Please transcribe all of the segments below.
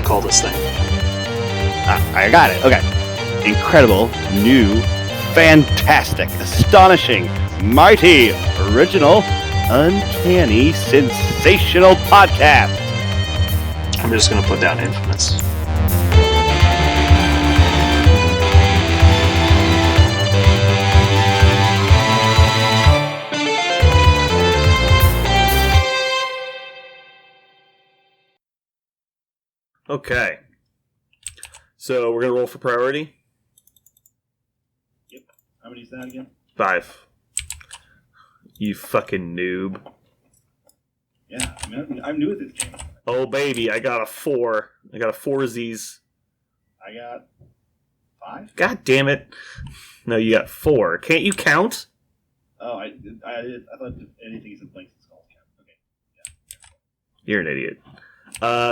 to call this thing? I got it. Okay. Incredible, new, fantastic, astonishing, mighty, original, uncanny, sensational podcast. I'm just going to put down infamous. Okay. So we're going to roll for priority? Yep. How many is that again? 5. You fucking noob. Yeah, I'm new at this game. Oh, baby, I got a 4. I got a 4 Z's. I got 5? God damn it. No, you got 4. Can't you count? Oh, I thought anything is in blanks and skulls count. Okay. Yeah. You're an idiot.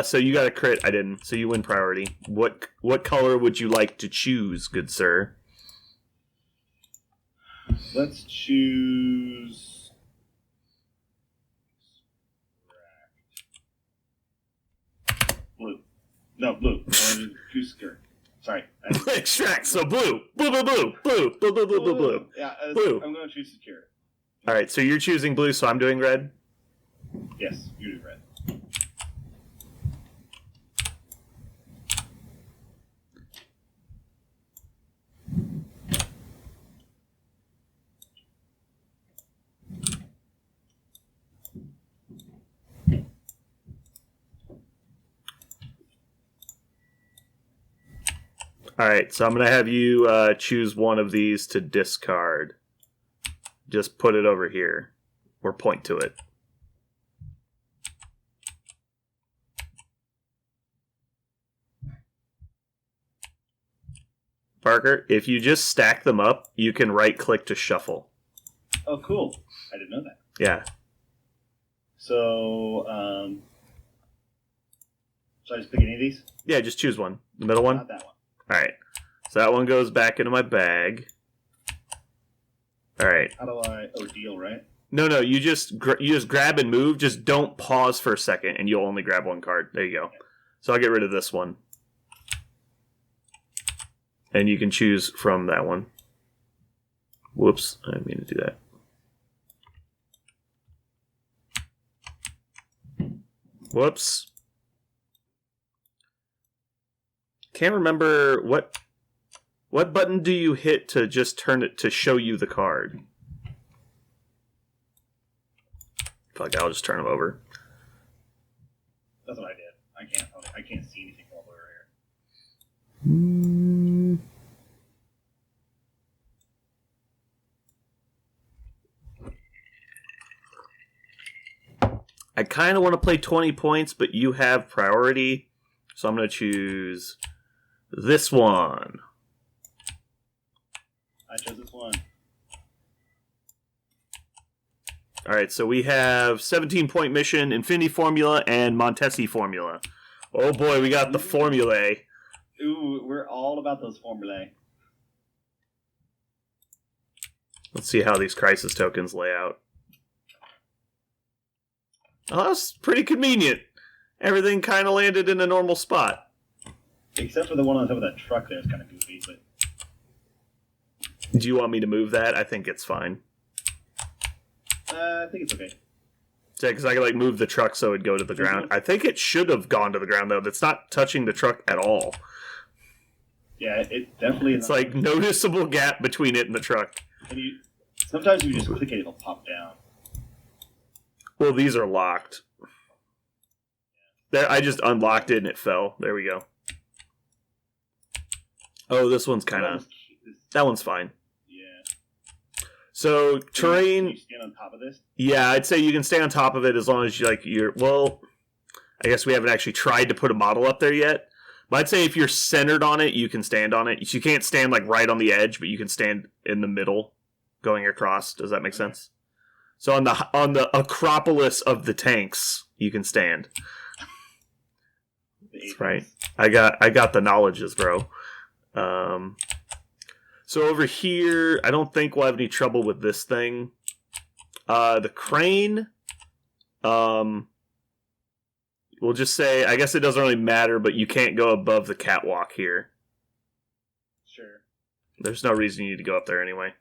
So you got a crit. I didn't. So you win priority. What color would you like to choose, good sir? Let's choose... Blue. No, blue. I want to choose skirt. Sorry. Extract. So blue. Blue, blue, blue. Blue, blue, blue, blue, blue, blue. Yeah, blue. I'm going to choose secure. All right, so you're choosing blue, so I'm doing red? Yes, you do red. Alright, so I'm going to have you choose one of these to discard. Just put it over here. Or point to it. Parker, if you just stack them up, you can right-click to shuffle. Oh, cool. I didn't know that. Yeah. So, should I just pick any of these? Yeah, just choose one. The middle one? Not that one. Alright. So that one goes back into my bag. Alright. How do I... Oh, deal, right? No, you just grab and move. Just don't pause for a second, and you'll only grab one card. There you go. So I'll get rid of this one. And you can choose from that one. Whoops, I didn't mean to do that. Whoops. Can't remember what button do you hit to just turn it to show you the card? Fuck, I'll just turn them over. That's what I did. I can't see anything all the way here. I kind of want to play 20 points, but you have priority, so I'm going to choose this one. I chose this one. Alright, so we have 17-point mission, Infinity Formula, and Montesi Formula. Oh boy, we got the formulae. Ooh, we're all about those formulae. Let's see how these crisis tokens lay out. Oh, that's pretty convenient. Everything kind of landed in a normal spot. Except for the one on top of that truck there is kind of goofy, but... Do you want me to move that? I think it's fine. I think it's okay. Yeah, because I could move the truck so it'd go to the ground. I think it should have gone to the ground, though. That's not touching the truck at all. Yeah, it definitely is. It's noticeable gap between it and the truck. And sometimes you just click it, it'll pop down. Well, these are locked. There, I just unlocked it and it fell. There we go. Oh, this one's kind of... That one's fine. Yeah. So, terrain... Can you stand on top of this? Yeah, I'd say you can stay on top of it as long as you're... Well, I guess we haven't actually tried to put a model up there yet. But I'd say if you're centered on it, you can stand on it. You can't stand right on the edge, but you can stand in the middle going across. Does that make sense? So on the Acropolis of the tanks, you can stand. That's right. I got the knowledges, bro. So over here, I don't think we'll have any trouble with this thing. The crane, we'll just say, I guess it doesn't really matter, but you can't go above the catwalk here. Sure. There's no reason you need to go up there anyway.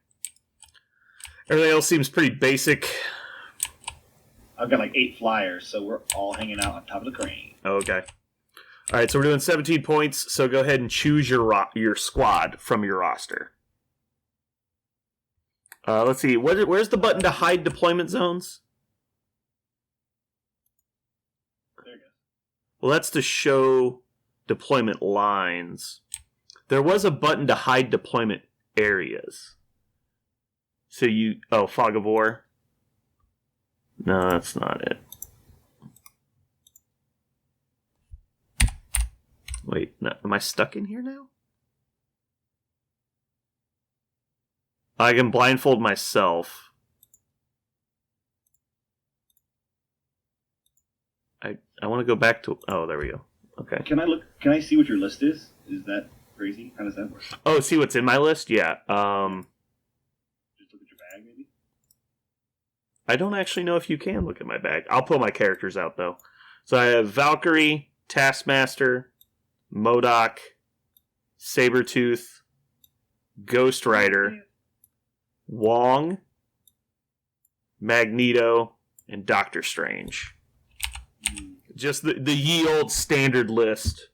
Everything else seems pretty basic. I've got like 8 flyers, so we're all hanging out on top of the crane. Okay. All right, so we're doing 17 points, so go ahead and choose your squad from your roster. Let's see, where's the button to hide deployment zones? There you go. Well, that's to show deployment lines. There was a button to hide deployment areas. So Fog of War. No, that's not it. Wait, no, am I stuck in here now? I can blindfold myself. I want to go back to... Oh, there we go. Okay. Can I see what your list is? Is that crazy? How does that work? Oh, see what's in my list? Yeah. Just look at your bag, maybe? I don't actually know if you can look at my bag. I'll pull my characters out, though. So I have Valkyrie, Taskmaster, MODOK, Sabretooth, Ghost Rider, Wong, Magneto, and Doctor Strange. Just the ye old standard list.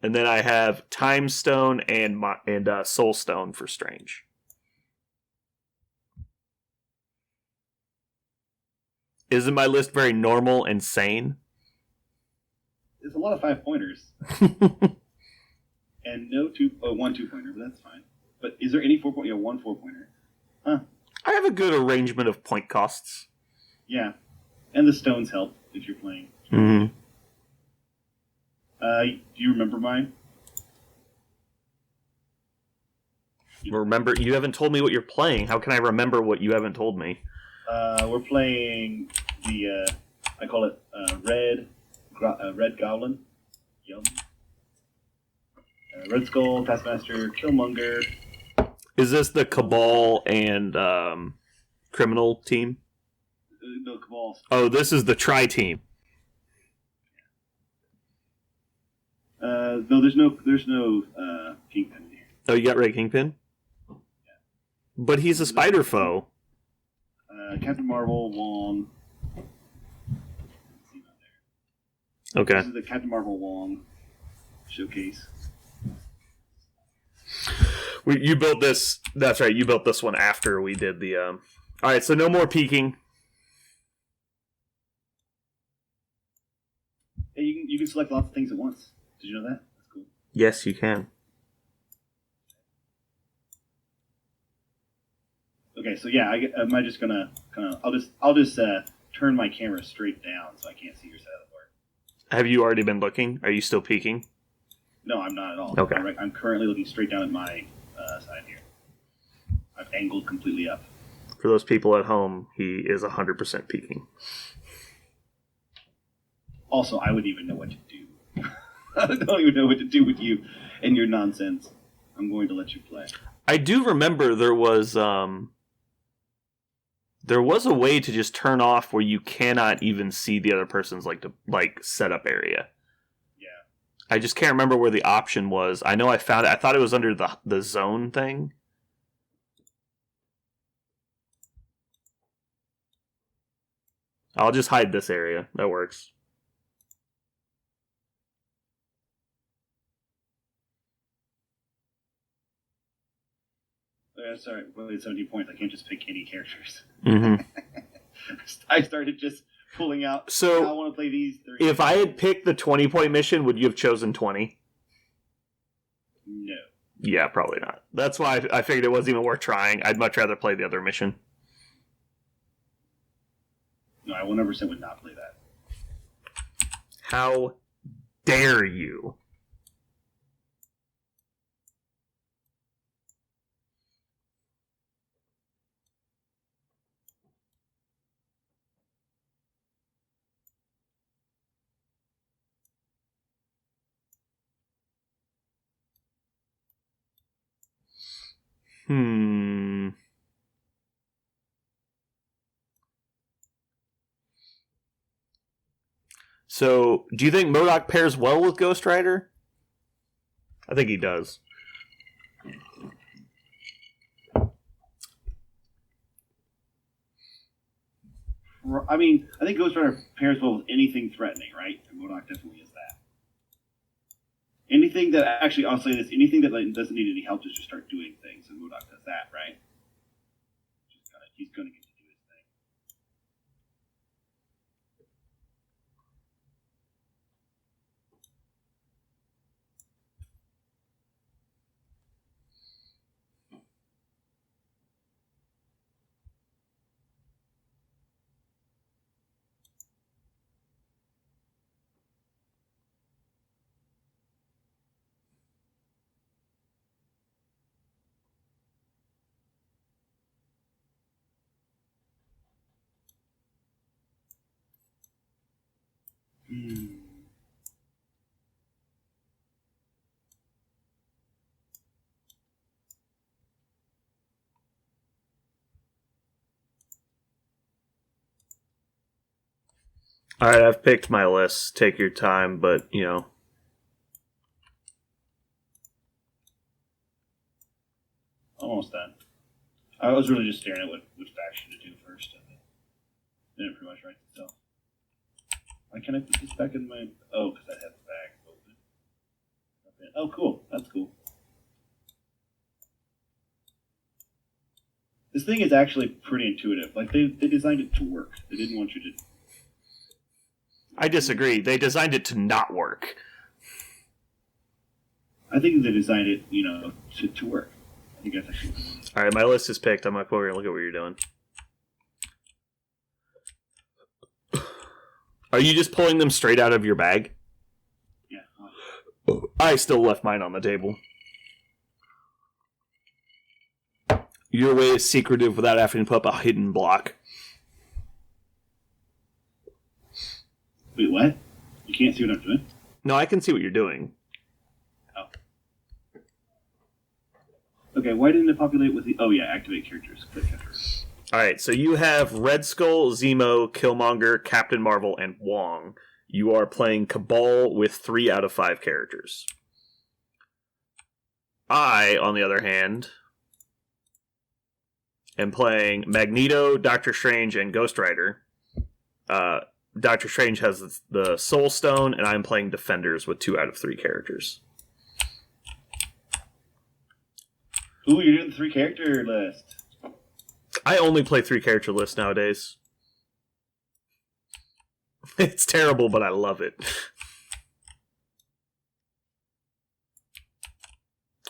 And then I have Time Stone and Soul Stone for Strange. Isn't my list very normal and sane? It's a lot of 5-pointers. And no 1 2-pointer, but that's fine. But is there any 4-pointer? Yeah, 1 4-pointer. Huh. I have a good arrangement of point costs. Yeah. And the stones help if you're playing. Mm-hmm. Do you remember mine? Remember, you haven't told me what you're playing. How can I remember what you haven't told me? We're playing the, I call it Red Goblin. Yum. Red Skull, Taskmaster, Killmonger. Is this the Cabal and Criminal team? No, Cabal. Oh, this is the Tri-team. No, there's no Kingpin here. Oh, you got Red Kingpin? Yeah. But he's a spider foe. Captain Marvel, Wong. Okay. This is the Captain Marvel Wong showcase. You built this. That's right. You built this one after we did the. All right. So no more peeking. Hey, you can select lots of things at once. Did you know that? That's cool. Yes, you can. Okay, so yeah, am I just gonna I'll just turn my camera straight down so I can't see your side of the board. Have you already been looking? Are you still peeking? No, I'm not at all. Okay. I'm currently looking straight down at my side here. I've angled completely up. For those people at home, he is 100% peeking. Also, I wouldn't even know what to do. I don't even know what to do with you and your nonsense. I'm going to let you play. I do remember there was a way to just turn off where you cannot even see the other person's setup area. Yeah. I just can't remember where the option was. I know I found it. I thought it was under the zone thing. I'll just hide this area. That works. That's all right. Well, it's 17 points. I can't just pick any characters. Mm-hmm. I started just pulling out. So, I want to play these 3. If I had picked the 20-point mission, would you have chosen 20? No. Yeah, probably not. That's why I figured it wasn't even worth trying. I'd much rather play the other mission. No, I 100% would not play that. How dare you? So, do you think MODOK pairs well with Ghost Rider? I think he does. I mean, I think Ghost Rider pairs well with anything threatening, right? And MODOK definitely is that. Anything that actually, I'll say this: anything that like, doesn't need any help, just start doing things, and MODOK does that, right? He's going to get to do his thing. All right, I've picked my list. Take your time, but, you know. Almost done. I was really just staring at which faction to do first, and then it pretty much writes itself. Why can't I put this back in my... Oh, because I have the bag open. Okay. Oh, cool. That's cool. This thing is actually pretty intuitive. Like, they designed it to work. They didn't want you to... I disagree. They designed it to not work. I think they designed it, to work. I think that's actually... All right, my list is picked. I'm going to look at what you're doing. Are you just pulling them straight out of your bag? Yeah. I still left mine on the table. Your way is secretive without having to put up a hidden block. Wait, what? You can't see what I'm doing? No, I can see what you're doing. Oh. Okay, why didn't it populate with the... Oh, yeah, activate characters. Click characters. Alright, so you have Red Skull, Zemo, Killmonger, Captain Marvel, and Wong. You are playing Cabal with 3 out of 5 characters. I, on the other hand, am playing Magneto, Doctor Strange, and Ghost Rider. Doctor Strange has the Soul Stone, and I'm playing Defenders with 2 out of 3 characters. Ooh, you're doing the 3-character list. I only play 3-character lists nowadays. It's terrible, but I love it.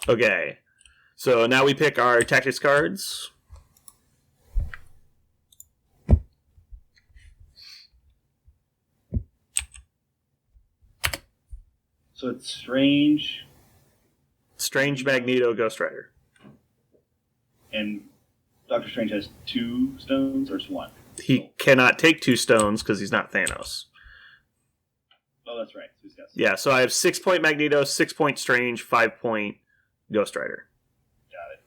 Okay, so now we pick our tactics cards. So it's Strange. Strange, Magneto, Ghost Rider. And Doctor Strange has 2 stones, or just 1? He cannot take 2 stones because he's not Thanos. Oh, that's right. So he's got Yeah, so I have 6-point Magneto, 6-point Strange, 5-point Ghost Rider. Got it.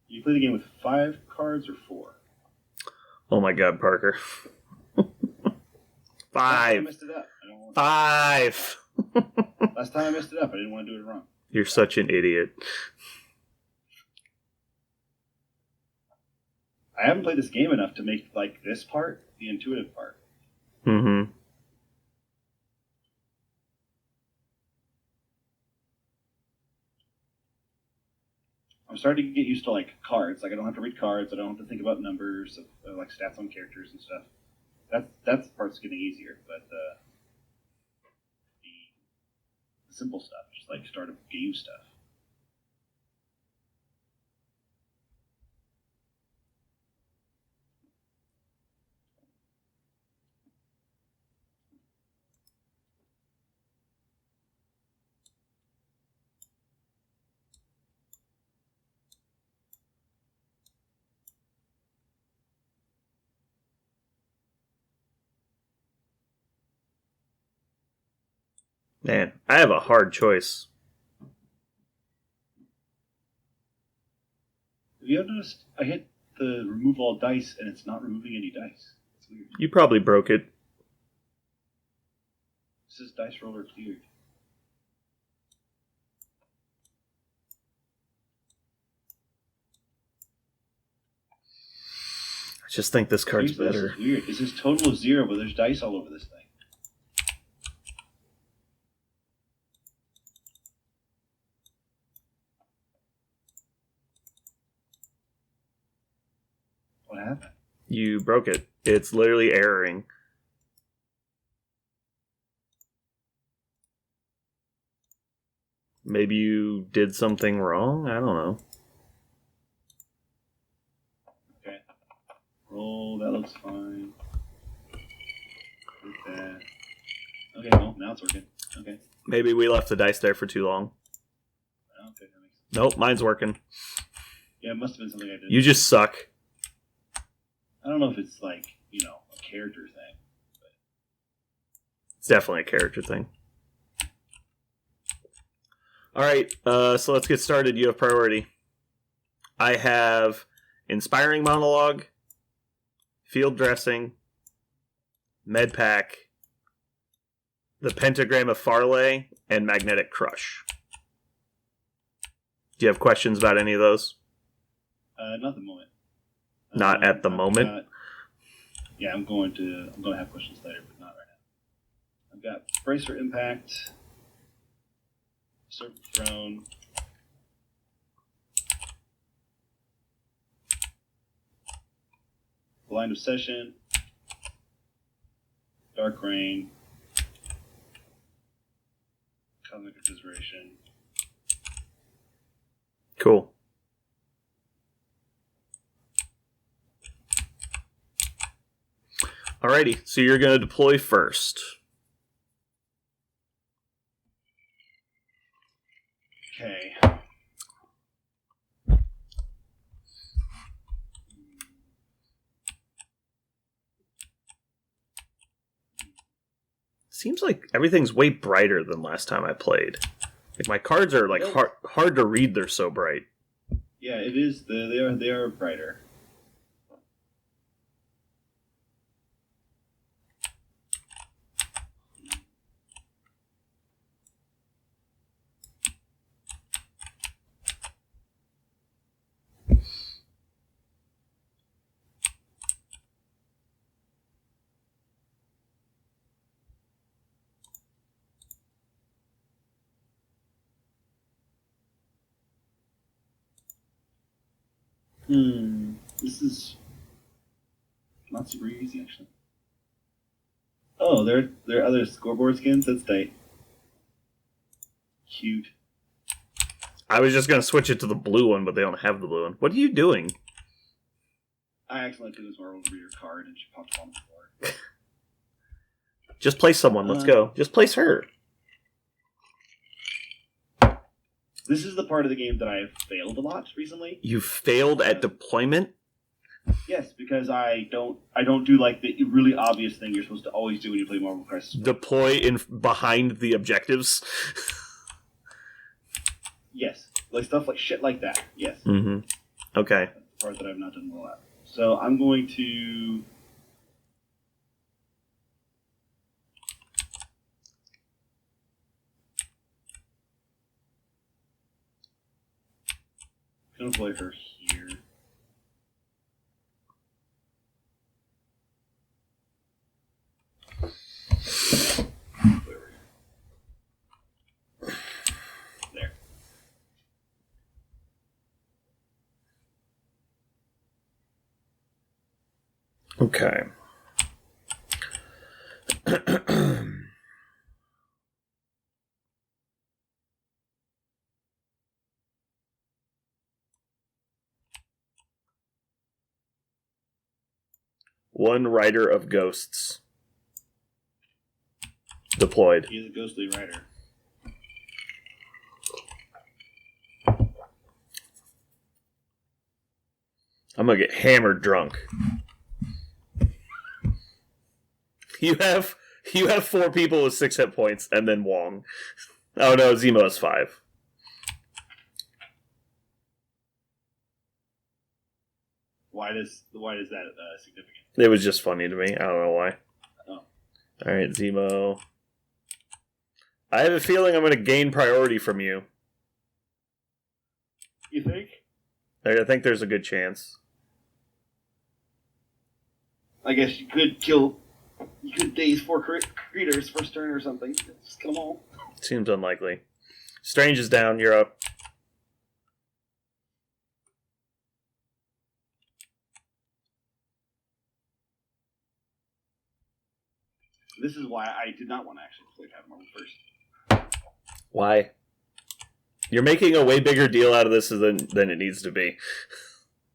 You play the game with 5 cards or 4? Oh my god, Parker. Last time I 5. messed it up. 5. Last time I messed it up, I didn't want to do it wrong. You're such an idiot. I haven't played this game enough to make like this part the intuitive part. Mm-hmm. I'm starting to get used to like cards. Like I don't have to read cards. I don't have to think about numbers of like stats on characters and stuff. That's the part's getting easier. But the simple stuff, just like start of game stuff. Man, I have a hard choice. Have you ever noticed I hit the remove all dice and it's not removing any dice? It's weird. You probably broke it. This is dice roller cleared. I just think this card's Seriously, better. This is weird. It says total of 0, but there's dice all over this thing. What happened? You broke it. It's literally erroring. Maybe you did something wrong? I don't know. Okay. Roll, that looks fine. Like that. Okay, well, now it's working. Okay. Maybe we left the dice there for too long. Okay, that makes sense. Nope, mine's working. Yeah, it must have been something I did. You just suck. I don't know if it's like, a character thing. It's definitely a character thing. Alright, so let's get started. You have priority. I have Inspiring Monologue, Field Dressing, Med Pack, the Pentagram of Farley, and Magnetic Crush. Do you have questions about any of those? Not at the moment. Not at the moment? Yeah, I'm going to have questions later, but not right now. I've got Brace for Impact, Serpent Throne, Blind Obsession, Dark Rain, Cosmic Evisceration. Cool. Alrighty, so you're going to deploy first. Okay. Seems like everything's way brighter than last time I played. Like my cards are like hard to read. They're so bright. Yeah, it is. They are brighter. This is not super easy, actually. Oh, there are other scoreboard skins? That's tight. Cute. I was just going to switch it to the blue one, but they don't have the blue one. What are you doing? I accidentally took this Marvel Reader card and she popped on the floor. Just place someone. Let's go. Just place her. This is the part of the game that I have failed a lot recently. You failed at deployment? Yes, because I don't do like the really obvious thing you're supposed to always do when you play Marvel Crisis. Deploy in behind the objectives? Yes. Like stuff like shit like that. Yes. Mm-hmm. Okay. That's the part that I've not done well at. So I'm going to play her here. There. Okay. One Rider of Ghosts. Deployed. He's a ghostly rider. I'm gonna get hammered drunk. You have You have 4 people with 6 hit points, and then Wong. Oh no, Zemo has 5. Why is that significant? It was just funny to me. I don't know why. Oh. Alright, Zemo. I have a feeling I'm going to gain priority from you. You think? I think there's a good chance. I guess you could kill. You could daze 4 creatures first turn or something. Just kill them all. Seems unlikely. Strange is down. You're up. This is why I did not want to actually play Captain Marvel first. Why? You're making a way bigger deal out of this than it needs to be.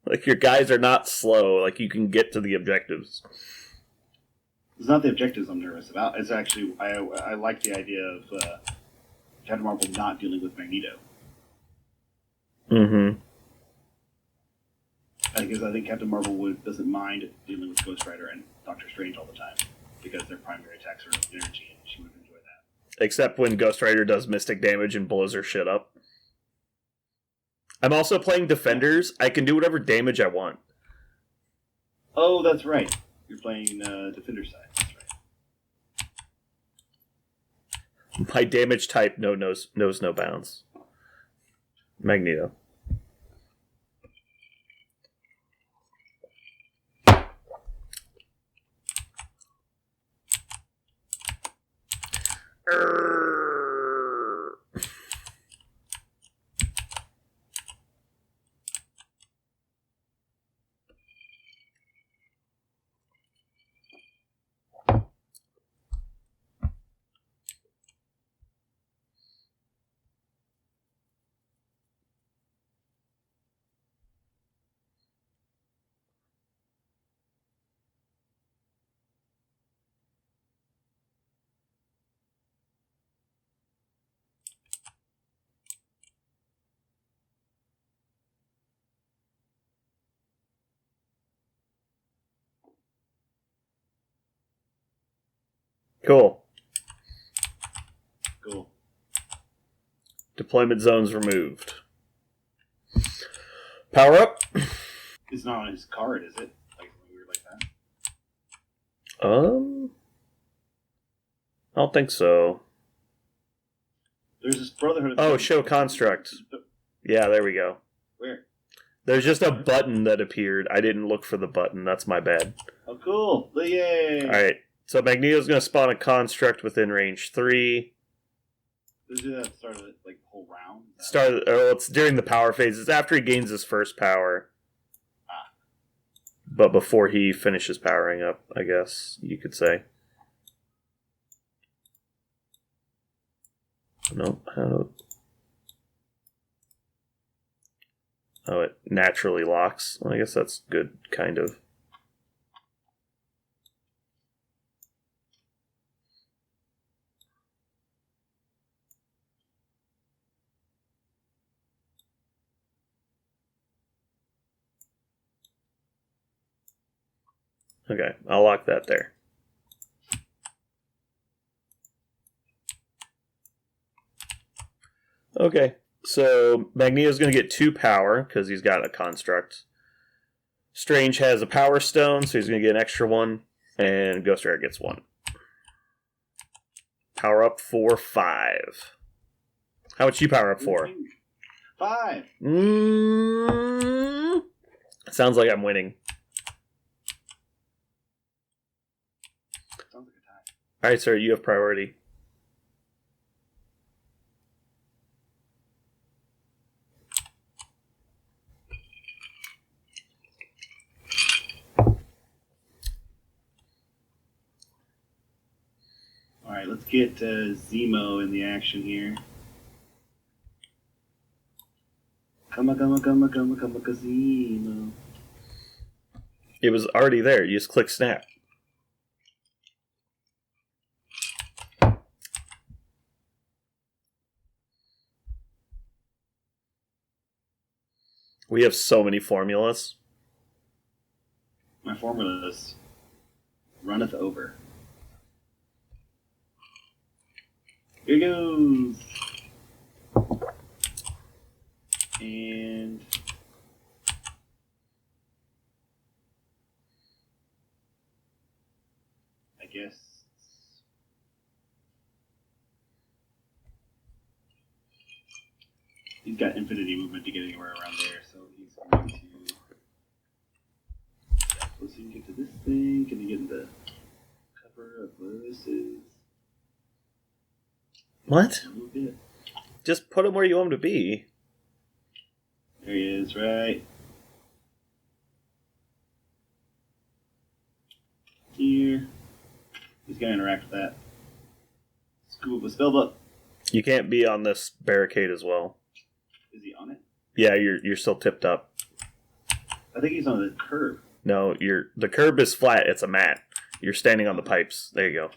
Like, your guys are not slow. Like, you can get to the objectives. It's not the objectives I'm nervous about. It's actually, I like the idea of Captain Marvel not dealing with Magneto. Mm-hmm. Because I think Captain Marvel doesn't mind dealing with Ghost Rider and Doctor Strange all the time. Because their primary attacks are energy, and she would enjoy that. Except when Ghost Rider does mystic damage and blows her shit up. I'm also playing Defenders. I can do whatever damage I want. Oh, that's right. You're playing Defender side. That's right. My damage type knows no bounds. Magneto. Cool. Cool. Deployment zones removed. Power up. It's not on his card, is it? Like weird like that. I don't think so. There's this Brotherhood. Oh, show construct. Yeah, there we go. Where? There's just a button that appeared. I didn't look for the button. That's my bad. Oh, cool! Yay! All right. So Magneto's going to spawn a construct within range 3. Does it at the start of the whole round? It's during the power phase. It's after he gains his first power. But before he finishes powering up, I guess you could say. No. Oh, it naturally locks. Well, I guess that's good, kind of. Okay, I'll lock that there. Okay, so Magneto's going to get 2 power because he's got a construct. Strange has a power stone, so he's going to get an extra 1, and Ghost Rider gets 1. Power up for 5. How much you power up for? 5. Sounds like I'm winning. Sounds like a tie. All right, sir, you have priority. All right, let's get Zemo in the action here. Come on, Zemo. It was already there. You just click snap. We have so many formulas. My formula is runneth over. Here he goes. And I guess he's got infinity movement to get anywhere around there, so he's going to. Let's see, get to this thing. Can he get in the cover of where this is? What? A little bit. Just put him where you want him to be. There he is, right here. He's gonna interact with that. Scoop a spell book. You can't be on this barricade as well. Is he on it? Yeah, you're still tipped up. I think he's on the curb. No, the curb is flat. It's a mat. You're standing on the pipes. There you go.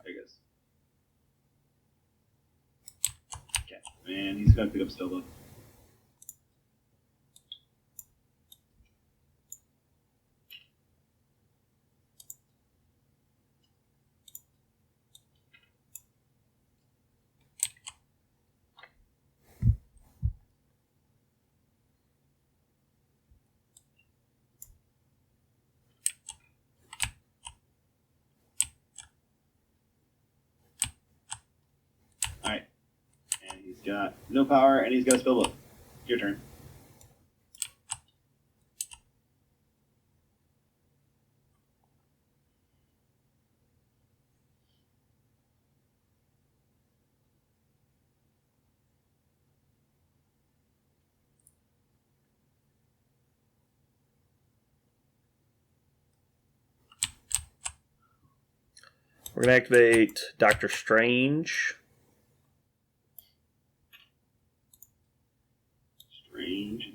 I guess. Okay. Man, he's gonna pick up spell book. Alright. And he's got no power, and he's got a spell book. Your turn. We're going to activate Doctor Strange. Strange.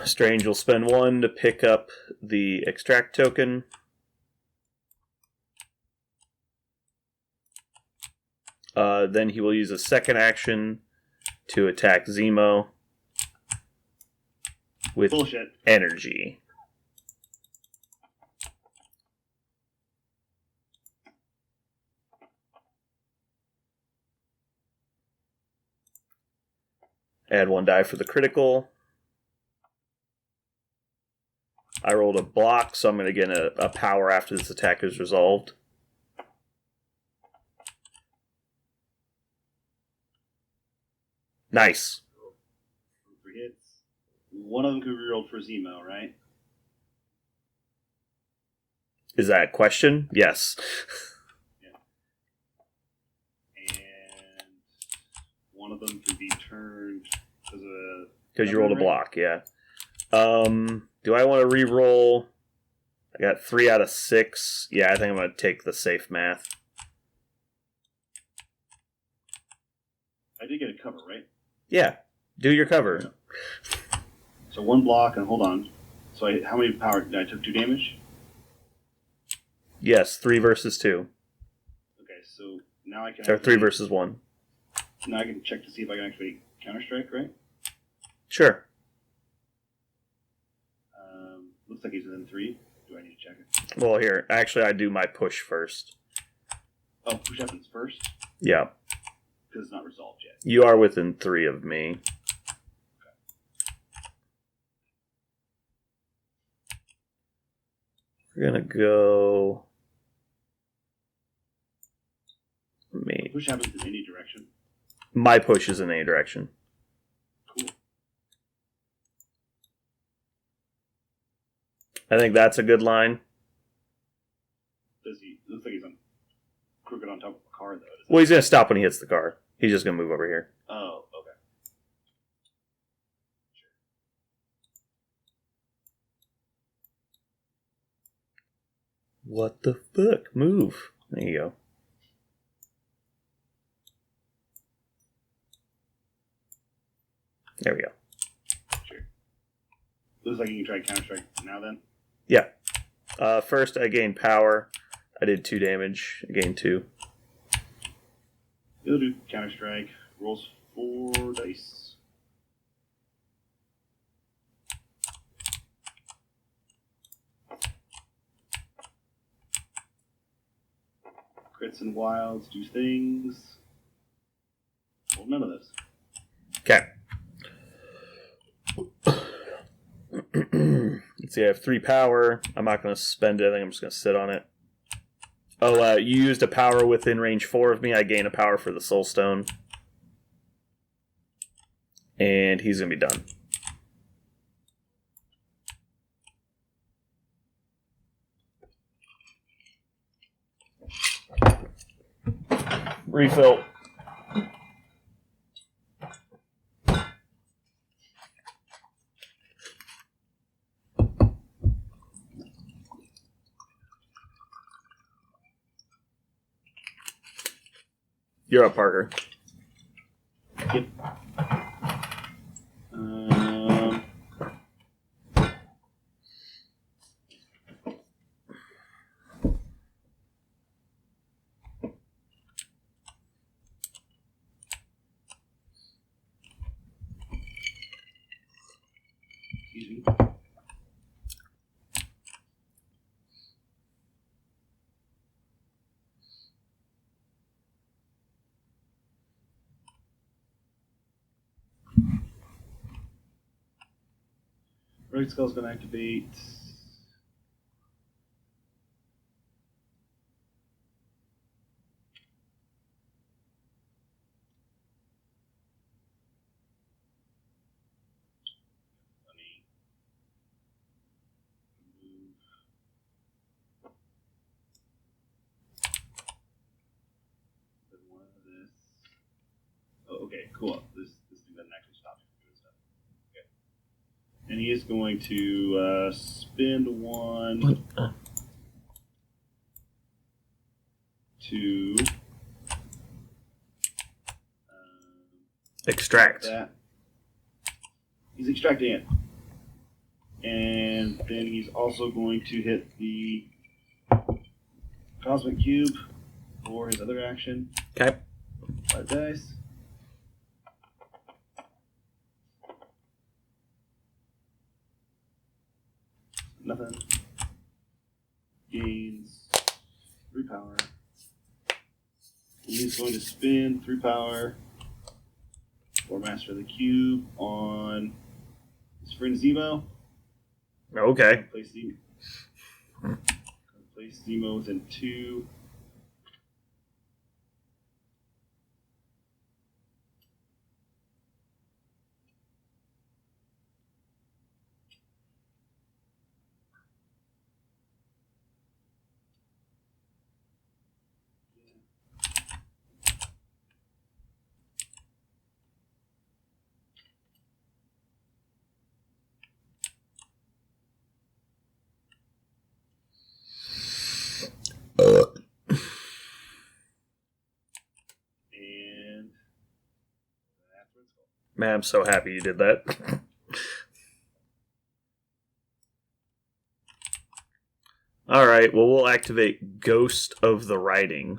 Strange will spend 1 to pick up the extract token. Then he will use a second action to attack Zemo with Bullshit. energy. Add 1 die for the critical. I rolled a block, so I'm going to get a power after this attack is resolved. Nice. For hits. One of them could be rolled for Zemo, right? Is that a question? Yes. And one of them can be turned because of a... Because you rolled a block, yeah. Do I want to re-roll? I got 3 out of 6. Yeah, I think I'm going to take the safe math. I did get a cover, right? Yeah, do your cover. So 1 block, and hold on. So how many power did I took 2 damage? Yes, 3 versus 2. Okay, so now I can... Or 3 versus 1. Now I can check to see if I can actually counter-strike, right? Sure. Looks like he's within 3. Do I need to check it? Well, here, actually, I do my push first. Oh, push happens first? Yeah. Because it's not resolved yet. You are within 3 of me. We're going to go... Me. Push happens in any direction. My push is in any direction. Cool. I think that's a good line. Does he... Looks like he's on crooked on top of a car, though. Well, he's going to stop when he hits the car. He's just going to move over here. Oh, okay. What the fuck? Move. There you go. There we go. Sure. Looks like you can try counter-strike now, then? Yeah. First, I gained power. I did 2 damage. I gained 2. He'll do counter strike. Rolls 4 dice. Crits and wilds do things. Well, none of this. Okay. Let's see, I have 3 power. I'm not going to spend it. I think I'm just going to sit on it. Oh, you used a power within range 4 of me. I gain a power for the Soul Stone. And he's going to be done. Refill. You're up, Parker. Yep. Excuse me. Rogue Skull's going to activate. Let me move. One of this. Oh, okay, cool. This thing doesn't actually stop you from doing stuff. Okay. And he is going to spend 1 to Extract. that. He's extracting it. And then he's also going to hit the Cosmic Cube for his other action. Okay. 5 dice. Nothing. Gains 3 power. And he's going to spend 3 power for Master of the Cube on his friend Zemo. Okay. Place Zemo within 2. And that's where it's going. Man, I'm so happy you did that. Alright, well, we'll activate Ghost of the Writing.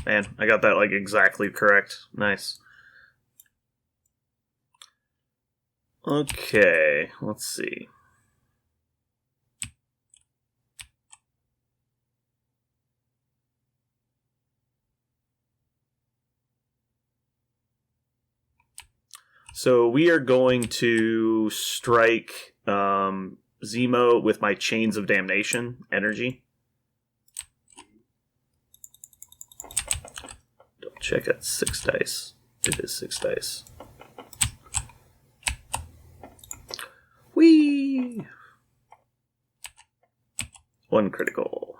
Man, I got that like exactly correct. Nice. Okay, let's see. So we are going to strike Zemo with my Chains of Damnation energy. Double check at 6 dice. It is 6 dice. Whee! 1 critical.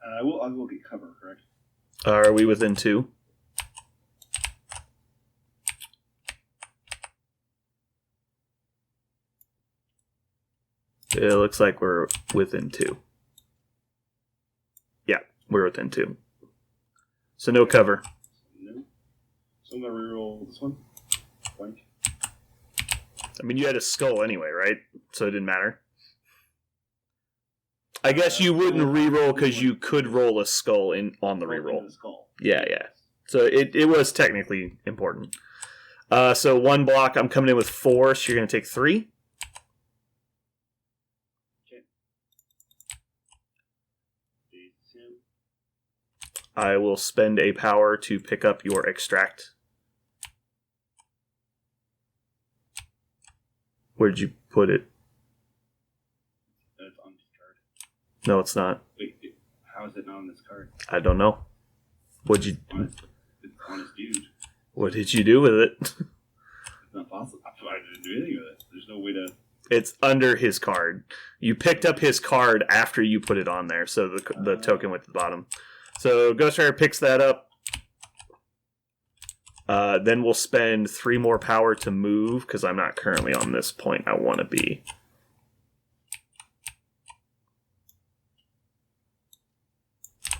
I'll go get cover, correct? Are we within 2? It looks like we're within 2. Yeah, we're within 2. So no cover. No. So I'm going to reroll this one. Blank. I mean, you had a skull anyway, right? So it didn't matter. I guess you wouldn't reroll because you could roll a skull on the reroll. Yeah. So it was technically important. So 1 block, I'm coming in with 4, so you're going to take 3. Okay. I will spend a power to pick up your extract. Where'd you put it? It's on this card. No, it's not. Wait, how is it not on this card? I don't know. What'd you? It's honest dude. What did you do with it? It's not possible. I didn't do anything with it. There's no way to. It's under his card. You picked up his card after you put it on there, so the token went to the bottom. So Ghost Rider picks that up. Then we'll spend 3 more power to move, because I'm not currently on this point I want to be.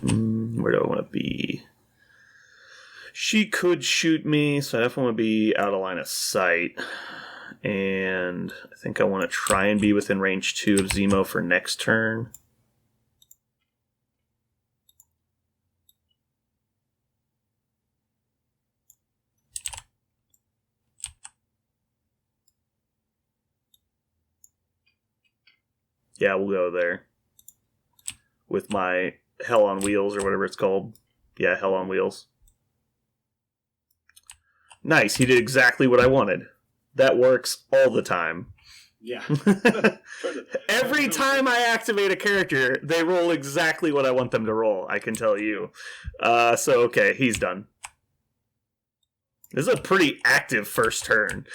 Where do I want to be? She could shoot me, so I definitely want to be out of line of sight. And I think I want to try and be within range 2 of Zemo for next turn. Yeah, we'll go there. With my Hell on Wheels, or whatever it's called. Yeah, Hell on Wheels. Nice, he did exactly what I wanted. That works all the time. Yeah. Every time I activate a character, they roll exactly what I want them to roll, I can tell you. So, okay, he's done. This is a pretty active first turn.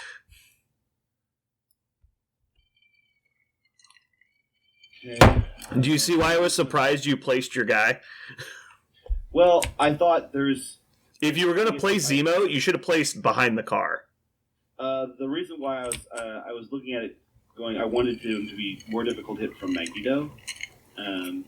Okay. Do you see why I was surprised you placed your guy? Well, I thought there's... If you were going to play Zemo, you should have placed behind the car. The reason why I was looking at it going, I wanted him to be more difficult hit from Magneto. And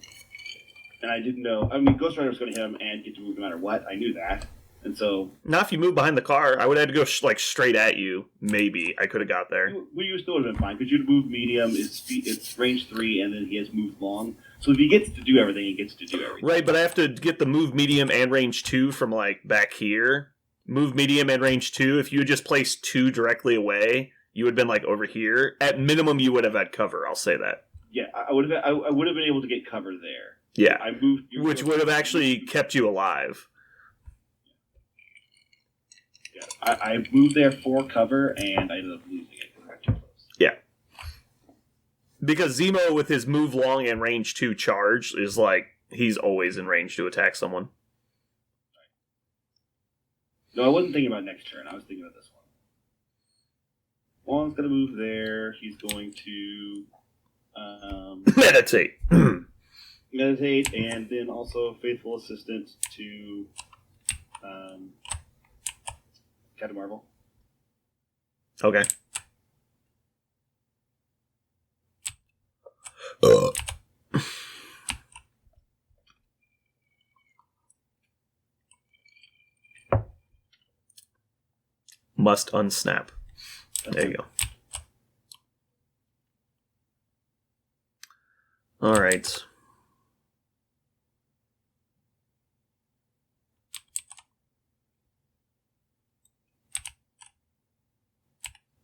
I didn't know... I mean, Ghost Rider was going to hit him and get to move no matter what. I knew that. And so... Not if you move behind the car. I would have had to go straight at you. Maybe. I could have got there. You still would have been fine, because you'd move medium, it's range 3, and then he has moved long. So if he gets to do everything, he gets to do everything. Right, but I have to get the move medium and range 2 from, back here. Move medium and range 2. If you had just placed 2 directly away, you would have been, over here. At minimum, you would have had cover. I'll say that. Yeah, I would have been able to get cover there. Yeah, I moved, which would have actually kept you alive. Yeah, I moved there for cover, and I ended up losing it because I got too close. Yeah. Because Zemo, with his move long and range 2 charge, is he's always in range to attack someone. No, I wasn't thinking about next turn. I was thinking about this one. Wong's going to move there. He's going to... Meditate. meditate, and then also faithful assistant to Captain Marvel. Okay. Must unsnap. There you go. All right.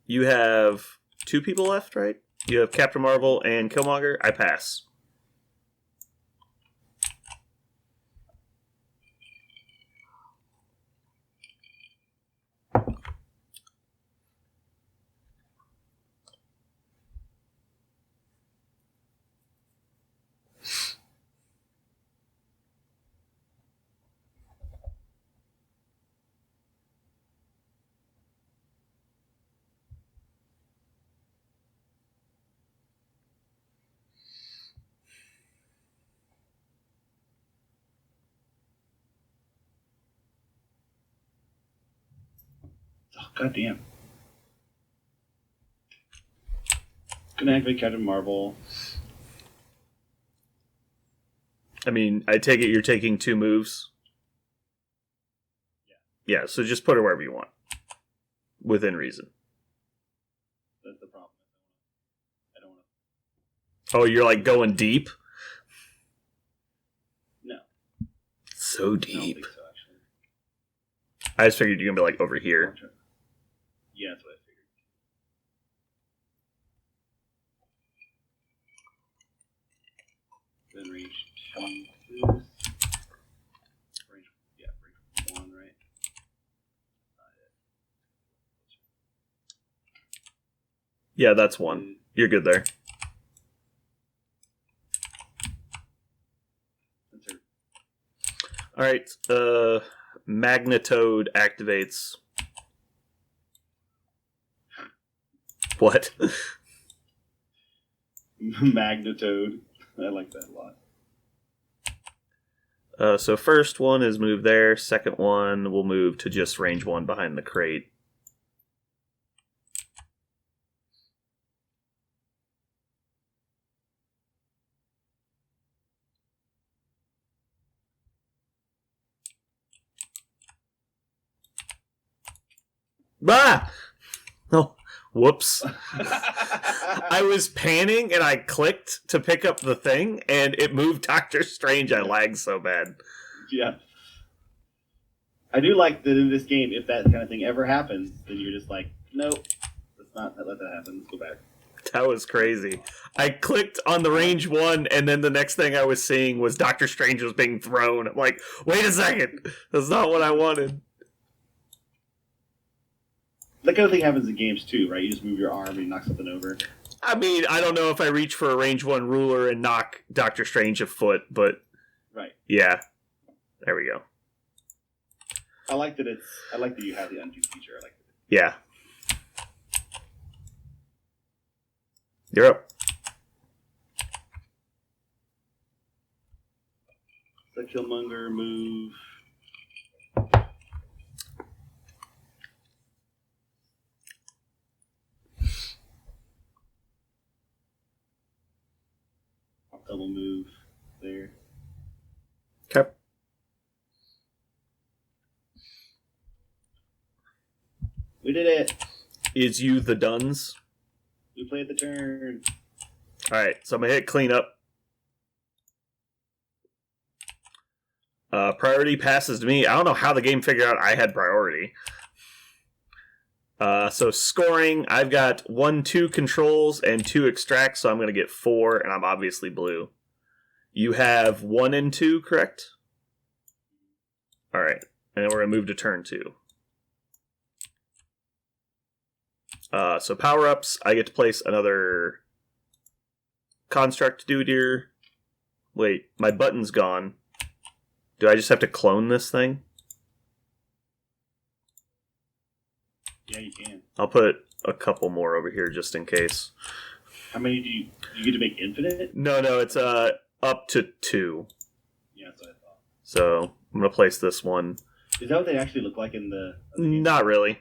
You have 2 people left, right? You have Captain Marvel and Killmonger. I pass. God damn. Gonna activate Captain Marvel. I mean, I take it you're taking 2 moves. Yeah, so just put her wherever you want. Within reason. That's the problem. I don't want Oh, you're like going deep? to. No. So I don't deep. think so, actually. I just figured you're gonna be like over here. Yeah, that's what I figured. Then range 2 is range, yeah, range 1, right? Yeah, that's 1. You're good there. That's her. Alright, Magnetoad activates. What? Magnetoad. I like that a lot. So first one is move there. Second one will move to just range 1 behind the crate. Ah! Oh, whoops. I was panning and I clicked to pick up the thing and it moved Doctor Strange. I lagged so bad. Yeah. I do like that in this game, if that kind of thing ever happens, then you're just like, nope, let's not let that happen. Let's go back. That was crazy. I clicked on the range 1 and then the next thing I was seeing was Doctor Strange was being thrown. I'm like, wait a second. That's not what I wanted. That kind of thing happens in games too, right? You just move your arm and you knock something over. I mean, I don't know if I reach for a range 1 ruler and knock Doctor Strange a foot, but Right. yeah. There we go. I like that you have the undo feature. I like that. Yeah. You're up. The Killmonger move. Double move there. Okay. We did it. Is you the Duns? We played the turn. Alright, so I'm going to hit clean up. Priority passes to me. I don't know how the game figured out I had priority. So scoring, I've got 1, 2 controls and 2 extracts, so I'm going to get 4, and I'm obviously blue. You have 1 and 2, correct? Alright, and then we're going to move to turn 2. So power-ups, I get to place another construct dude here. Wait, my button's gone. Do I just have to clone this thing? Yeah, you can. I'll put a couple more over here just in case. How many do you get to make infinite? No, it's up to 2. Yeah, that's what I thought. So I'm gonna place this one. Is that what they actually look like in the Not really.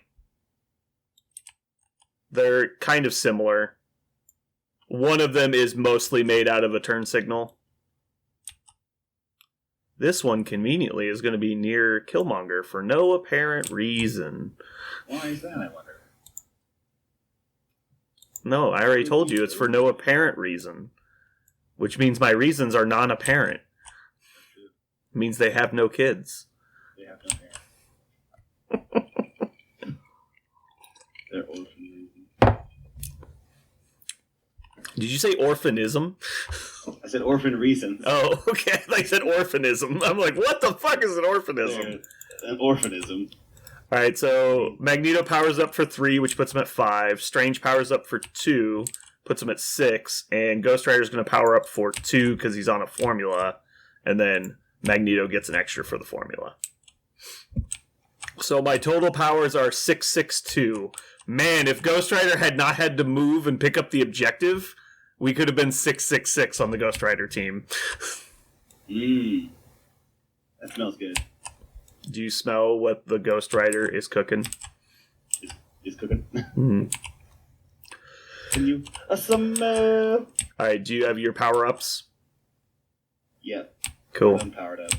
They're kind of similar. One of them is mostly made out of a turn signal. This one, conveniently, is going to be near Killmonger for no apparent reason. Why is that, I wonder? No, I already told you it's for no apparent reason. Which means my reasons are non-apparent. It means they have no kids. They have no parents. They're orphans. Did you say orphanism? I said orphan reasons. Oh, okay. I said orphanism. I'm like, what the fuck is an orphanism? An orphanism. Alright, so Magneto powers up for 3, which puts him at 5. Strange powers up for 2, puts him at 6. And Ghost Rider's going to power up for 2 because he's on a formula. And then Magneto gets an extra for the formula. So my total powers are 662. Man, if Ghost Rider had not had to move and pick up the objective, we could have been 666 on the Ghost Rider team. Mmm. That smells good. Do you smell what the Ghost Rider is cooking? He's cooking. Mhm. Can you? All right, do you have your power-ups? Yeah. Cool. I'm powered up.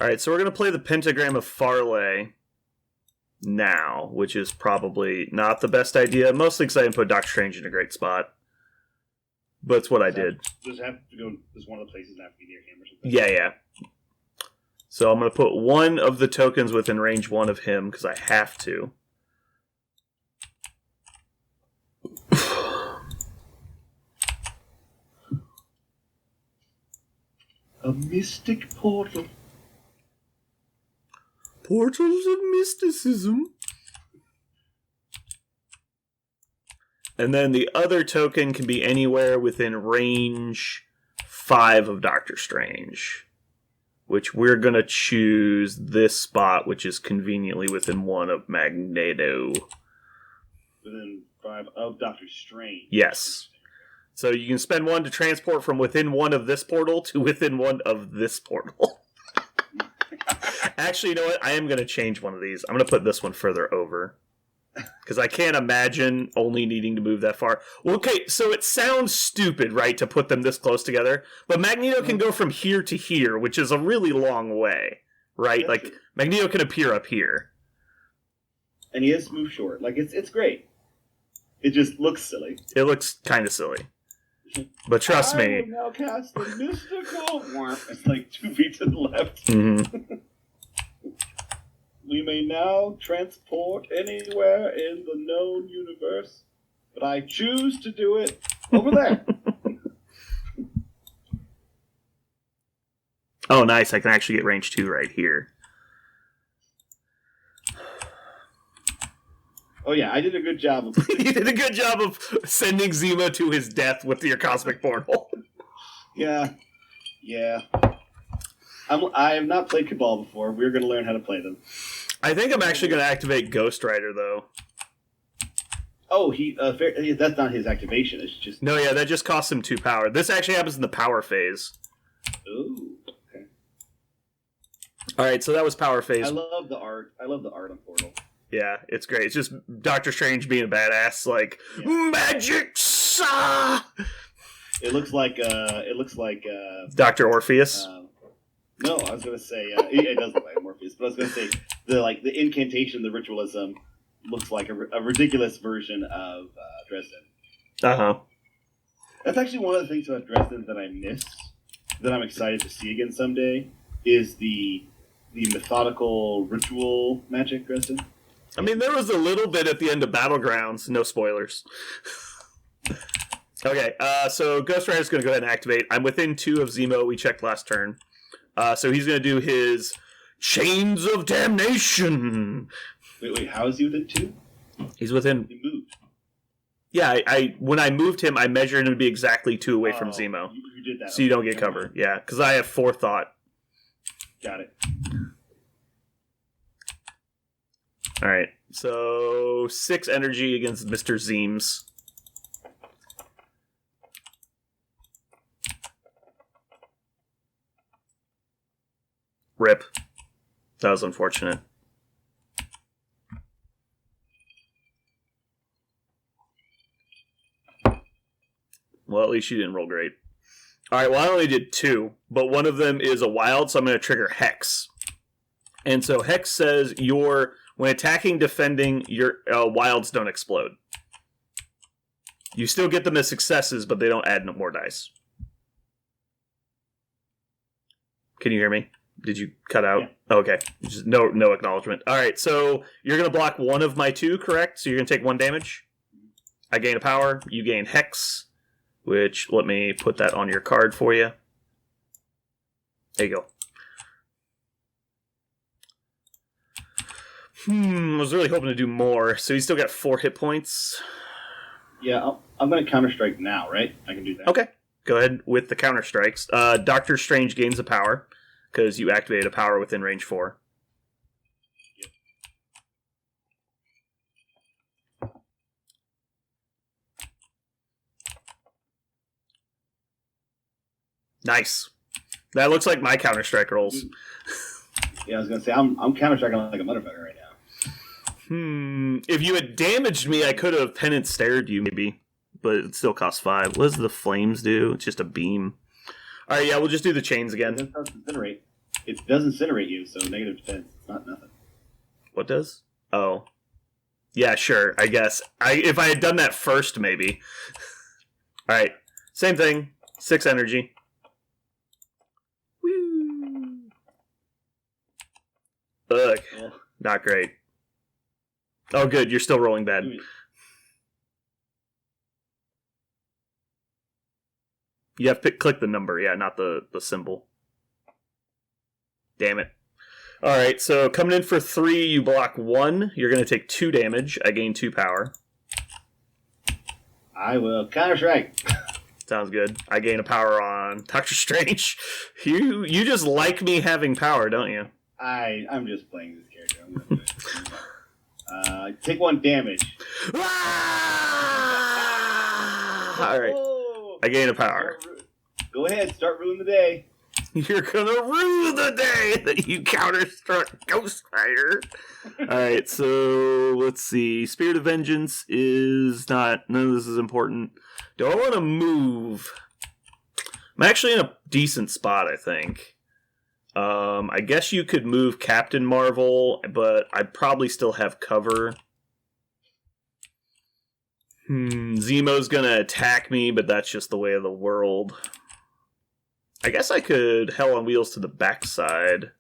All right, so we're going to play the Pentagram of Farley now, which is probably not the best idea, mostly because I didn't put Doctor Strange in a great spot. But it's what I did. Does it have to go? Does one of the places have to be near him or something? Yeah. So I'm going to put one of the tokens within range 1 of him, because I have to. A mystic portal. Portals of mysticism. And then the other token can be anywhere within range 5 of Doctor Strange. Which we're going to choose this spot, which is conveniently within 1 of Magneto. Within 5 of Doctor Strange. Yes. So you can spend 1 to transport from within 1 of this portal to within 1 of this portal. Actually, you know what? I am going to change one of these. I'm going to put this one further over. Because I can't imagine only needing to move that far. Well, okay, so it sounds stupid, right, to put them this close together. But Magneto can go from here to here, which is a really long way, right? That's Like, true. Magneto can appear up here. And he is move short. Like, it's great. It just looks silly. It looks kind of silly. But trust I me. will now cast the mystical... It's like 2 feet to the left. Mhm. We may now transport anywhere in the known universe, but I choose to do it over there. Oh, nice. I can actually get range 2 right here. Oh yeah, I did a good job of... You did a good job of sending Zemo to his death with your cosmic portal. Yeah. I have not played Cabal before. We're going to learn how to play them. I think I'm actually going to activate Ghost Rider, though. Oh, that's not his activation. It's just... No, yeah, that just costs him 2 power. This actually happens in the power phase. Ooh. Okay. Alright, so that was power phase. I love the art. I love the art on Portal. Yeah, it's great. It's just Doctor Strange being a badass, like, Yeah. Magic Saw! It looks like Dr. Orpheus. No, I was gonna say it does look like Morpheus, but I was gonna say the incantation, the ritualism looks like a ridiculous version of Dresden. Uh-huh. That's actually one of the things about Dresden that I miss, that I'm excited to see again someday, is the methodical ritual magic Dresden. I mean, there was a little bit at the end of Battlegrounds. No spoilers. Okay, so Ghost Rider's going to go ahead and activate. I'm within 2 of Zemo. We checked last turn. So he's going to do his Chains of Damnation. Wait, how is he within 2? He's within... He moved. Yeah, I when I moved him, I measured him to be exactly 2 away from Zemo. You did that. So you don't get cover. Yeah, because I have forethought. Got it. Alright, so 6 energy against Mr. Zeems. Rip. That was unfortunate. Well, at least you didn't roll great. Alright, well I only did 2, but one of them is a wild, so I'm going to trigger Hex. And so Hex says when attacking, defending, your wilds don't explode. You still get them as successes, but they don't add no more dice. Can you hear me? Did you cut out? Yeah. Okay. Just no acknowledgement. Alright, so you're going to block 1 of my 2, correct? So you're going to take 1 damage. I gain a power. You gain Hex. Which, let me put that on your card for you. There you go. I was really hoping to do more. So he's still got 4 hit points. Yeah, I'm going to counter strike now, right? I can do that. Okay, Go ahead with the counter strikes. Doctor Strange gains a power because you activate a power within range 4. Nice. That looks like my counter strike rolls. Yeah, I was gonna say I'm counter striking like a motherfucker right now. If you had damaged me, I could have penance stared you maybe, but it still costs 5. What does the flames do? It's just a beam. All right, yeah, we'll just do the chains again. It doesn't incinerate. It does incinerate you, so negative defense. It's not nothing. What does? Oh, yeah, sure. I guess if I had done that first, maybe. All right, same thing. 6 energy. Woo. Ugh, not great. Oh, good. You're still rolling bad. You have to click the number, yeah, not the symbol. Damn it. Alright, so coming in for 3, you block 1. You're going to take 2 damage. I gain 2 power. I will counter strike. Sounds good. I gain a power on Doctor Strange. You just like me having power, don't you? I'm just playing this character. I'm gonna do it. Take 1 damage. Alright. I gain a power. Go ahead, start ruining the day. You're gonna rue the day that you counter-struck Ghost Rider. Alright, so let's see. Spirit of Vengeance is not... None of this is important. Do I want to move? I'm actually in a decent spot, I think. I guess you could move Captain Marvel, but I'd probably still have cover. Zemo's gonna attack me, but that's just the way of the world. I guess I could Hell on Wheels to the backside.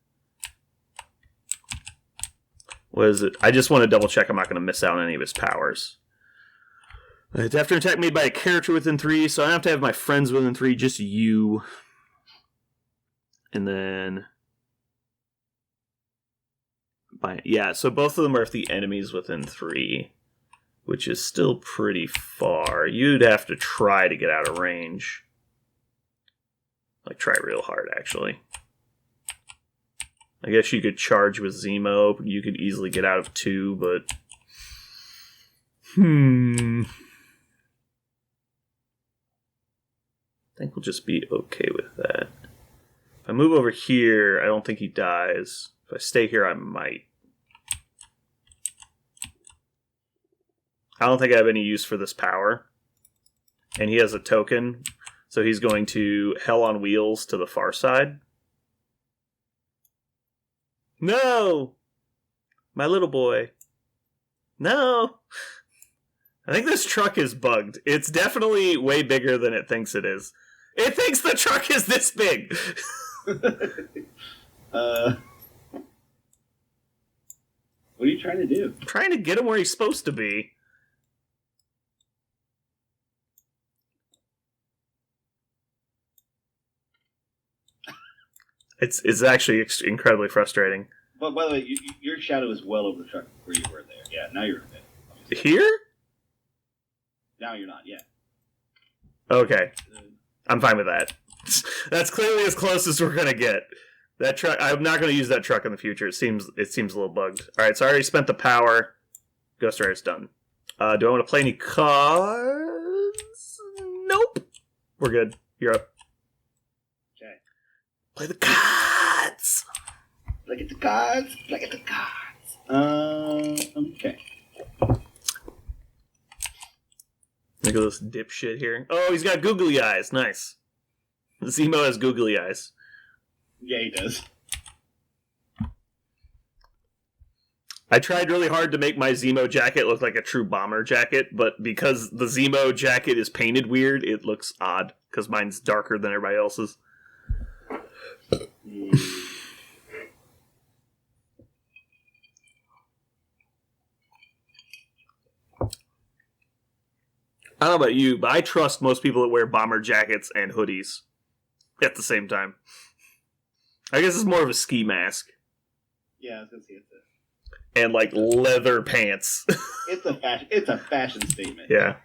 What is it? I just want to double check I'm not going to miss out on any of his powers. It's after an attack made by a character within 3, so I don't have to have my friends within 3, just you. And then... Yeah, so both of them are if the enemy's within 3, which is still pretty far. You'd have to try to get out of range. Like, try real hard, actually. I guess you could charge with Zemo. You could easily get out of 2, but... I think we'll just be okay with that. If I move over here, I don't think he dies. If I stay here, I might. I don't think I have any use for this power. And he has a token... So he's going to Hell on Wheels to the far side. No! My little boy. No! I think this truck is bugged. It's definitely way bigger than it thinks it is. It thinks the truck is this big! What are you trying to do? I'm trying to get him where he's supposed to be. It's actually incredibly frustrating. But by the way, your shadow is well over the truck where you were there. Yeah, now you're in it. Here? Now you're not, yeah. Okay. I'm fine with that. That's clearly as close as we're gonna get. That truck, I'm not gonna use that truck in the future. It seems a little bugged. Alright, so I already spent the power. Ghost Rider's done. Do I want to play any cards? Nope. We're good. You're up. Play the cards! Look at the cards. Look at the cards. Okay. Look at this dipshit here. Oh, he's got googly eyes. Nice. Zemo has googly eyes. Yeah, he does. I tried really hard to make my Zemo jacket look like a true bomber jacket, but because the Zemo jacket is painted weird, it looks odd, because mine's darker than everybody else's. I don't know about you, but I trust most people that wear bomber jackets and hoodies at the same time. I guess it's more of a ski mask. Yeah, I was gonna say it's and like leather pants. It's a fashion. It's a fashion statement. Yeah.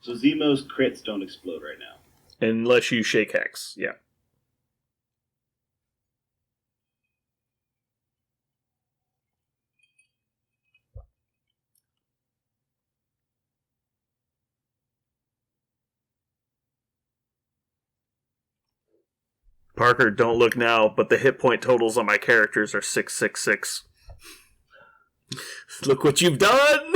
So Zemo's crits don't explode right now. Unless you shake Hex, yeah. Parker, don't look now, but the hit point totals on my characters are 666. Look what you've done!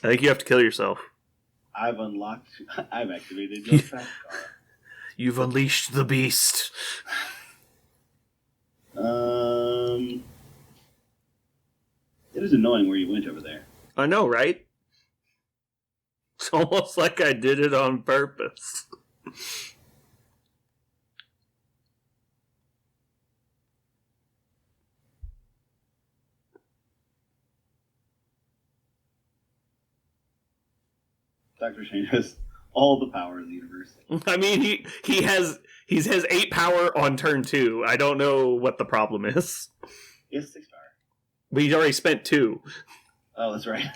I think you have to kill yourself. I've activated your track car. You've unleashed the beast. It is annoying where you went over there. I know, right? It's almost like I did it on purpose. Dr. Strange has all the power in the universe. I mean, he has 8 power on turn 2. I don't know what the problem is. He has 6 power. But he's already spent 2. Oh, that's right.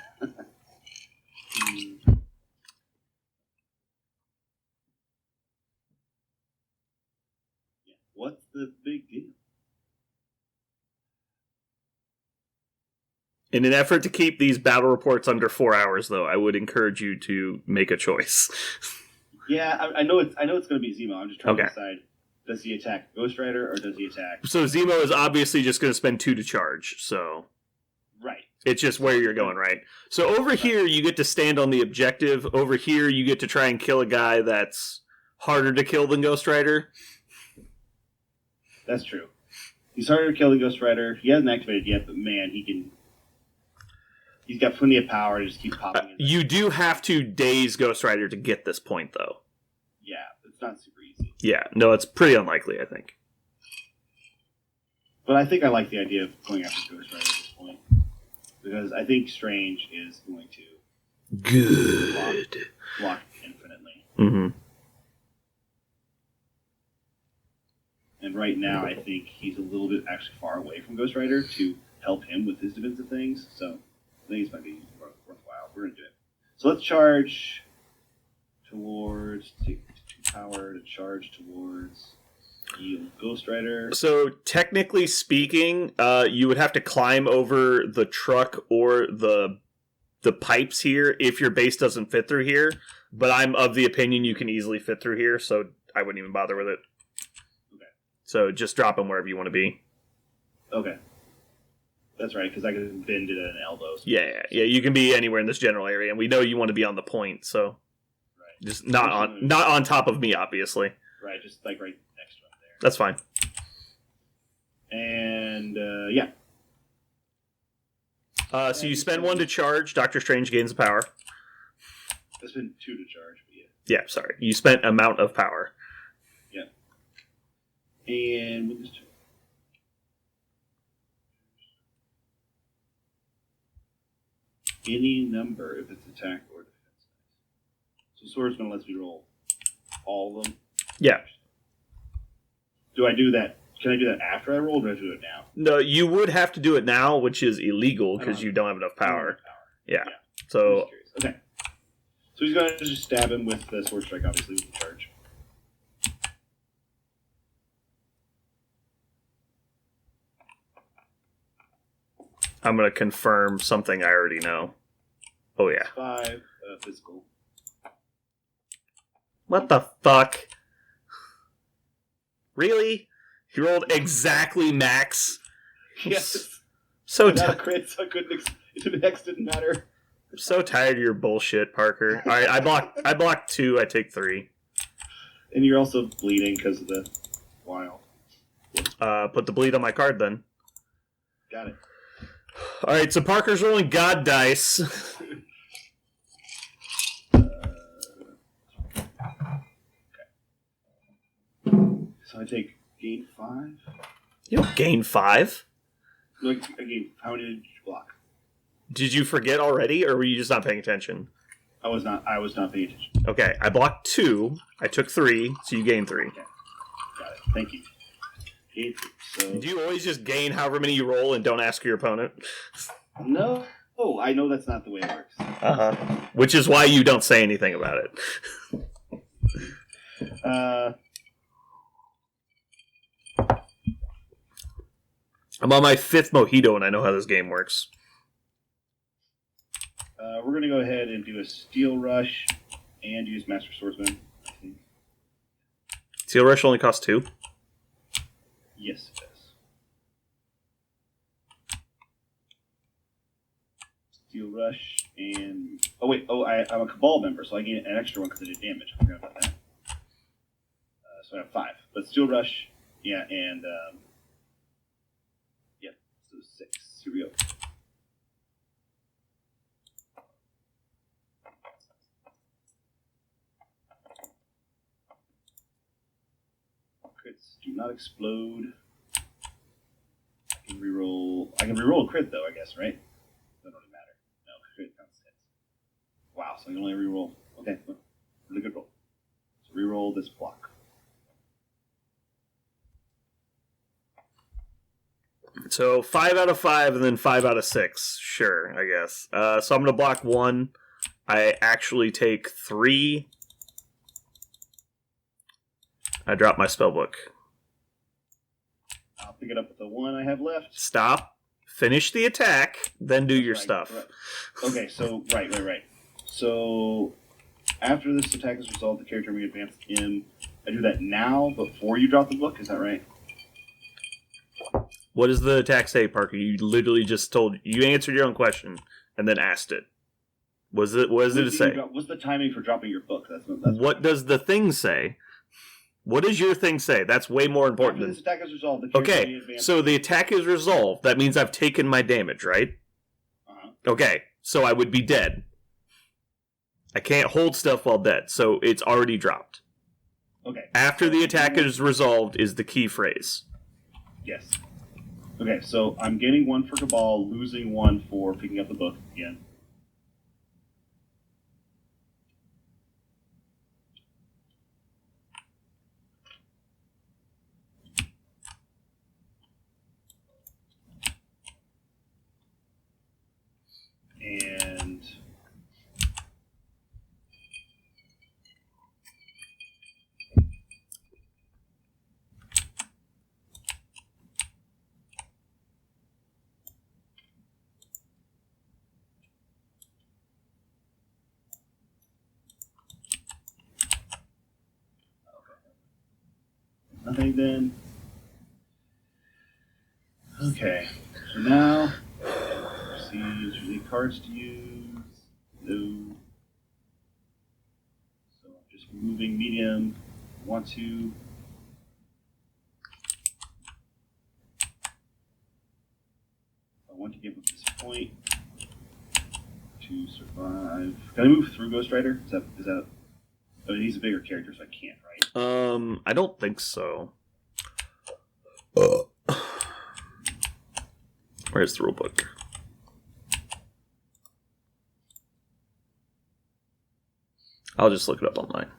What's the big deal? In an effort to keep these battle reports under 4 hours, though, I would encourage you to make a choice. Yeah, I know it's going to be Zemo. I'm just trying to Okay. decide: does he attack Ghost Rider or does he attack? So Zemo is obviously just going to spend 2 to charge, so Right. it's just where you're going, right? So over here, you get to stand on the objective. Over here, you get to try and kill a guy that's harder to kill than Ghost Rider. That's true. He's harder to kill than Ghost Rider. He hasn't activated yet, but man, he can. He's got plenty of power to just keep popping in. You do have to daze Ghost Rider to get this point, though. Yeah, it's not super easy. Yeah, no, it's pretty unlikely, I think. But I think I like the idea of going after Ghost Rider at this point. Because I think Strange is going to Good. block infinitely. Mm-hmm. And right now, I think he's a little bit actually far away from Ghost Rider to help him with his defensive things. So I think this might be worthwhile. We're going to do it. So let's charge towards, take 2 power to charge towards heal Ghost Rider. So technically speaking, you would have to climb over the truck or the pipes here if your base doesn't fit through here. But I'm of the opinion you can easily fit through here, so I wouldn't even bother with it. Okay. So just drop them wherever you want to be. Okay. That's right, because I can bend it at an elbow. So Yeah. You can be anywhere in this general area, and we know you want to be on the point, so right. just not on top of me, obviously. Right, just like right next to him there. That's fine. And yeah. So you spend 1 to charge. Doctor Strange gains a power. That's been 2 to charge, but yeah. Yeah, sorry. You spent amount of power. Yeah. And with this. Any number if it's attack or defense. So Swordsman lets me roll all of them. Yeah. Do I do that? Can I do that after I roll, or do I do it now? No, you would have to do it now, which is illegal because you don't have enough power. Yeah. I'm So just curious. Okay. So he's going to just stab him with the Sword Strike, obviously, with the charge. I'm going to confirm something I already know. Oh, yeah. 5 physical. What the fuck? Really? He rolled exactly max? Yes. So Not a crit, so I couldn't. The X didn't matter. I'm so tired of your bullshit, Parker. All right, I block 2. I take 3. And you're also bleeding because of the wild. Put the bleed on my card then. Got it. All right, so Parker's rolling God dice. So I take gain 5. You don't gain 5. Like again, how many did you block? Did you forget already, or were you just not paying attention? I was not paying attention. Okay, I blocked 2. I took 3, so you gain 3. Okay. Got it. Thank you. Gain 3. So Do you always just gain however many you roll and don't ask your opponent? no. Oh, I know that's not the way it works. Which is why you don't say anything about it. I'm on my 5th mojito and I know how this game works. We're going to go ahead and do a Steel Rush and use Master Swordsman. Steel Rush only costs 2? Yes, it does. Steel Rush and... Oh, wait. Oh, I'm a Cabal member, so I get an extra one because I did damage. I forgot about that. So I have 5. But Steel Rush, yeah, and... yeah, so 6. Here we go. Crits do not explode. I can reroll a crit though, I guess, right? That doesn't matter. No, crit counts hits. Wow, so I can only reroll. Okay, well, really good roll. So reroll this block. So 5 out of 5 and then 5 out of 6. Sure, I guess. So I'm going to block 1. I actually take 3. I drop my spellbook. I'll pick it up with the 1 I have left. Stop. Finish the attack, then do your Right, stuff. right. Okay, so, right. So, after this attack is resolved, the character may advance in. I do that now, before you drop the book, is that right? What does the attack say, Parker? You literally just you answered your own question and then asked it. What does it say? What's the timing for dropping your book? That's what does the thing say? What does your thing say? That's way more important After than... this attack is resolved, the character may advance. So the attack is resolved. That means I've taken my damage, right? Uh-huh. Okay, so I would be dead. I can't hold stuff while dead, so it's already dropped. Okay. After the attack is resolved is the key phrase. Yes. Okay, so I'm gaining 1 for Cabal, losing 1 for picking up the book again. And nothing then. Okay, so now see any cards to use. No. So I'm just moving medium. Want to. I want to give up this point to survive. Can I move through Ghost Rider? Is that? I mean, he's a bigger character, so I can't, right? I don't think so. Where's the rulebook? I'll just look it up online.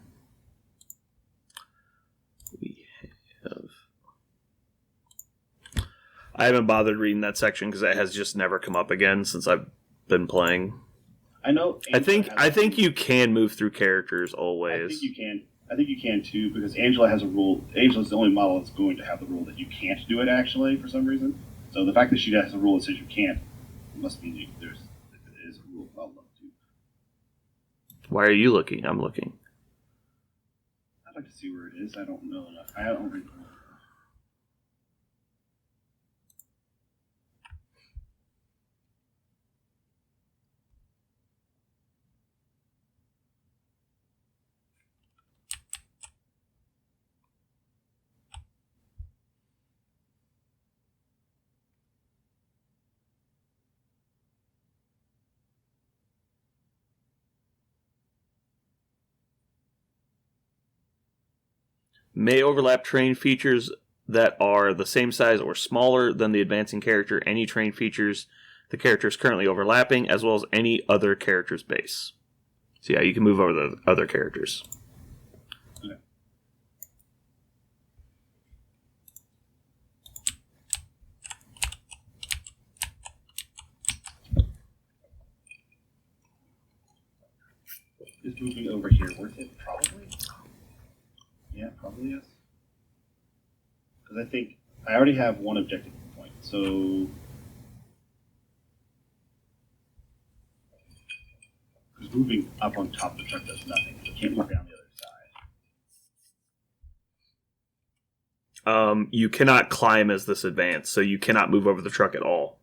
I haven't bothered reading that section because it has just never come up again since I've been playing. I know. I think you can move through characters always. I think you can. I think you can too, because Angela has a rule. Angela's the only model that's going to have the rule that you can't do it, actually, for some reason. So the fact that she has a rule that says you can't must mean there is a rule about them too. Why are you looking? I'm looking. I'd like to see where it is. I don't know enough. I don't read the rule. May overlap terrain features that are the same size or smaller than the advancing character. Any terrain features the character is currently overlapping, as well as any other character's base. So yeah, you can move over the other characters. Okay. Is moving over here worth it? Probably. Yeah, probably is. Because I think I already have one objective point, so. Because moving up on top of the truck does nothing. So it can't move down the other side. You cannot climb as this advance, so you cannot move over the truck at all.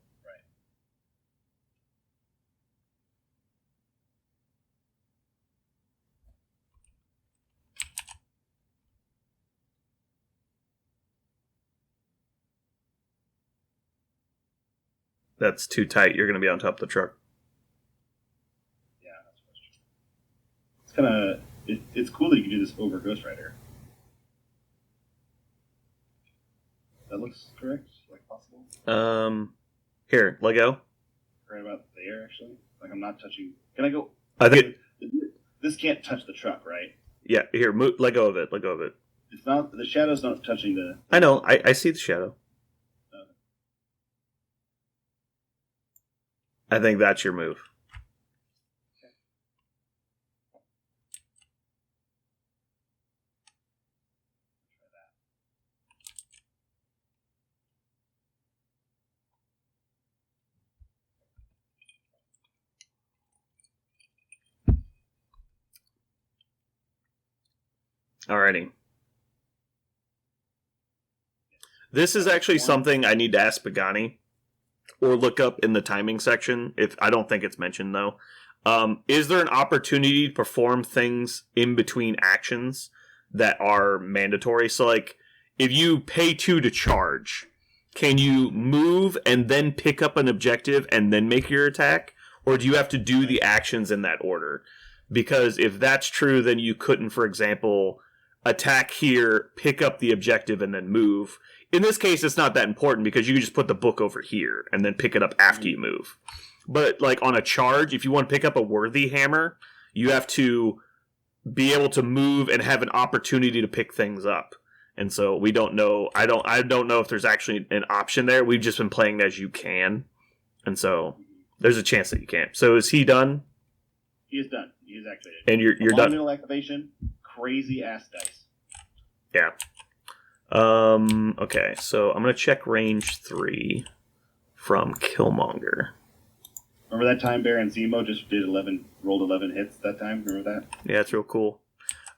That's too tight. You're going to be on top of the truck. Yeah, that's true. It's kind of it's cool that you can do this over Ghost Rider. That looks correct, like possible. Here, let go. Right about there, actually. Like I'm not touching. Can I go? I think this can't touch the truck, right? Yeah, here, let go of it. Let go of it. It's not. The shadow's not touching the. I know. I see the shadow. I think that's your move. Alrighty. This is actually something I need to ask Pagani or look up in the timing section. If I don't think it's mentioned though. Is there an opportunity to perform things in between actions that are mandatory? So like if you pay 2 to charge, can you move and then pick up an objective and then make your attack? Or do you have to do the actions in that order? Because if that's true, then you couldn't, for example, attack here, pick up the objective, and then move. In this case, it's not that important because you can just put the book over here and then pick it up after you move. But like on a charge, if you want to pick up a worthy hammer, you have to be able to move and have an opportunity to pick things up. And so we don't know. I don't know if there's actually an option there. We've just been playing as you can, and so there's a chance that you can't. So is he done? He is done. He is activated. And you're done. Middle activation. Crazy ass dice. Yeah. Okay, so I'm gonna check range 3 from Killmonger. Remember that time Baron Zemo just rolled 11 hits that time? Remember that? Yeah, it's real cool.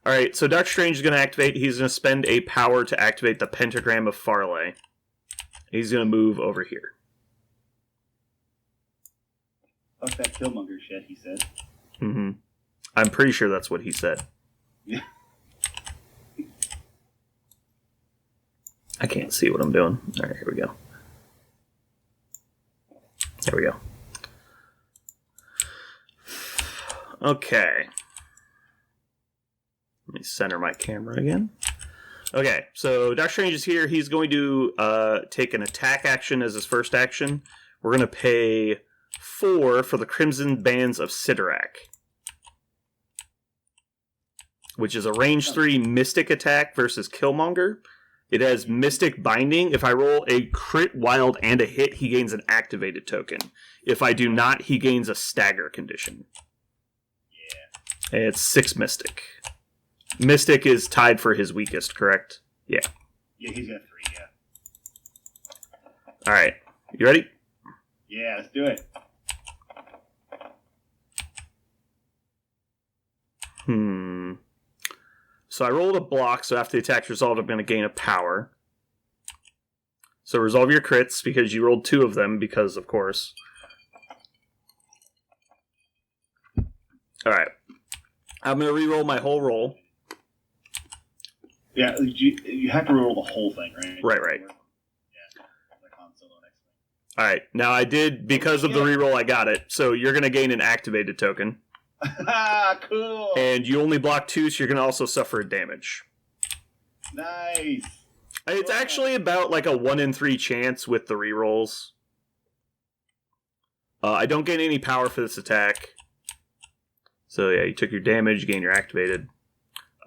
Alright, so Doctor Strange is gonna activate. He's gonna spend a power to activate the Pentagram of Farley. He's gonna move over here. Fuck that Killmonger shit, he said. Mm-hmm. I'm pretty sure that's what he said. Yeah. I can't see what I'm doing. Alright, here we go. There we go. Okay. Let me center my camera again. Okay, so Doctor Strange is here. He's going to take an attack action as his first action. We're going to pay 4 for the Crimson Bands of Sidorak, which is a range 3 Mystic attack versus Killmonger. It has Mystic Binding. If I roll a crit, wild, and a hit, he gains an activated token. If I do not, he gains a stagger condition. Yeah. And it's 6 Mystic. Mystic is tied for his weakest, correct? Yeah. Yeah, he's got 3, yeah. Alright. You ready? Yeah, let's do it. So I rolled a block, so after the attack's resolved, I'm going to gain a power. So resolve your crits, because you rolled 2 of them, because, of course. Alright. I'm going to re-roll my whole roll. Yeah, you have to roll the whole thing, right? Right. Yeah, like Han Solo next week. Alright, now I did, because of the re-roll, I got it. So you're going to gain an activated token. Cool! And you only block 2, so you're going to also suffer damage. Nice! It's actually about like a 1 in 3 chance with the re-rolls. I don't gain any power for this attack. So yeah, you took your damage, you gain your activated.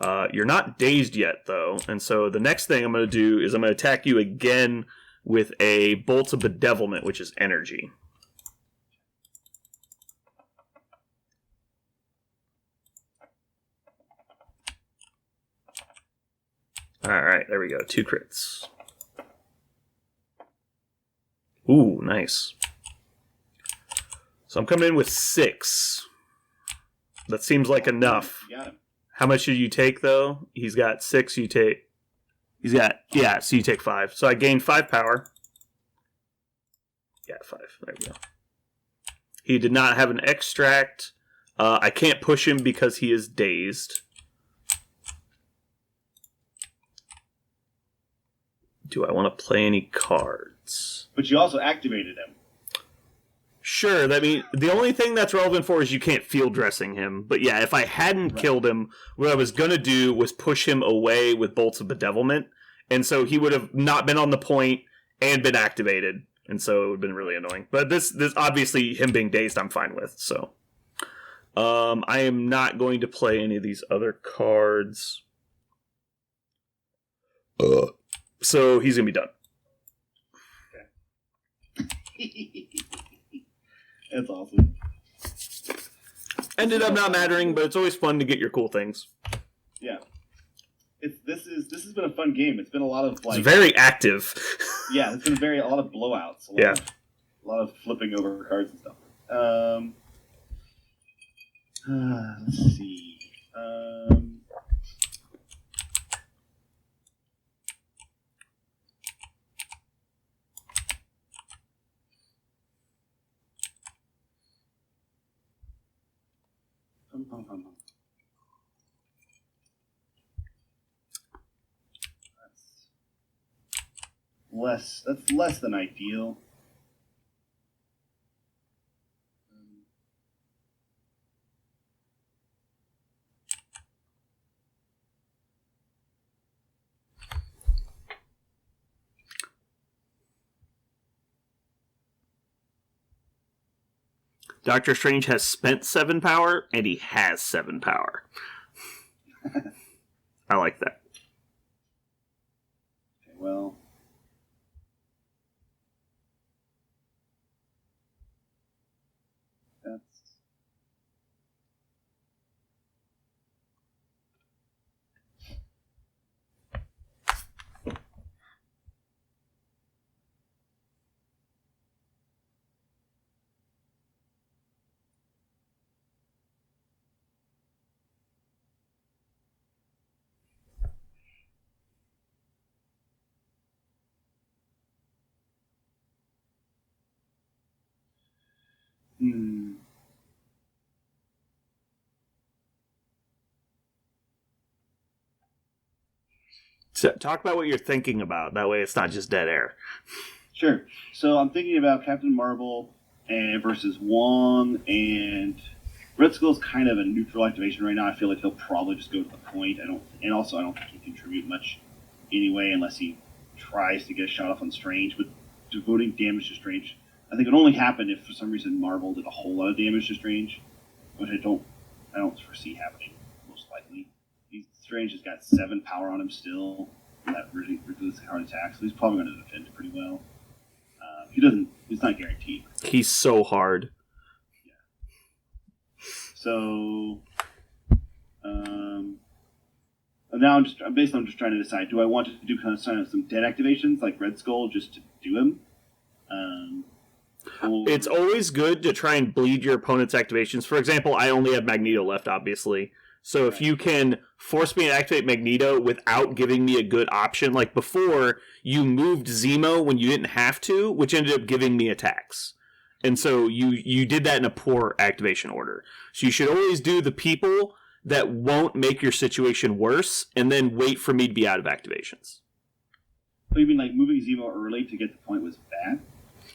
You're not dazed yet, though, and so the next thing I'm going to do is I'm going to attack you again with a Bolt of Bedevilment, which is energy. Alright, there we go. 2 crits. Ooh, nice. So I'm coming in with 6. That seems like enough. You got him. How much did you take, though? He's got 6, you take... He's got... Yeah, so you take 5. So I gained 5 power. Yeah, 5. There we go. He did not have an extract. I can't push him because he is dazed. Do I want to play any cards? But you also activated him. Sure, the only thing that's relevant for is you can't field dressing him. But yeah, if I hadn't killed him, what I was going to do was push him away with Bolts of Bedevilment. And so he would have not been on the point and been activated. And so it would have been really annoying. But this obviously, him being dazed, I'm fine with. So I am not going to play any of these other cards. So he's going to be done. That's awesome. Ended up not mattering, but it's always fun to get your cool things. Yeah. This has been a fun game. It's been a lot of It's very active. Yeah, it's been a lot of blowouts. A lot of flipping over cards and stuff. Let's see. That's less than ideal. Doctor Strange has spent 7 power, and he has 7 power. I like that. Okay, well... So talk about what you're thinking about. That way it's not just dead air. Sure. So I'm thinking about Captain Marvel versus Wong, and Red Skull's kind of a neutral activation right now. I feel like he'll probably just go to the point. I don't think he can contribute much anyway unless he tries to get a shot off on Strange. But devoting damage to Strange, I think it would only happen if for some reason Marvel did a whole lot of damage to Strange, which I don't foresee happening most likely. Strange has got 7 power on him still from that ridiculously hard attack, so he's probably going to defend pretty well. He's not guaranteed. He's so hard. Yeah. So, now I'm just trying to decide: do I want to do kind of some dead activations like Red Skull just to do him? It's always good to try and bleed your opponent's activations. For example, I only have Magneto left, obviously. So if you can force me to activate Magneto without giving me a good option, like before, you moved Zemo when you didn't have to, which ended up giving me attacks. And so you did that in a poor activation order. So you should always do the people that won't make your situation worse, and then wait for me to be out of activations. So you mean like moving Zemo early to get the point was bad?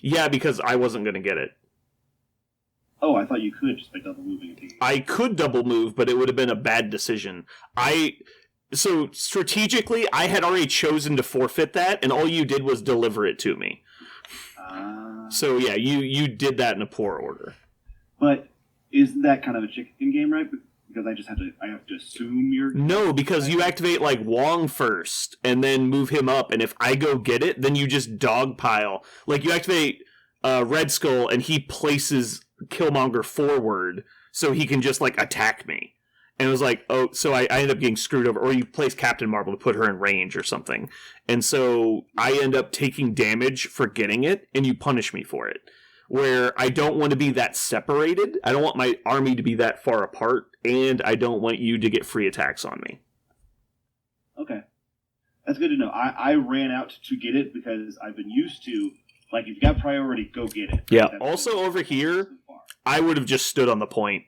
Yeah, because I wasn't going to get it. Oh, I thought you could just by double moving. I could double move, but it would have been a bad decision. So strategically, I had already chosen to forfeit that, and all you did was deliver it to me. So yeah, you did that in a poor order. But isn't that kind of a chicken game, right? Because I have to assume you're... No, because you activate like Wong first, and then move him up, and if I go get it, then you just dogpile. Like you activate Red Skull, and he places Killmonger forward so he can just like attack me, And it was like, oh, so I end up getting screwed over. Or you place Captain Marvel to put her in range or something. And so I end up taking damage for getting it, and you punish me for it. Where I don't want to be that separated. I don't want my army to be that far apart, and I don't want you to get free attacks on me. Okay. That's good to know. I ran out to get it because I've been used to, like, if you got priority, go get it. Yeah. That's Also over here, I would have just stood on the point.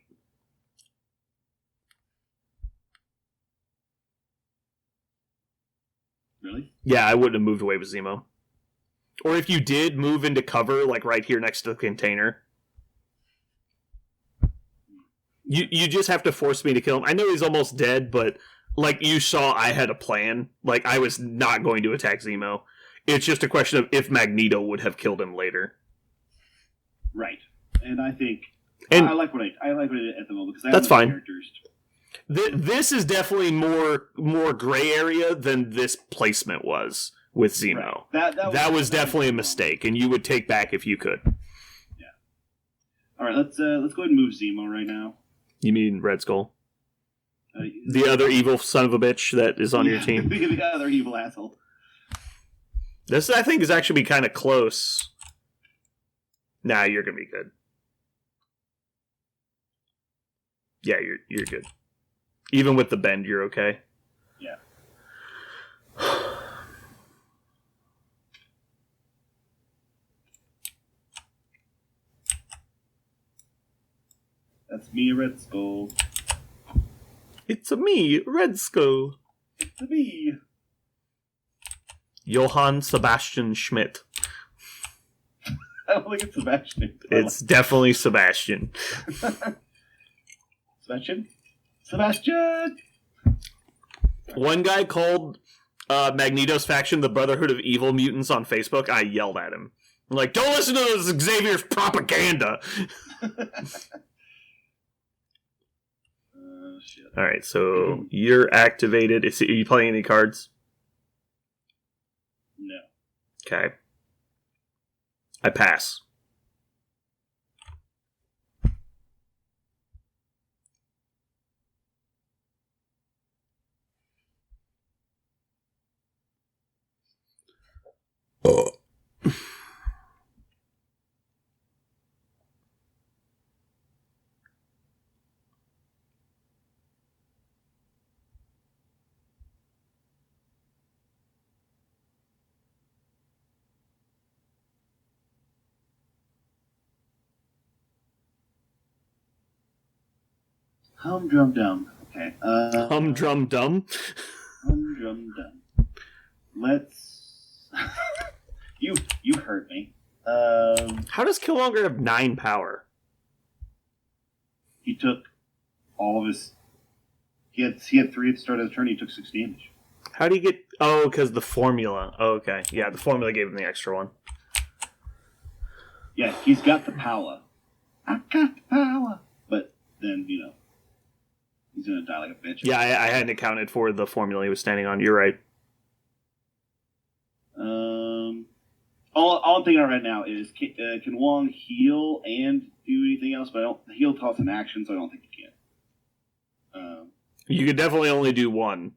Really? Yeah, I wouldn't have moved away with Zemo. Or if you did, move into cover, like right here next to the container. You just have to force me to kill him. I know he's almost dead, but like you saw, I had a plan. Like, I was not going to attack Zemo. It's just a question of if Magneto would have killed him later. Right. And I think... And I like what I like what I did at the moment, because I that's have fine. characters. This is definitely more gray area than this placement was with Zemo. Right. That was definitely a mistake, and you would take back if you could. Yeah. All right, let's go ahead and move Zemo right now. You mean Red Skull? The other evil son of a bitch that is on your team? The other evil asshole. This, I think, is actually kind of close. Nah, you're going to be good. Yeah, you're good. Even with the bend, you're okay. Yeah. That's me, Red Skull. It's a me, Red Skull. It's a me. Johann Sebastian Schmidt. I don't think it's Sebastian. It's definitely Sebastian. Sebastian? Sebastian! One guy called Magneto's faction the Brotherhood of Evil Mutants on Facebook. I yelled at him. I'm like, don't listen to this Xavier's propaganda! Shit. Alright, so you're activated. Are you playing any cards? No. Okay. I pass. Humdrum dum. Okay. Humdrum dum? Humdrum dum. Let's. you hurt me. How does Killmonger have 9 power? He took all of his. He had 3 at the start of the turn. He took 6 damage. How do you get... Oh, because the formula. Oh, okay. Yeah, the formula gave him the extra one. Yeah, he's got the power. I've got the power. But then, he's gonna die like a bitch. Yeah, I hadn't accounted for the formula he was standing on. You're right. All I'm thinking of right now is can Wong heal and do anything else? But heal costs an action, so I don't think he can. You could definitely only do one.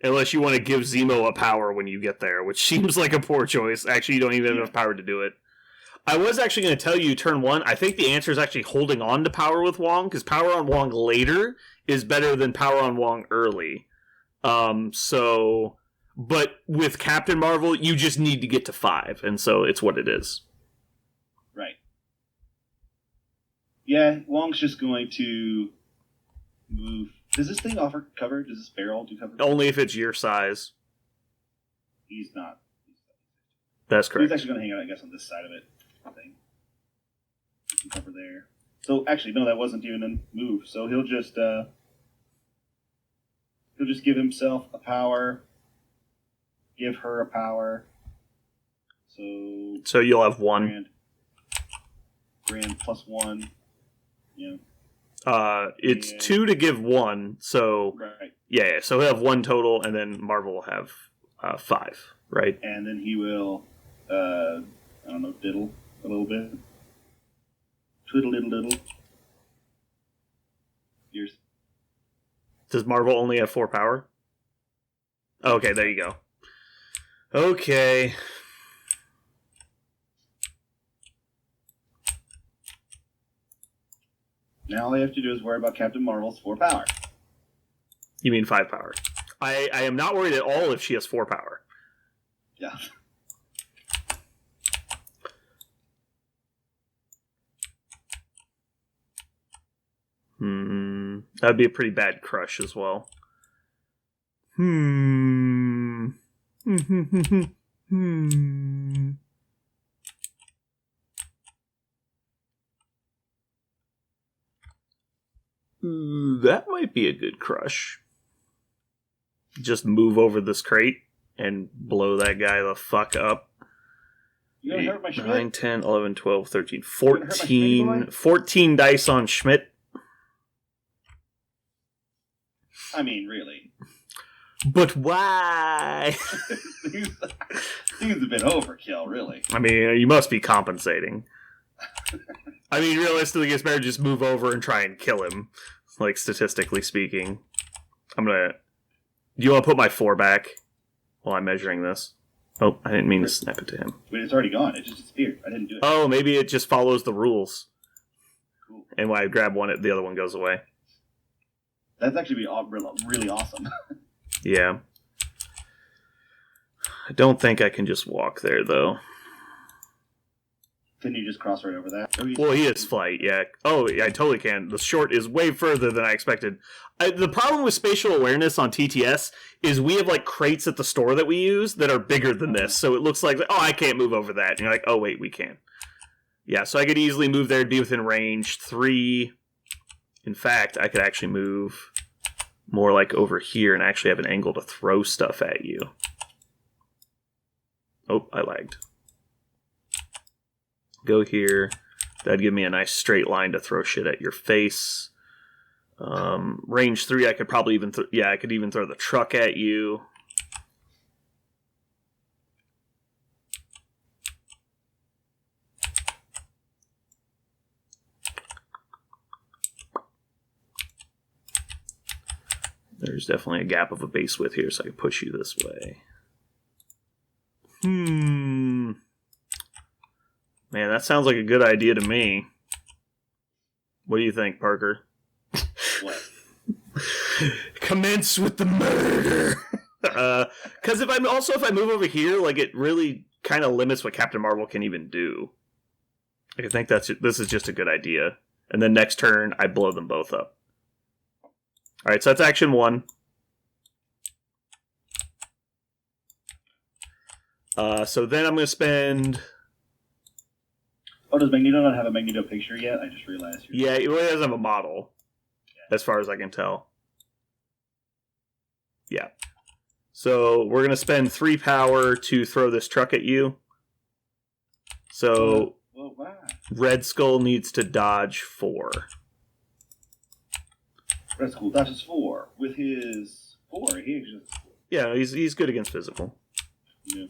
Unless you want to give Zemo a power when you get there, which seems like a poor choice. Actually, you don't even have enough power to do it. I was actually going to tell you, turn 1, I think the answer is actually holding on to power with Wong, because power on Wong later is better than power on Wong early. But with Captain Marvel, you just need to get to 5, and so it's what it is. Right. Yeah, Wong's just going to move. Does this thing offer cover? Does this barrel do cover? Only if it's your size. He's not. That's correct. He's actually going to hang out, I guess, on this side of it. I think. Cover there. So actually, no, that wasn't even a move. So he'll just give himself a power. Give her a power. So you'll have 1. Grand plus 1. Yeah. It's 2 to give 1. So right. Yeah. So he'll have 1 total, and then Marvel will have 5. Right. And then he will, I don't know, diddle a little bit. Twiddle diddle diddle. Does Marvel only have 4 power? Okay, there you go. Okay. Now all I have to do is worry about Captain Marvel's 4 power. You mean 5 power. I am not worried at all if she has 4 power. Yeah. That'd be a pretty bad crush as well. That might be a good crush. Just move over this crate and blow that guy the fuck up. You gonna hurt my 8, Schmidt? 9, 10, 11, 12, 13, gonna hurt my Schmitty boy? 14 dice on Schmidt. I mean, really. But why? Things have been overkill, really. I mean, you must be compensating. I mean, realistically, it's better to just move over and try and kill him. Like, statistically speaking. Do you want to put my 4 back while I'm measuring this? Oh, I didn't mean to snap it to him. Wait, it's already gone. It just disappeared. I didn't do it. Oh, maybe it just follows the rules. Cool. And when I grab one, the other one goes away. That's actually really awesome. Yeah. I don't think I can just walk there, though. Can you just cross right over that? Well, he has flight, yeah. Oh, yeah, I totally can. The short is way further than I expected. The problem with spatial awareness on TTS is we have, like, crates at the store that we use that are bigger than this. So it looks like, oh, I can't move over that. And you're like, oh, wait, we can. Yeah, so I could easily move there to be within range. 3. In fact, I could actually move more like over here and actually have an angle to throw stuff at you. Oh, I lagged. Go here. That'd give me a nice straight line to throw shit at your face. Range 3, I could probably even... I could even throw the truck at you. There's definitely a gap of a base width here, so I can push you this way. Man, that sounds like a good idea to me. What do you think, Parker? What? Commence with the murder! Because if I move over here, like, it really kind of limits what Captain Marvel can even do. Like, I think this is just a good idea. And then next turn, I blow them both up. Alright, so that's action 1. So then I'm going to spend... Oh, does Magneto not have a Magneto picture yet? I just realized. Yeah, it really doesn't have a model, as far as I can tell. Yeah. So we're going to spend 3 power to throw this truck at you. So Whoa, wow. Red Skull needs to dodge 4. Red Skull dodges 4 with his 4. He just... Yeah, he's good against physical. Yeah.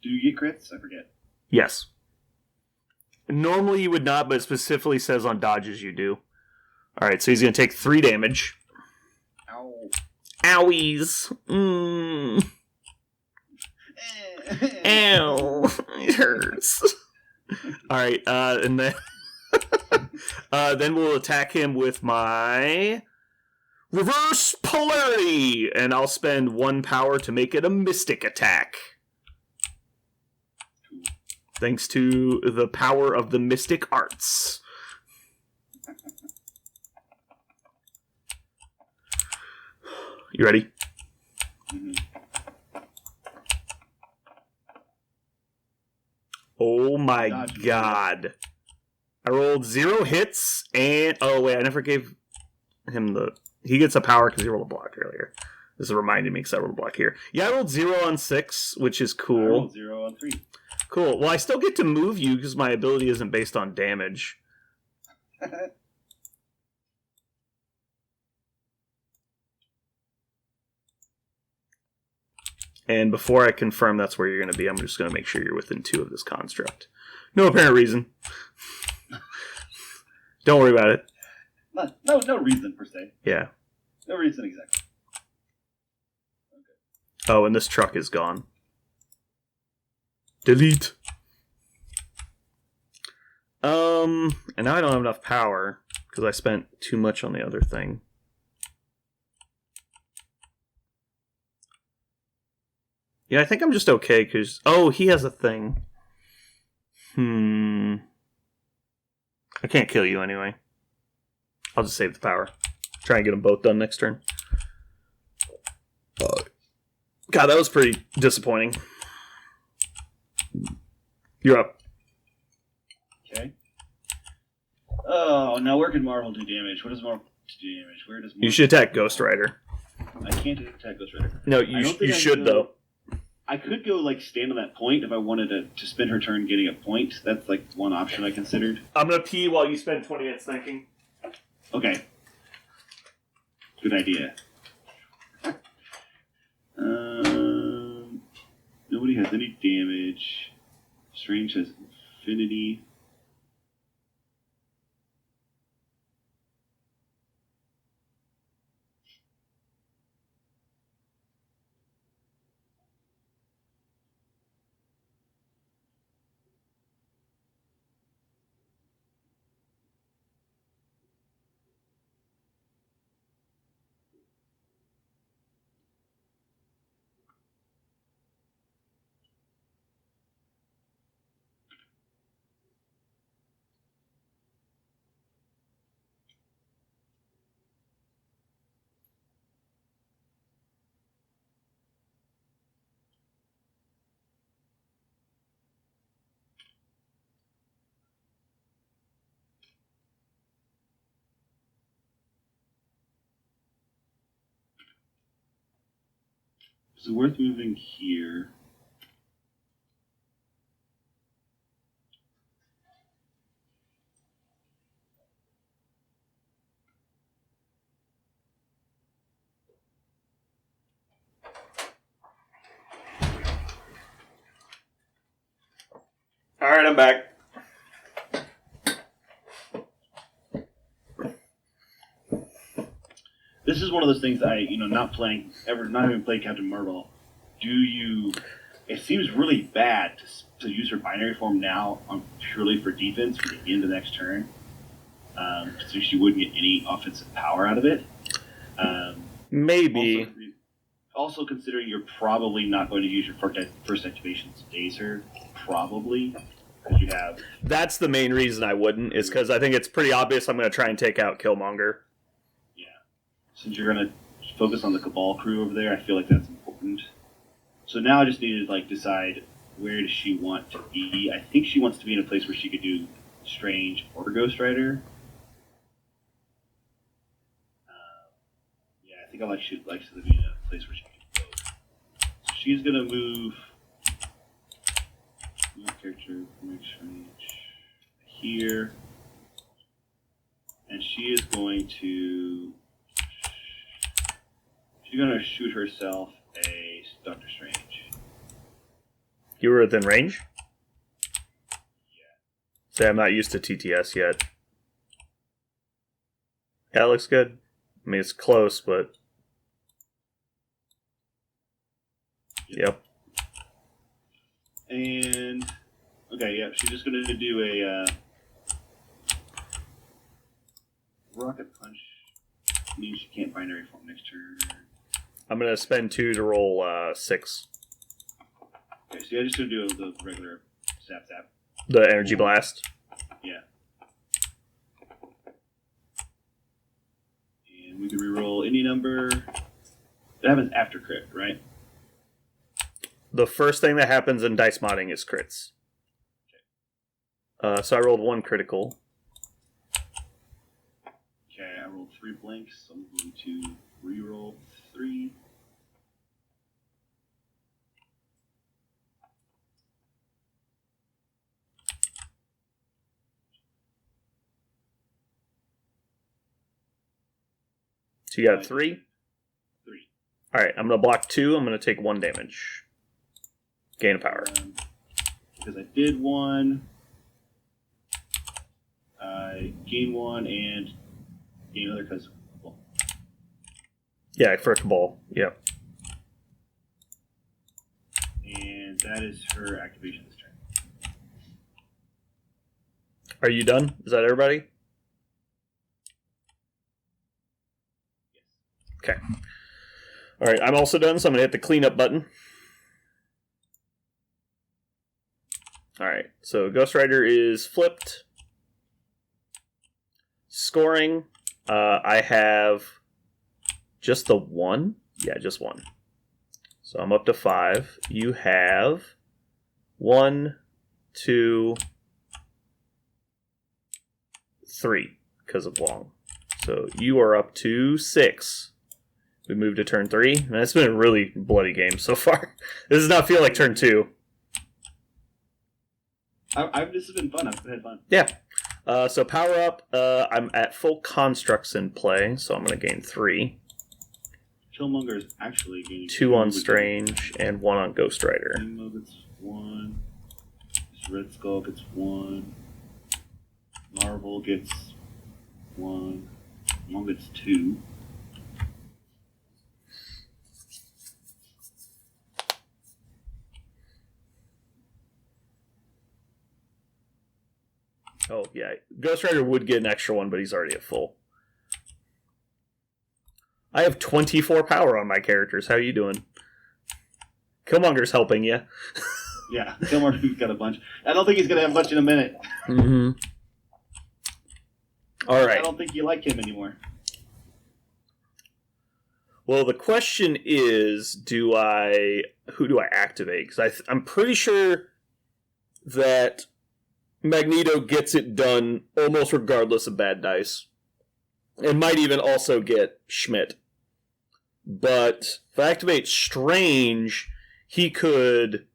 Do you get crits? I forget. Yes. Normally you would not, but it specifically says on dodges you do. Alright, so he's going to take 3 damage. Ow. Owies. Ow. It hurts. Alright, and then... then we'll attack him with my... Reverse Polarity! And I'll spend 1 power to make it a Mystic attack. Thanks to the power of the Mystic Arts. You ready? Mm-hmm. Oh my god. I rolled 0 hits and... Oh wait, I never gave him the... He gets a power because he rolled a block earlier. This is reminding me because I rolled a block here. Yeah, I rolled 0 on 6, which is cool. I rolled 0 on 3. Cool. Well, I still get to move you because my ability isn't based on damage. And before I confirm that's where you're going to be, I'm just going to make sure you're within 2 of this construct. No apparent reason. Don't worry about it. No reason per se. Yeah. No reason exactly. Oh, and this truck is gone. Delete. And now I don't have enough power because I spent too much on the other thing. Yeah, I think I'm just okay because... Oh, he has a thing. I can't kill you anyway. I'll just save the power. Try and get them both done next turn. God, that was pretty disappointing. You're up. Okay. Oh, now where can Marvel do damage? What does Marvel do damage? Where does Marvel You should attack Ghost Rider. I can't attack Ghost Rider. No, you should, though. I could go, like, stand on that point if I wanted to spend her turn getting a point. That's, like, one option I considered. I'm going to pee while you spend 20 minutes thinking. Okay. Good idea. Nobody has any damage. Strange has infinity. Is it worth moving here? All right, I'm back. This is one of those things not having played Captain Marvel. It seems really bad to use her binary form now purely for defense for the end of the next turn. So she wouldn't get any offensive power out of it. Maybe. Also considering you're probably not going to use your first activation to daze her. Probably. Because you have... That's the main reason I wouldn't, is because I think it's pretty obvious I'm going to try and take out Killmonger. Yeah. Since you're going to focus on the Cabal crew over there, I feel like that's important. So now I just need to decide where does she want to be. I think she wants to be in a place where she could do Strange or Ghost Rider. Yeah, I think she likes to be in a place where she can do both. So she's going to move character make Strange here. And she is going to... She's going to shoot herself a Doctor Strange. You were within range? Yeah. Say, I'm not used to TTS yet. Yeah, it looks good. I mean, it's close, but... Yep. And... Okay, yeah, she's just going to do a... Rocket Punch. Means she can't binary form next turn. I'm going to spend 2 to roll 6. Okay, so I'm just going to do the regular zap. The Energy Blast. Yeah. And we can reroll any number. That happens after crit, right? The first thing that happens in dice modding is crits. So I rolled 1 critical. Okay, I rolled 3 blanks, so I'm going to reroll 3. So you got 3? 3. Alright, I'm going to block 2. I'm going to take 1 damage. Gain of power. Because I did 1, I gain 1 and gain another because. Well, Yeah, for Cabal. Yep. and that is her activation this turn. Are you done? Is that everybody? Okay. All right, I'm also done, so I'm going to hit the cleanup button. All right, so Ghost Rider is flipped. Scoring, I have just the 1? Yeah, just 1. So I'm up to 5. You have 1, 2, 3, because of long. So you are up to 6. We move to turn 3. Man, it's been a really bloody game so far. This does not feel like turn 2. This has been fun. I've had fun. Yeah. So power up. I'm at full constructs in play, so I'm going to gain 3. Killmonger is actually gaining 2 on Strange and 1 on Ghost Rider. Rainbow gets 1. This Red Skull gets 1. Marvel gets 1. Mom gets 2. Oh, yeah. Ghost Rider would get an extra 1, but he's already at full. I have 24 power on my characters. How are you doing? Killmonger's helping you. Yeah, Killmonger's got a bunch. I don't think he's going to have much in a minute. Mm-hmm. All right. I don't think you like him anymore. Well, the question is, who do I activate? Because I'm pretty sure that Magneto gets it done almost regardless of bad dice. And might even also get Schmidt. But if I activate Strange, he could...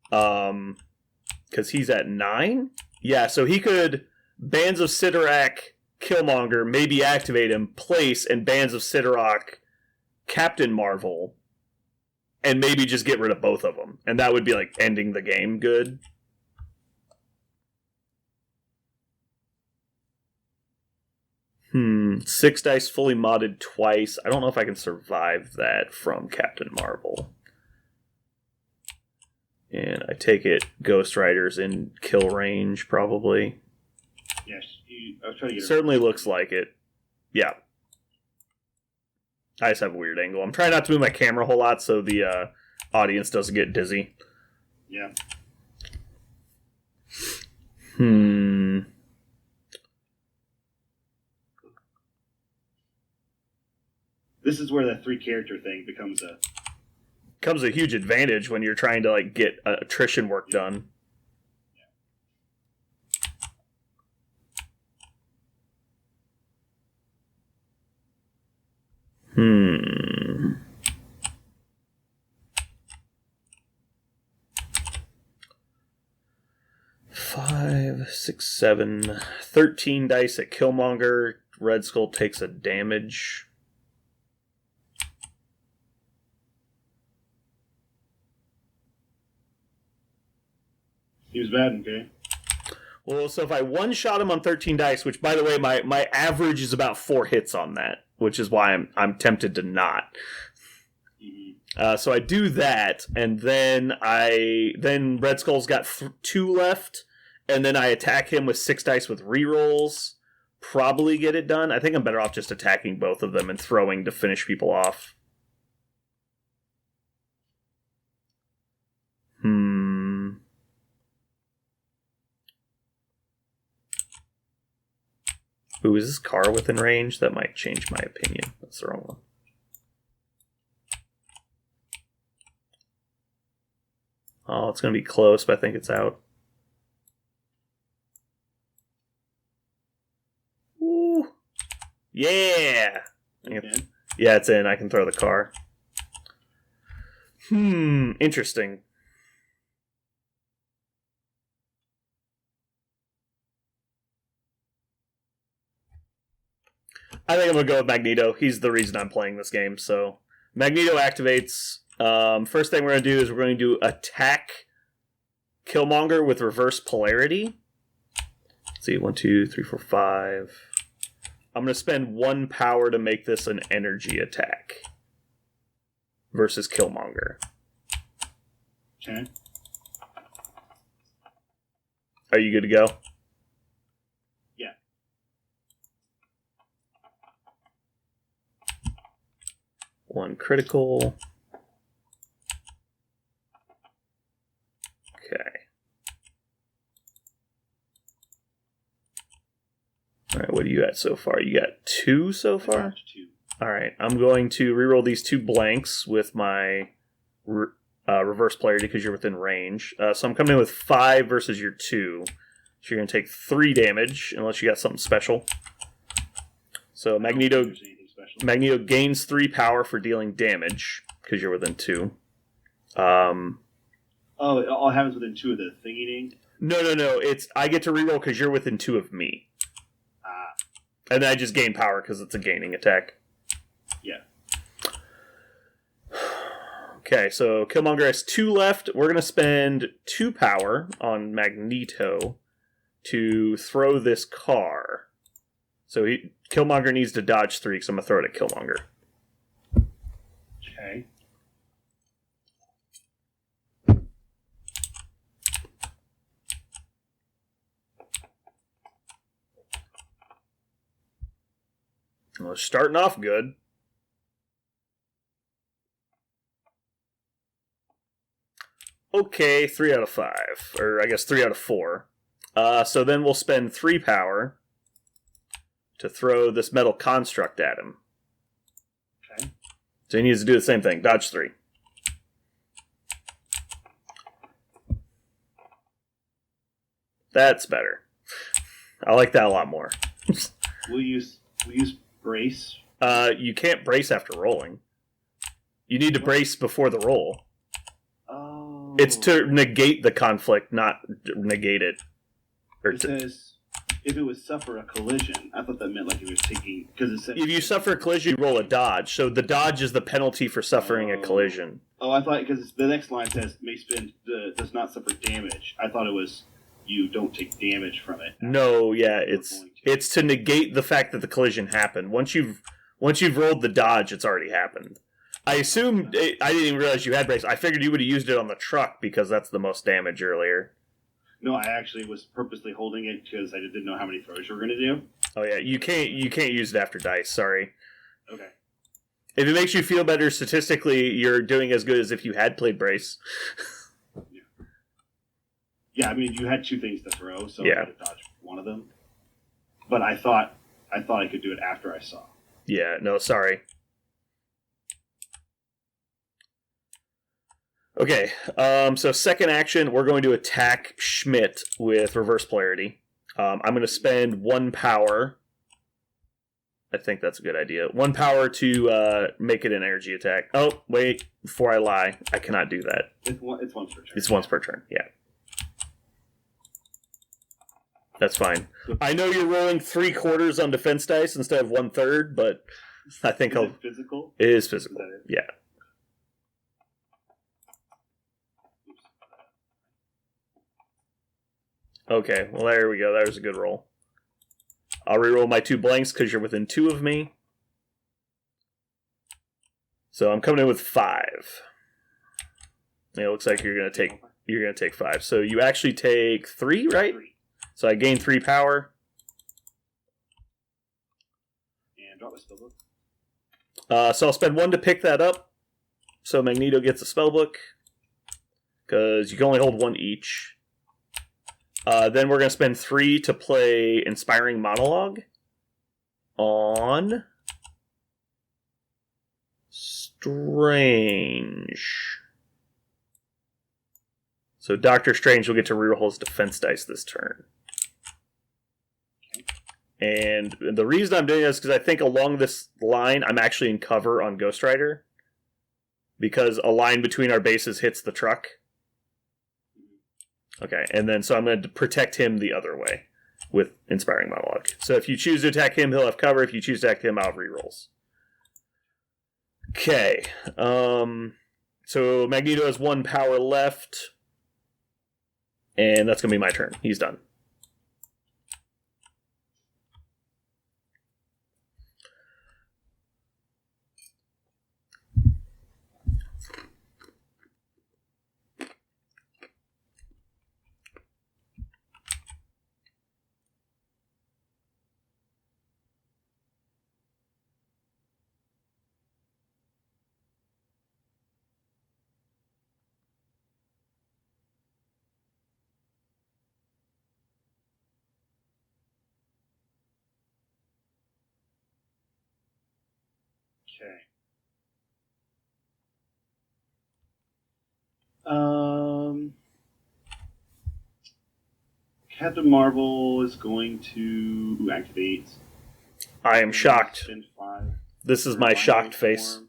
because he's at 9? Yeah, so he could Bands of Sidorak, Killmonger, maybe activate him, place, and Bands of Sidorak, Captain Marvel, and maybe just get rid of both of them. And that would be like ending the game good. 6 dice fully modded twice. I don't know if I can survive that from Captain Marvel. And I take it Ghost Rider's in kill range, probably. Yes, I was trying to get Certainly looks like it. Yeah. I just have a weird angle. I'm trying not to move my camera a whole lot so the audience doesn't get dizzy. Yeah. This is where the 3-character thing becomes a huge advantage when you're trying to like get attrition work done. Hmm. 5, 6, 7, 13 dice at Killmonger. Red Skull takes a damage. He was bad, okay? Well, so if I one-shot him on 13 dice, which, by the way, my average is about 4 hits on that, which is why I'm tempted to not. Mm-hmm. So I do that, and then Red Skull's got 2 left, and then I attack him with 6 dice with rerolls. Probably get it done. I think I'm better off just attacking both of them and throwing to finish people off. Ooh, is this car within range? That might change my opinion. That's the wrong one. Oh, it's going to be close, but I think it's out. Ooh. Yeah! Yeah, it's in. I can throw the car. Interesting. I think I'm going to go with Magneto. He's the reason I'm playing this game. So Magneto activates. First thing we're going to do is we're going to attack Killmonger with reverse polarity. So see, 1, 2, 3, 4, 5. I'm going to spend 1 power to make this an energy attack versus Killmonger. Okay. Are you good to go? Yeah. One critical. Okay. All right, what are you at so far? You got 2 so far? I got 2. All right, I'm going to reroll these 2 blanks with my reverse polarity because you're within range. So I'm coming in with 5 versus your 2. So you're going to take 3 damage unless you got something special. So Magneto gains 3 power for dealing damage because you're within 2. Oh, it all happens within 2 of the thingy. No. It's I get to reroll because you're within 2 of me. And then I just gain power because it's a gaining attack. Yeah. Okay, so Killmonger has 2 left. We're going to spend 2 power on Magneto to throw this car. So Killmonger needs to dodge 3 because I'm going to throw it at Killmonger. Okay. Well, it's starting off good. Okay, 3 out of 5. Or I guess 3 out of 4. So then we'll spend 3 power to throw this metal construct at him. Okay. So he needs to do the same thing. Dodge 3. That's better. I like that a lot more. We'll use brace. You can't brace after rolling. You need to brace before the roll. Oh. It's to negate the conflict, not negate it. Or it says if it would suffer a collision. I thought that meant like if it was taking because it said if you suffer a collision, you roll a dodge. So the dodge is the penalty for suffering a collision. Oh, I thought because the next line says does not suffer damage. I thought it was you don't take damage from it. No, yeah, it's to negate the fact that the collision happened. Once you've rolled the dodge, it's already happened. I assumed I didn't even realize you had brace. I figured you would have used it on the truck because that's the most damage earlier. No, I actually was purposely holding it because I didn't know how many throws you were going to do. Oh yeah, you can't use it after dice. Sorry. Okay. If it makes you feel better statistically, you're doing as good as if you had played brace. Yeah, I mean you had 2 things to throw, so yeah. I had to dodge one of them. But I thought I could do it after I saw. Yeah. No, sorry. Okay, so second action, we're going to attack Schmidt with reverse polarity. I'm going to spend 1 power. I think that's a good idea. 1 power to make it an energy attack. Oh, wait, before I lie, I cannot do that. It's once per turn. It's once per turn, yeah. That's fine. I know you're rolling 3/4 on defense dice instead of 1/3, but I think Is it physical? It is physical, Is that it? yeah. Okay, well there we go. That was a good roll. I'll reroll my 2 blanks because you're within 2 of me. So I'm coming in with 5. And it looks like you're gonna take 5. So you actually take 3, right? 3. So I gain 3 power. And drop my spellbook. So I'll spend 1 to pick that up. So Magneto gets a spellbook. Because you can only hold 1 each. Then we're going to spend 3 to play Inspiring Monologue on Strange. So Doctor Strange will get to reroll his defense dice this turn. And the reason I'm doing this is because I think along this line, I'm actually in cover on Ghost Rider. Because a line between our bases hits the truck. Okay, and then so I'm going to protect him the other way with Inspiring Monologue. So if you choose to attack him, he'll have cover. If you choose to attack him, I'll have rerolls. Okay, so Magneto has 1 power left. And that's going to be my turn. He's done. Okay. Captain Marvel is going to activate. I am shocked. Spend 5. This is my shocked face.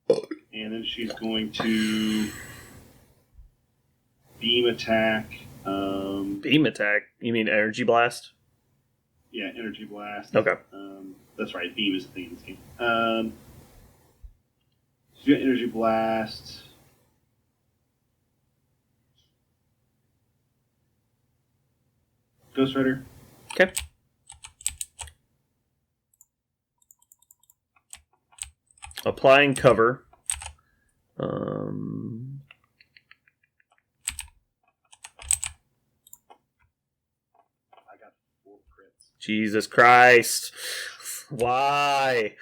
And then she's going to beam attack. Beam attack? You mean energy blast? Yeah, energy blast. Okay. That's right. Beam is the thing in this game. She's got energy blast. Ghost Rider. Okay. Applying cover. I got 4 crits. Jesus Christ. Why?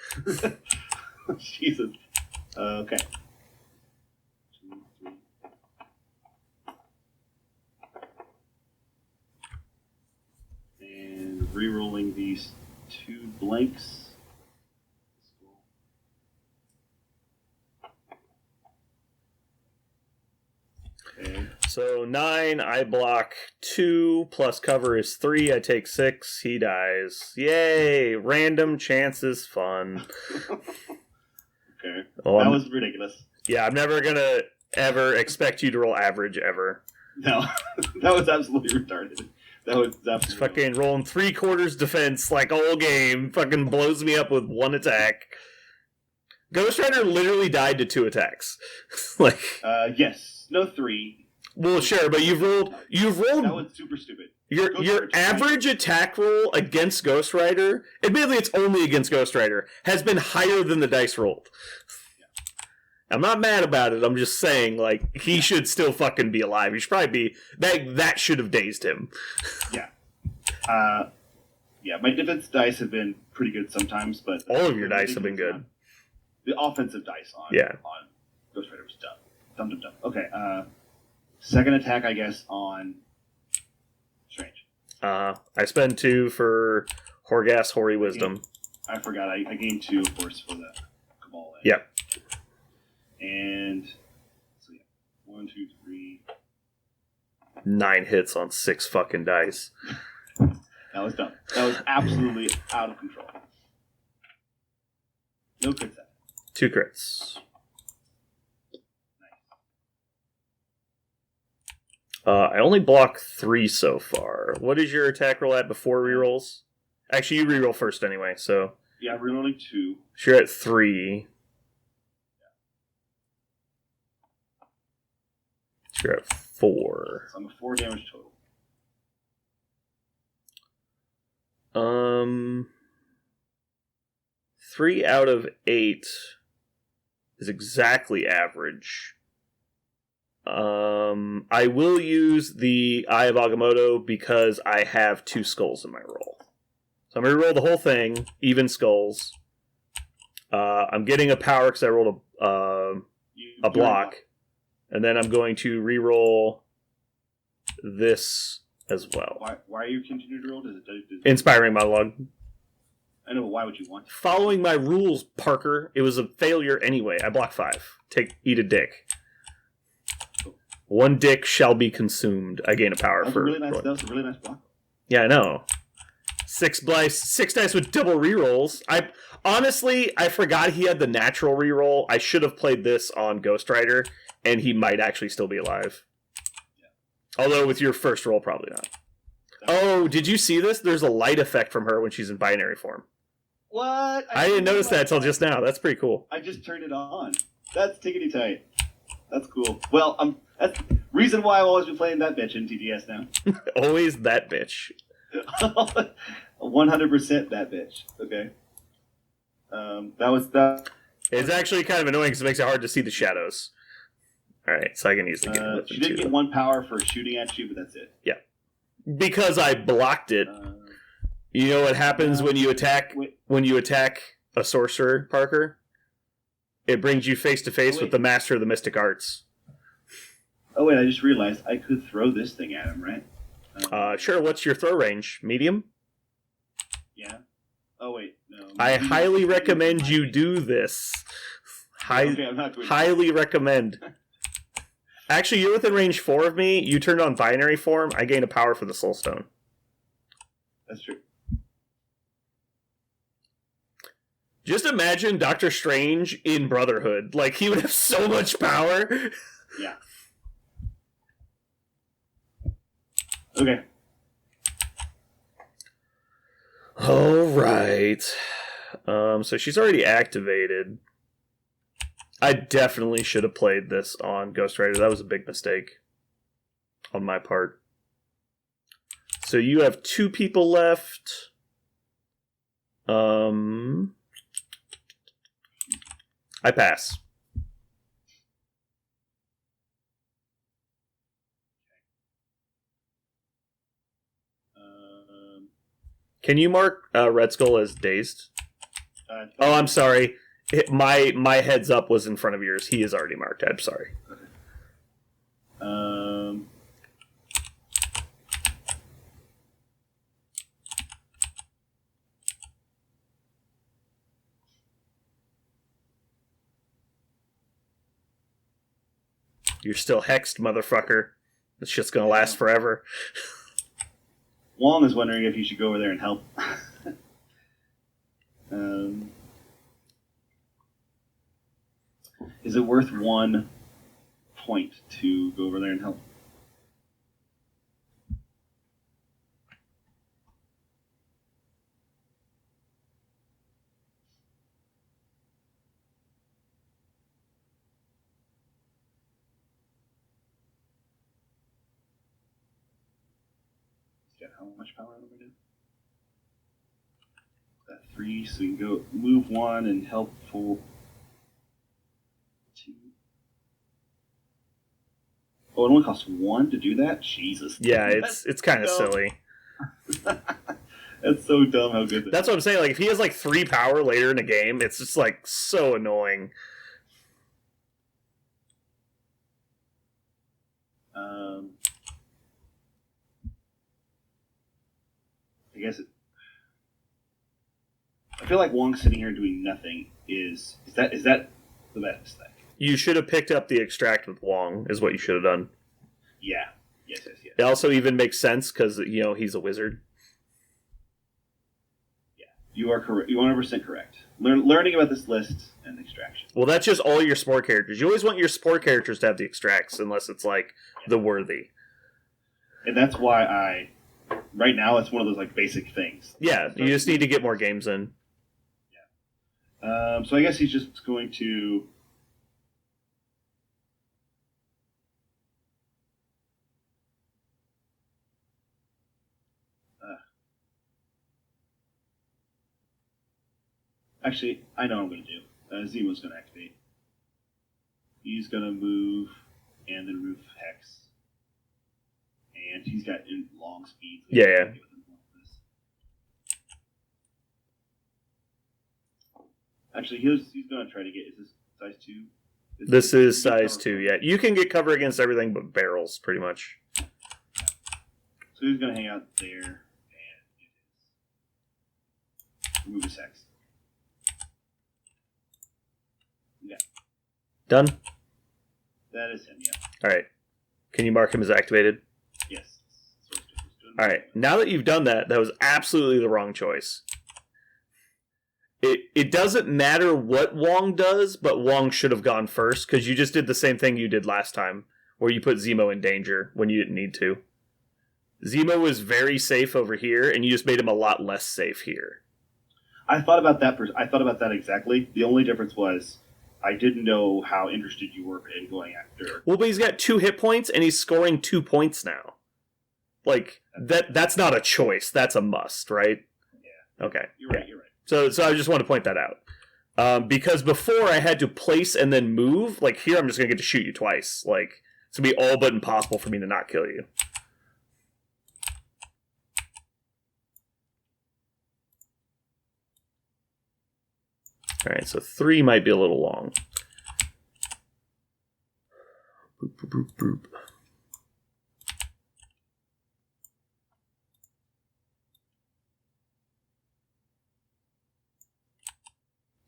Jesus. Okay. 2, 3. And re-rolling these 2 blanks. Okay. So 9, I block 2, plus cover is 3, I take 6, he dies. Yay! Random chances fun. Okay. Oh, That was ridiculous. Yeah, I'm never gonna ever expect you to roll average ever. No, that was absolutely retarded. That was Just absolutely fucking rolling 3/4 defense like all game. Fucking blows me up with 1 attack. Ghost Rider literally died to 2 attacks. Like, yes, no 3. well, sure, but you've rolled. That was super stupid. Your Ghost your Rider average attack roll against Ghost Rider, admittedly it's only against Ghost Rider, has been higher than the dice rolled. I'm not mad about it. I'm just saying, like, he should still fucking be alive. He should probably be that should have dazed him. Yeah. Yeah, my defense dice have been pretty good sometimes, but All of your dice have been good. The offensive dice on Ghost Rider was dumb. Dumb. Okay. Second attack, I guess, on Strange. I spend 2 for Horgas Hoary Wisdom. I forgot. I gained 2, of course, for the Cabal. Yep. And so 1, 2, 3. 9 hits on 6 fucking dice. That was dumb. That was absolutely out of control. No crits. 2 crits. I only block 3 so far. What is your attack roll at before rerolls? Actually, you reroll first anyway, so. Yeah, rerolling 2. So you're at 3. So you're at 4. So I'm at 4 damage total. 3 out of 8 is exactly average. I will use the Eye of Agamotto because I have 2 skulls in my roll. So I'm going to roll the whole thing, even skulls. I'm getting a power because I rolled a block. And then I'm going to re-roll this as well. Why are you continuing to roll? Does it Inspiring monologue. I know, but why would you want to? Following my rules, Parker. It was a failure anyway. I block 5. Eat a dick. 1 dick shall be consumed. I gain a power for. That was a really nice block. Yeah, I know. 6 dice with double rerolls. I forgot he had the natural reroll. I should have played this on Ghost Rider, and he might actually still be alive. Yeah. Although with your first roll, probably not. Oh, did you see this? There's a light effect from her when she's in binary form. What? I didn't notice that until just now. That's pretty cool. I just turned it on. That's tickety tight. That's cool. Well, that's the reason why I've always been playing that bitch in TTS now. Always that bitch. 100% that bitch. Okay. That was that. It's actually kind of annoying because it makes it hard to see the shadows. All right, so I can use the game. She did get 1 power for shooting at you, but that's it. Yeah, because I blocked it. You know what happens when you attack? When you attack a sorcerer, Parker? It brings you face to face with the master of the mystic arts. Oh wait, I just realized I could throw this thing at him, right? Sure. What's your throw range? Medium? Yeah. Oh wait, no. I highly recommend you do this. Okay, I'm not going to. Highly recommend. Actually, you're within range 4 of me. You turned on binary form. I gain a power for the Soul Stone. That's true. Just imagine Doctor Strange in Brotherhood. Like, he would have so much power. Yeah. Okay. All right. So she's already activated. I definitely should have played this on Ghost Rider. That was a big mistake on my part. So you have 2 people left. I pass. Can you mark Red Skull as dazed? Oh, I'm sorry. My heads up was in front of yours. He is already marked. I'm sorry. You're still hexed, motherfucker. This shit's gonna last forever. Wong is wondering if you should go over there and help. Is it worth 1 point to go over there and help? He's got how much power over there? That 3, so we can go move 1 and help for 2. Oh, it only costs 1 to do that? Jesus. Yeah, it's kind of silly. That's so dumb how good That's what I'm saying. Like, if he has like 3 power later in a game, it's just like so annoying. I guess I feel like Wong sitting here doing nothing is that the best thing? You should have picked up the extract with Wong, is what you should have done. Yeah. Yes. It also even makes sense because, you know, he's a wizard. Yeah. You are correct. You're 100% correct. Learning about this list and extraction. Well, that's just all your sport characters. You always want your sport characters to have the extracts, unless it's like the worthy. And that's why right now it's one of those like basic things. Yeah, you just need to get more games in. Yeah. So I guess he's just going to. Actually, I know what I'm going to do. Zemo's going to activate. He's going to move and then move Hex. And he's got long speed. So Yeah. Actually, he's going to try to get. Is this size 2? This is size 2, yeah. You can get cover against everything but barrels, pretty much. So he's going to hang out there and remove his Hex. Yeah. Done? That is him, yeah. Alright. Can you mark him as activated? Yes. Alright. Now that you've done that, that was absolutely the wrong choice. It doesn't matter what Wong does, but Wong should have gone first, because you just did the same thing you did last time, where you put Zemo in danger when you didn't need to. Zemo was very safe over here, and you just made him a lot less safe here. I thought about that. I thought about that exactly. The only difference was I didn't know how interested you were in going after. Well, but he's got 2 hit points, and he's scoring 2 points now. Like, that's not a choice. That's a must, right? Yeah. Okay. You're right. So I just want to point that out. Because before I had to place and then move, like here I'm just going to get to shoot you twice. Like, it's going to be all but impossible for me to not kill you. Alright, so 3 might be a little long. Boop, boop, boop, boop.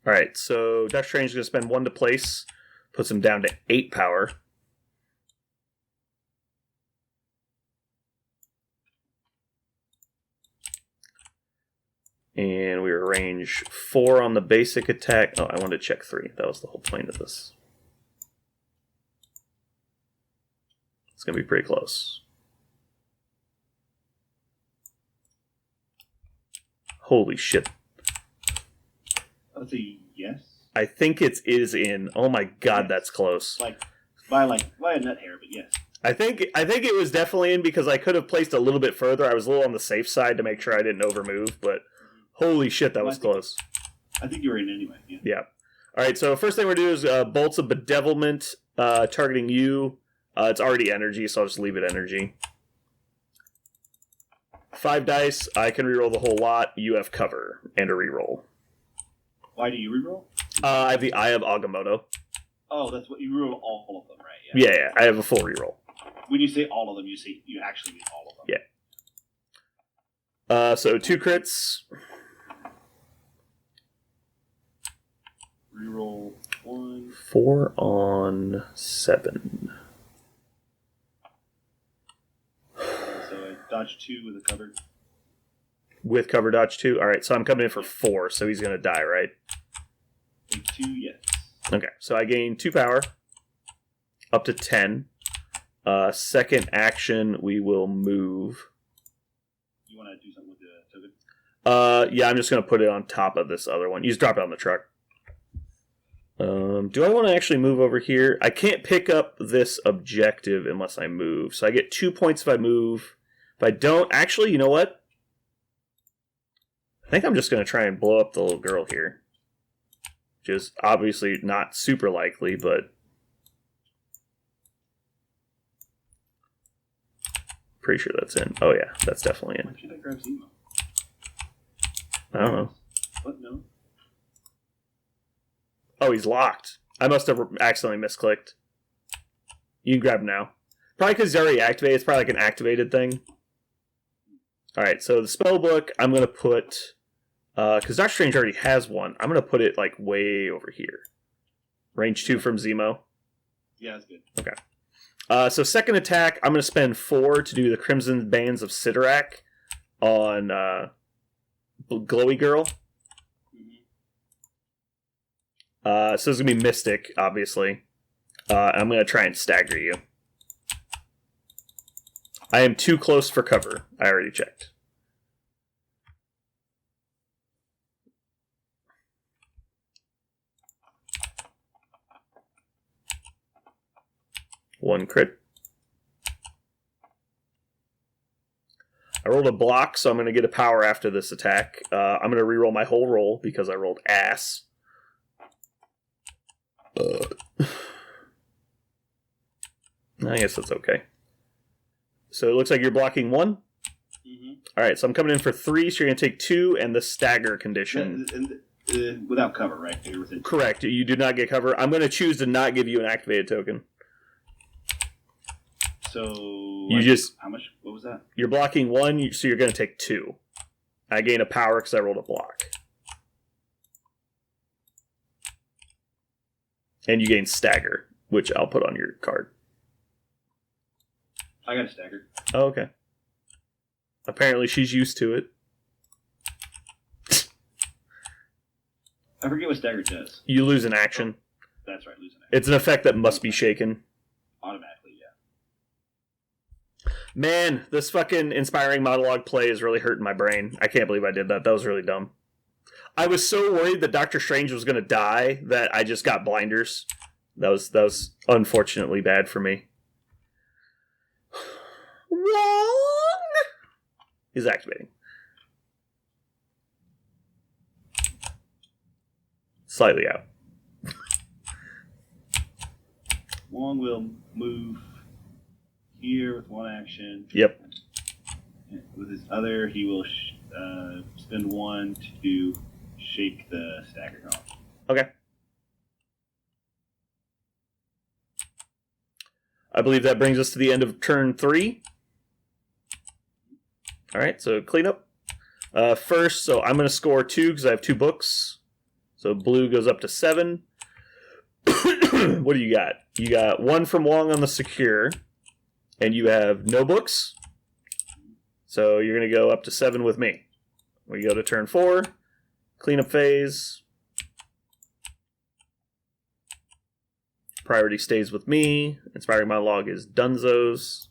Alright, so Doctor Strange is going to spend 1 to place. Puts him down to 8 power. And we range 4 on the basic attack. Oh, I wanted to check 3. That was the whole point of this. It's going to be pretty close. Holy shit. That's a yes. I think it is in. Oh my god, Yes. that's close. By a nut hair, but yes. I think it was definitely in because I could have placed a little bit further. I was a little on the safe side to make sure I didn't overmove, but holy shit, that was close. I think you were in anyway. Yeah. Yeah. All right, so first thing we're going to do is Bolts of Bedevilment targeting you. It's already energy, so I'll just leave it energy. 5 dice. I can reroll the whole lot. You have cover and a reroll. Why do you reroll? I have the Eye of Agamotto. Oh, that's what you reroll all of them, right? Yeah, I have a full reroll. When you say all of them, you actually mean all of them. Yeah. So 2 crits. Reroll 1. 4 on 7. So I dodge 2 with a cover. With cover dodge 2? Alright, so I'm coming in for 4, so he's going to die, right? Take 2, yes. Okay, so I gain 2 power. Up to 10. Second action, we will move. You want to do something with the token? Yeah, I'm just going to put it on top of this other one. You just drop it on the truck. Do I want to actually move over here? I can't pick up this objective unless I move. So I get 2 points if I move. If I don't... Actually, you know what? I think I'm just going to try and blow up the little girl here. Which is obviously not super likely, but... Pretty sure that's in. Oh yeah, that's definitely in. Why should I grab Zemo? I don't know. What? No? Oh, he's locked. I must have accidentally misclicked. You can grab him now. Probably because he's already activated. It's probably like an activated thing. Alright, so the spell book, I'm going to put... Because Doctor Strange already has one. I'm going to put it like way over here. Range 2 from Zemo. Yeah, that's good. Okay. So second attack, I'm going to spend 4 to do the Crimson Bands of Sidorak on Glowy Girl. So it's going to be Mystic, obviously. I'm going to try and stagger you. I am too close for cover. I already checked. One crit. I rolled a block, so I'm going to get a power after this attack. I'm going to reroll my whole roll because I rolled ass. I guess that's okay. So it looks like you're blocking 1. Mm-hmm. Alright, so I'm coming in for 3, so you're going to take 2, and the stagger condition. Without cover, right? You're within... Correct, you do not get cover. I'm going to choose to not give you an activated token. So... You just... How much? What was that? You're blocking 1, so you're going to take 2. I gain a power because I rolled a block. And you gain stagger, which I'll put on your card. I got a stagger. Oh, okay. Apparently she's used to it. I forget what stagger does. You lose an action. That's right, losing it. It's an effect that must be shaken. Automatically, yeah. Man, this fucking inspiring monologue play is really hurting my brain. I can't believe I did that. That was really dumb. I was so worried that Doctor Strange was going to die that I just got blinders. That was unfortunately bad for me. Wrong is activating. Slightly out. Wong will move here with 1 action. Yep. With his other, he will spend 1 to shake the stagger off. Okay. I believe that brings us to the end of turn 3. Alright, so cleanup. First, so I'm going to score 2 because I have 2 books. So blue goes up to 7. What do you got? You got 1 from Wong on the secure, and you have no books. So you're going to go up to 7 with me. We go to turn 4, cleanup phase. Priority stays with me. Inspiring monologue is Dunzo's.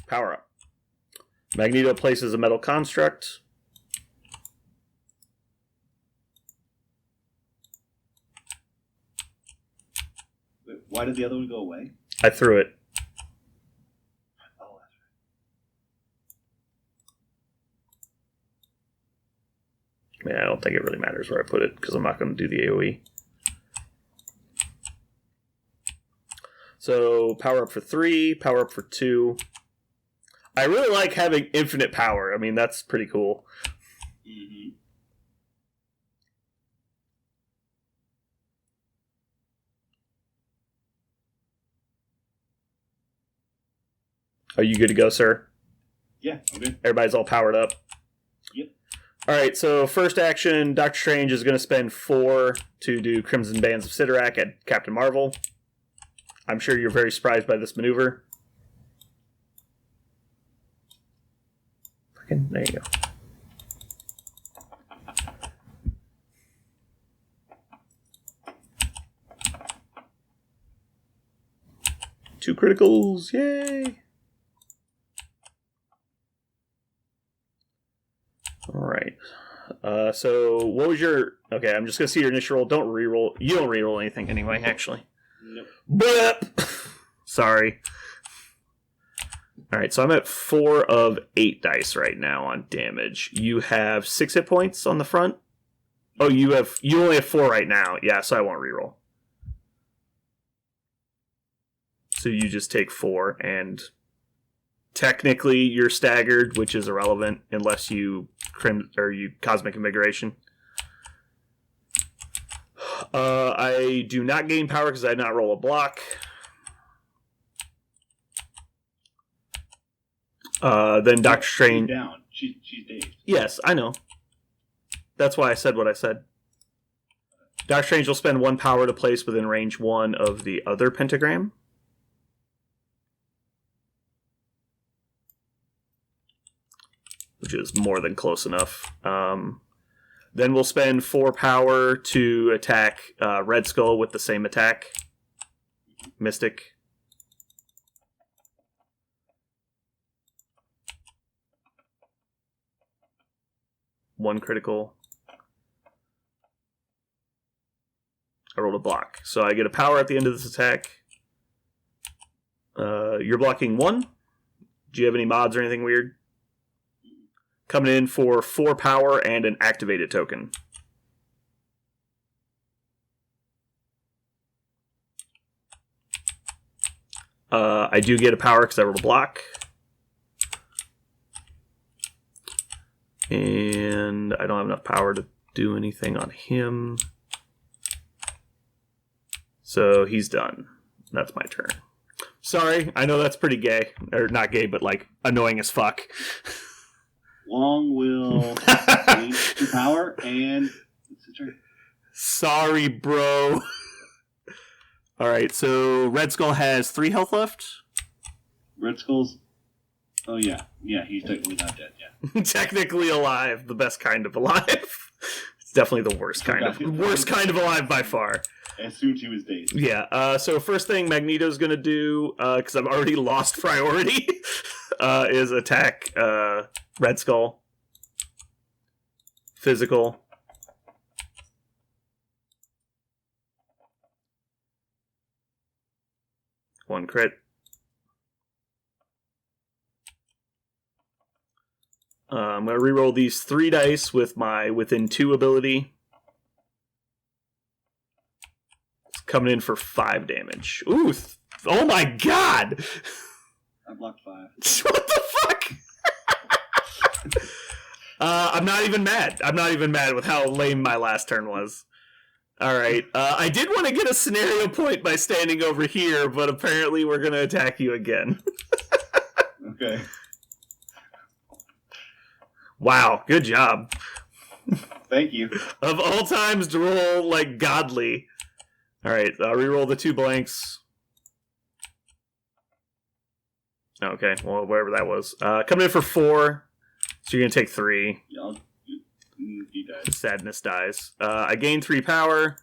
Power up. Magneto places a metal construct. Wait, why did the other one go away? I threw it. Oh, that's right. Yeah, I don't think it really matters where I put it because I'm not going to do the AoE. So power up for 3, power up for 2. I really like having infinite power. I mean, that's pretty cool. Mm-hmm. Are you good to go, sir? Yeah, okay. Everybody's all powered up? Yep. Alright, so first action, Doctor Strange is going to spend 4 to do Crimson Bands of Sidorak at Captain Marvel. I'm sure you're very surprised by this maneuver. There you go. Two criticals, yay! Alright. So what was your... Okay, I'm just going to see your initial roll. Don't reroll. You don't reroll anything anyway, actually. Nope. Blip! Sorry. Alright, so I'm at 4 of 8 dice right now on damage. You have 6 hit points on the front. Oh, you only have 4 right now. Yeah, so I won't reroll. So you just take 4, and technically you're staggered, which is irrelevant unless you Cosmic Invigoration. I do not gain power because I did not roll a block. Then Doctor Strange... She's down. She's dazed. Yes, I know. That's why I said what I said. Doctor Strange will spend 1 power to place within range 1 of the other pentagram. Which is more than close enough. Then we'll spend 4 power to attack Red Skull with the same attack. Mystic. One critical. I rolled a block. So I get a power at the end of this attack. You're blocking 1. Do you have any mods or anything weird? Coming in for 4 power and an activated token. I do get a power because I rolled a block. And I don't have enough power to do anything on him. So he's done. That's my turn. Sorry, I know that's pretty gay. Or not gay, but like annoying as fuck. Wong will gain 2 power and it's a turn. Sorry, bro. Alright, so Red Skull has 3 health left. Red Skull's... Oh, yeah. Yeah, he's technically not dead, yeah. Technically alive. The best kind of alive. It's definitely the worst kind of... Worst kind of alive by far. I assumed he was dazed. Yeah, so first thing Magneto's going to do, because I've already lost priority, is attack Red Skull. Physical. One crit. I'm going to reroll these 3 dice with my Within 2 ability. It's coming in for 5 damage. Ooh, oh my god! I blocked 5. What the fuck? I'm not even mad. I'm not even mad with how lame my last turn was. Alright, I did want to get a scenario point by standing over here, but apparently we're going to attack you again. Okay. Wow, good job. Thank you. Of all times to roll like godly. All right, reroll the 2 blanks. Okay, well, wherever that was. Coming in for 4, so you're gonna take 3. Yeah, he died. Sadness dies. I gain 3 power.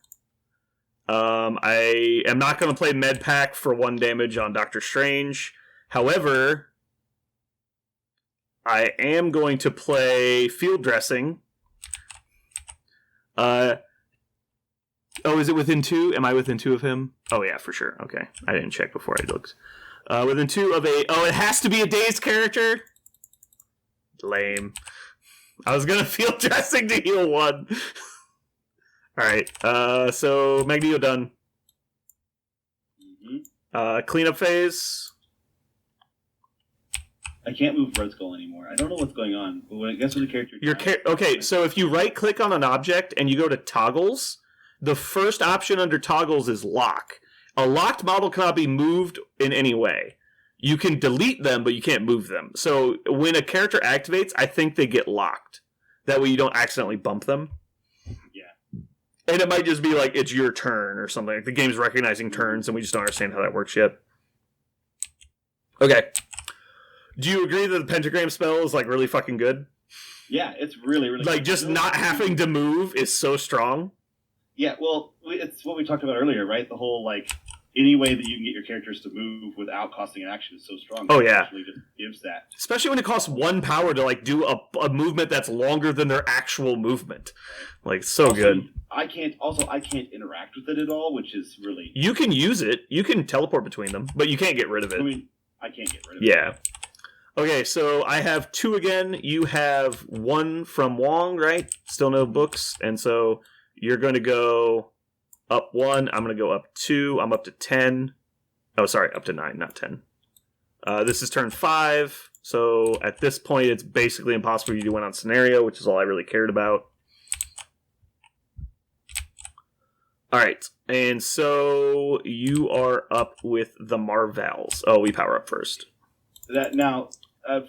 I am not going to play Med Pack for 1 damage on Doctor Strange. However, I am going to play Field Dressing. Oh, is it within 2? Am I within 2 of him? Oh, yeah, for sure. Okay. I didn't check before I looked. Within 2 of a... Oh, it has to be a dazed character? Lame. I was going to Field Dressing to heal 1. Alright, so Magneto done. Cleanup phase. I can't move Red Skull anymore. I don't know what's going on, but when I guess with the character... Okay, so if you right-click on an object and you go to toggles, the first option under toggles is lock. A locked model cannot be moved in any way. You can delete them, but you can't move them. So when a character activates, I think they get locked. That way you don't accidentally bump them. And it might just be like, it's your turn or something. Like the game's recognizing turns, and we just don't understand how that works yet. Okay. Do you agree that the pentagram spell is, like, really fucking good? Yeah, it's really, really like, good. just not having to move is so strong. Yeah, well, it's what we talked about earlier, right? The whole, like, any way that you can get your characters to move without costing an action is so strong. Oh, yeah. It actually just gives that. Especially when it costs 1 power to, like, do a movement that's longer than their actual movement. Like, so also, good. I can't interact with it at all, which is really... You can use it. You can teleport between them, but you can't get rid of it. I mean, I can't get rid of it. Yeah. Okay, so I have 2 again. You have 1 from Wong, right? Still no books. And so you're going to go up 1. I'm going to go up 2. I'm up to 10. Oh, sorry, up to 9, not 10. This is turn 5. So at this point, it's basically impossible for you to win on scenario, which is all I really cared about. All right, and so you are up with the Marvels. Oh, we power up first. That now,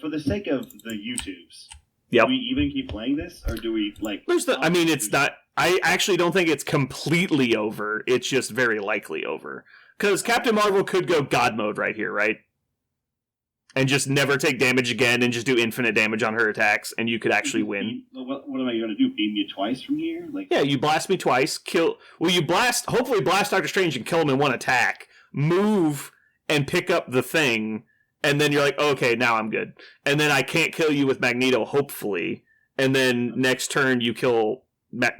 for the sake of the YouTubes, yep. Do we even keep playing this, or do we like? I mean, it's not. I actually don't think it's completely over. It's just very likely over because Captain Marvel could go God mode right here, right? And just never take damage again, and just do infinite damage on her attacks, and you could actually win. What am I going to do? Beam you twice from here? Like, yeah, you blast me twice. Kill. Well, you blast. Hopefully, blast Doctor Strange and kill him in 1 attack. Move and pick up the thing, and then you're like, okay, now I'm good. And then I can't kill you with Magneto, hopefully. And then next turn you kill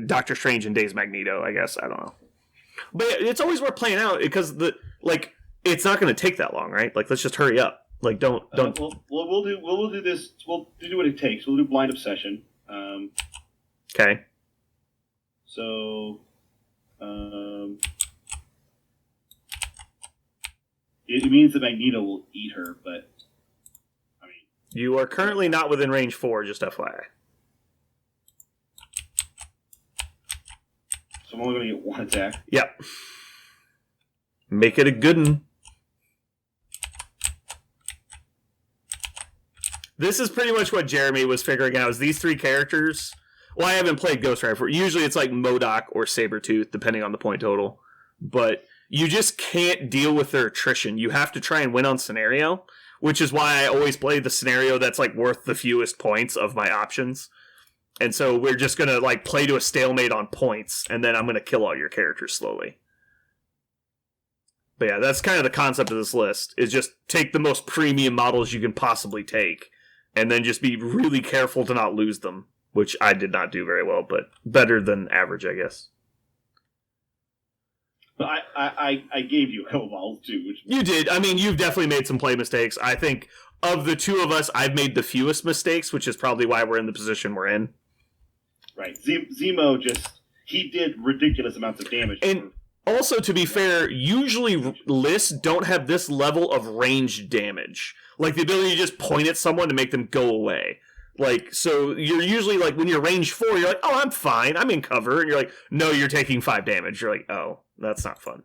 Doctor Strange and daze Magneto. I guess I don't know, but it's always worth playing out because it's not going to take that long, right? Like, let's just hurry up. Like, don't. We'll do this. We'll do what it takes. We'll do blind obsession. Okay. So, it means that Magneto will eat her, but I mean, you are currently not within range 4. Just FYI. So I'm only going to get 1 attack. Yep. Make it a good one. This is pretty much what Jeremy was figuring out, is these 3 characters. Well, I haven't played Ghost Rider. Usually it's like MODOK or Sabretooth, depending on the point total. But you just can't deal with their attrition. You have to try and win on scenario, which is why I always play the scenario that's like worth the fewest points of my options. And so we're just going to like play to a stalemate on points, and then I'm going to kill all your characters slowly. But yeah, that's kind of the concept of this list, is just take the most premium models you can possibly take. And then just be really careful to not lose them, which I did not do very well, but better than average, I guess. But I gave you a couple balls too. Which... You did. I mean, you've definitely made some play mistakes. I think of the 2 of us, I've made the fewest mistakes, which is probably why we're in the position we're in. Right. Zemo he did ridiculous amounts of damage. And also, to be fair, usually lists don't have this level of range damage. Like, the ability to just point at someone to make them go away. Like, so you're usually, like, when you're range 4, you're like, oh, I'm fine, I'm in cover. And you're like, no, you're taking 5 damage. You're like, oh, that's not fun.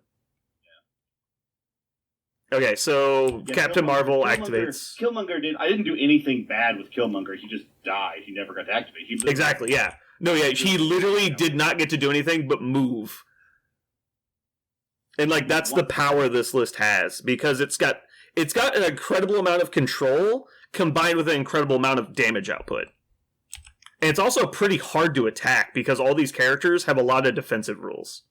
Okay, so Yeah, Captain Marvel Killmonger- activates. Killmonger did. I didn't do anything bad with Killmonger. He just died. He never got to activate. He literally- Exactly, yeah. No, yeah, he literally did not get to do anything but move. And like that's the power this list has because it's got an incredible amount of control combined with an incredible amount of damage output. And it's also pretty hard to attack because all these characters have a lot of defensive rules.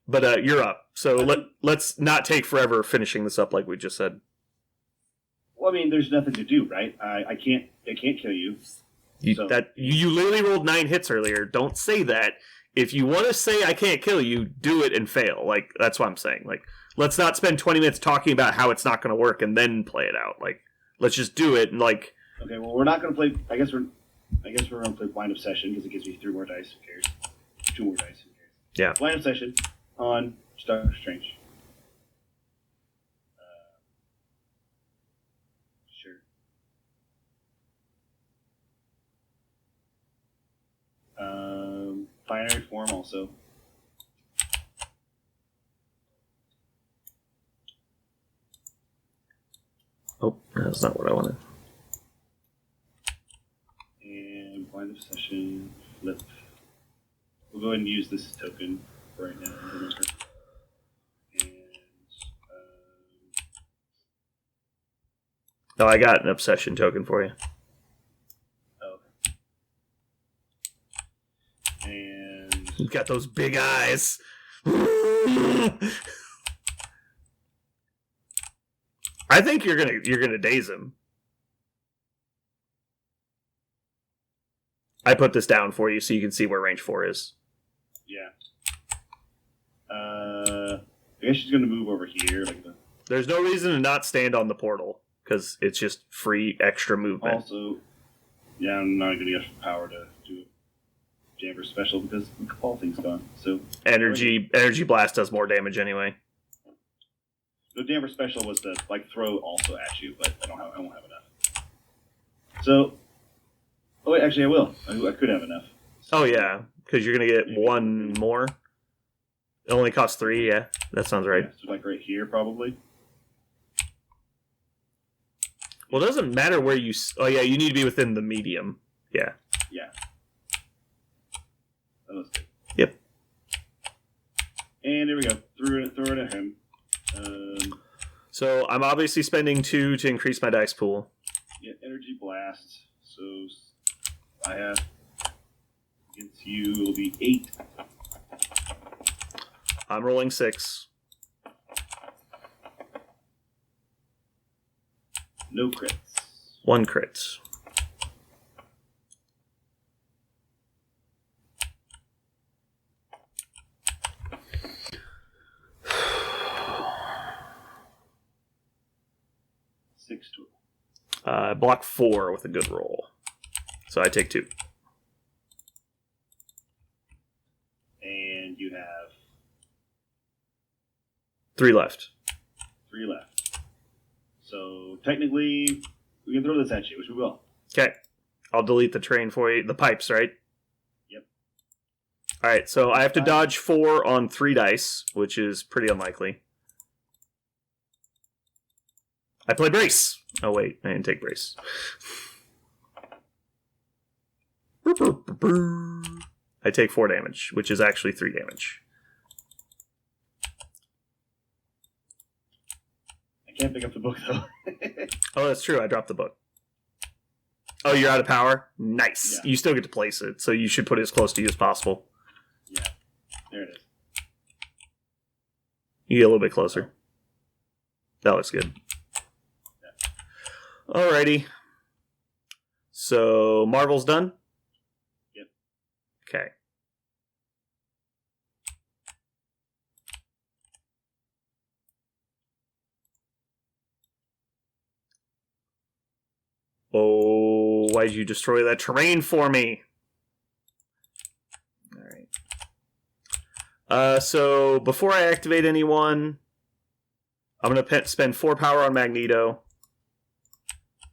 But you're up. So let's not take forever finishing this up like we just said. Well, I mean, there's nothing to do, right? I can't kill you. You literally rolled 9 hits earlier. Don't say that. If you want to say I can't kill you, do it and fail. Like that's what I'm saying. Like let's not spend 20 minutes talking about how it's not going to work and then play it out. Like let's just do it and like. Okay, well we're not going to play. I guess we're going to play Blind Obsession because it gives me 3 more dice. Who cares? 2 more dice. Who cares? Yeah. Blind Obsession on Doctor Strange. Sure. Binary form also. Oh, that's not what I wanted. And Blind Obsession, flip. We'll go ahead and use this token right now. And Oh, I got an obsession token for you. And You got those big eyes. I think you're gonna daze him. I put this down for you so you can see where range 4 is. yeah. I guess she's gonna move over here, like the. There's no reason to not stand on the portal because it's just free extra movement. Also, yeah, I'm not gonna get power to do a Jammer special because the Cabal thing's gone. So Energy blast does more damage anyway. the Jammer special was to like throw also at you, but I won't have enough. So, oh wait, actually I will. I could have enough. Oh yeah, because you're gonna get 1 more. It only costs 3. Yeah, that sounds right. Yeah, so like right here probably. Well, it doesn't matter where you. Oh yeah, you need to be within the medium. Yeah. Yeah. That was good. Yep. And there we go. Threw it at him. So I'm obviously spending 2 to increase my dice pool. Yeah, energy blast. So I have against you it'll be 8. I'm rolling 6. No crits. 1 crit. Six total. I block 4 with a good roll. So I take 2. And you have 3 left. 3 left. So technically, we can throw this at you, which we will. Okay. I'll delete the train for you. The pipes, right? Yep. Alright, so I have to dodge 4 on 3 dice, which is pretty unlikely. I play brace. Oh wait, I didn't take brace. I take 4 damage, which is actually 3 damage. I can't pick up the book though. Oh, that's true. I dropped the book. Oh, you're out of power? Nice. Yeah. You still get to place it, so you should put it as close to you as possible. Yeah. There it is. You get a little bit closer. That looks good. Alrighty. So, Marvel's done? Yep. Okay. Oh, why'd you destroy that terrain for me? Alright. So, before I activate anyone, I'm going to spend 4 power on Magneto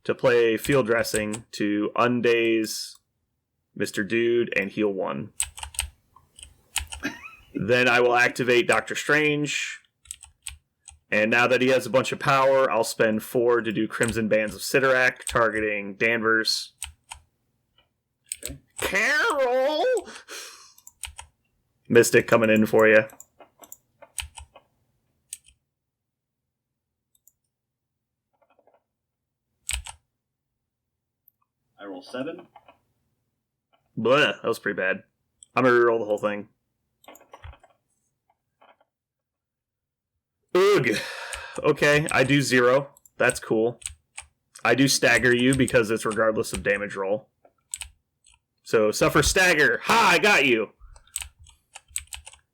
to play field dressing to undaze Mr. Dude and heal 1. Then I will activate Doctor Strange And now that he has a bunch of power, I'll spend 4 to do Crimson Bands of Sidorak, targeting Danvers. Okay. Carol! Mystic coming in for you. I roll 7. Bleh, that was pretty bad. I'm gonna reroll the whole thing. Ugh. Okay, I do 0. That's cool. I do stagger you because it's regardless of damage roll. So, suffer stagger. Ha, I got you.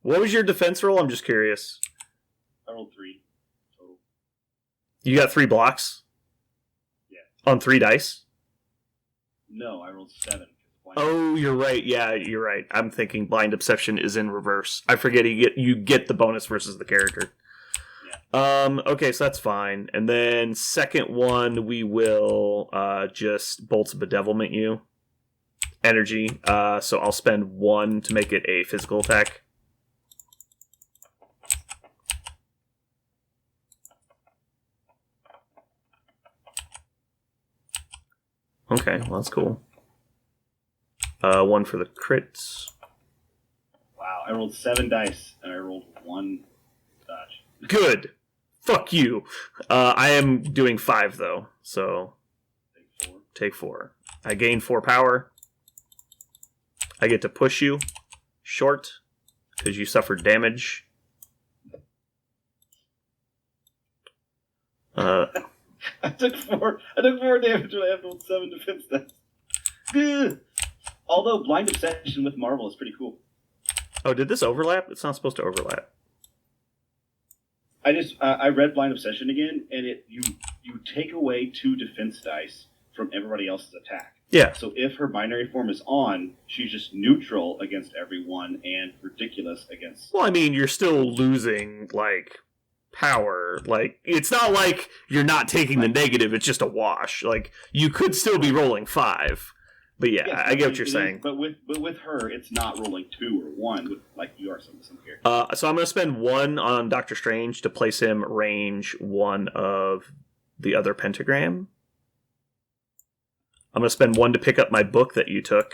What was your defense roll? I'm just curious. I rolled 3 total. You got 3 blocks? Yeah. On 3 dice? No, I rolled 7. Oh, you're right. Yeah, you're right. I'm thinking Blind Obsession is in reverse. I forget you get the bonus versus the character. Yeah. Okay, so that's fine. And then second one, we will just Bolts of Bedevilment you. Energy. So I'll spend 1 to make it a physical attack. Okay, well, that's cool. 1 for the crits. Wow, I rolled 7 dice, and I rolled 1 dodge. Good. Fuck you. I am doing 5, though, so... Take 4. Take 4. I gain 4 power. I get to push you. Short. Because you suffered damage. I took 4 damage when I have rolled 7 defense dice. Ugh. Although Blind Obsession with Marvel is pretty cool. Oh, did this overlap? It's not supposed to overlap. I read Blind Obsession again, and you take away 2 defense dice from everybody else's attack. Yeah. So if her binary form is on, she's just neutral against everyone and ridiculous against... Well, I mean, you're still losing, like, power. Like, it's not like you're not taking the negative, it's just a wash. Like, you could still be rolling 5. But yeah, Yes, I get what you're saying. Is, but with her, it's not rolling 2 or 1 like you are some characters. So I'm going to spend 1 on Doctor Strange to place him range 1 of the other pentagram. I'm going to spend 1 to pick up my book that you took.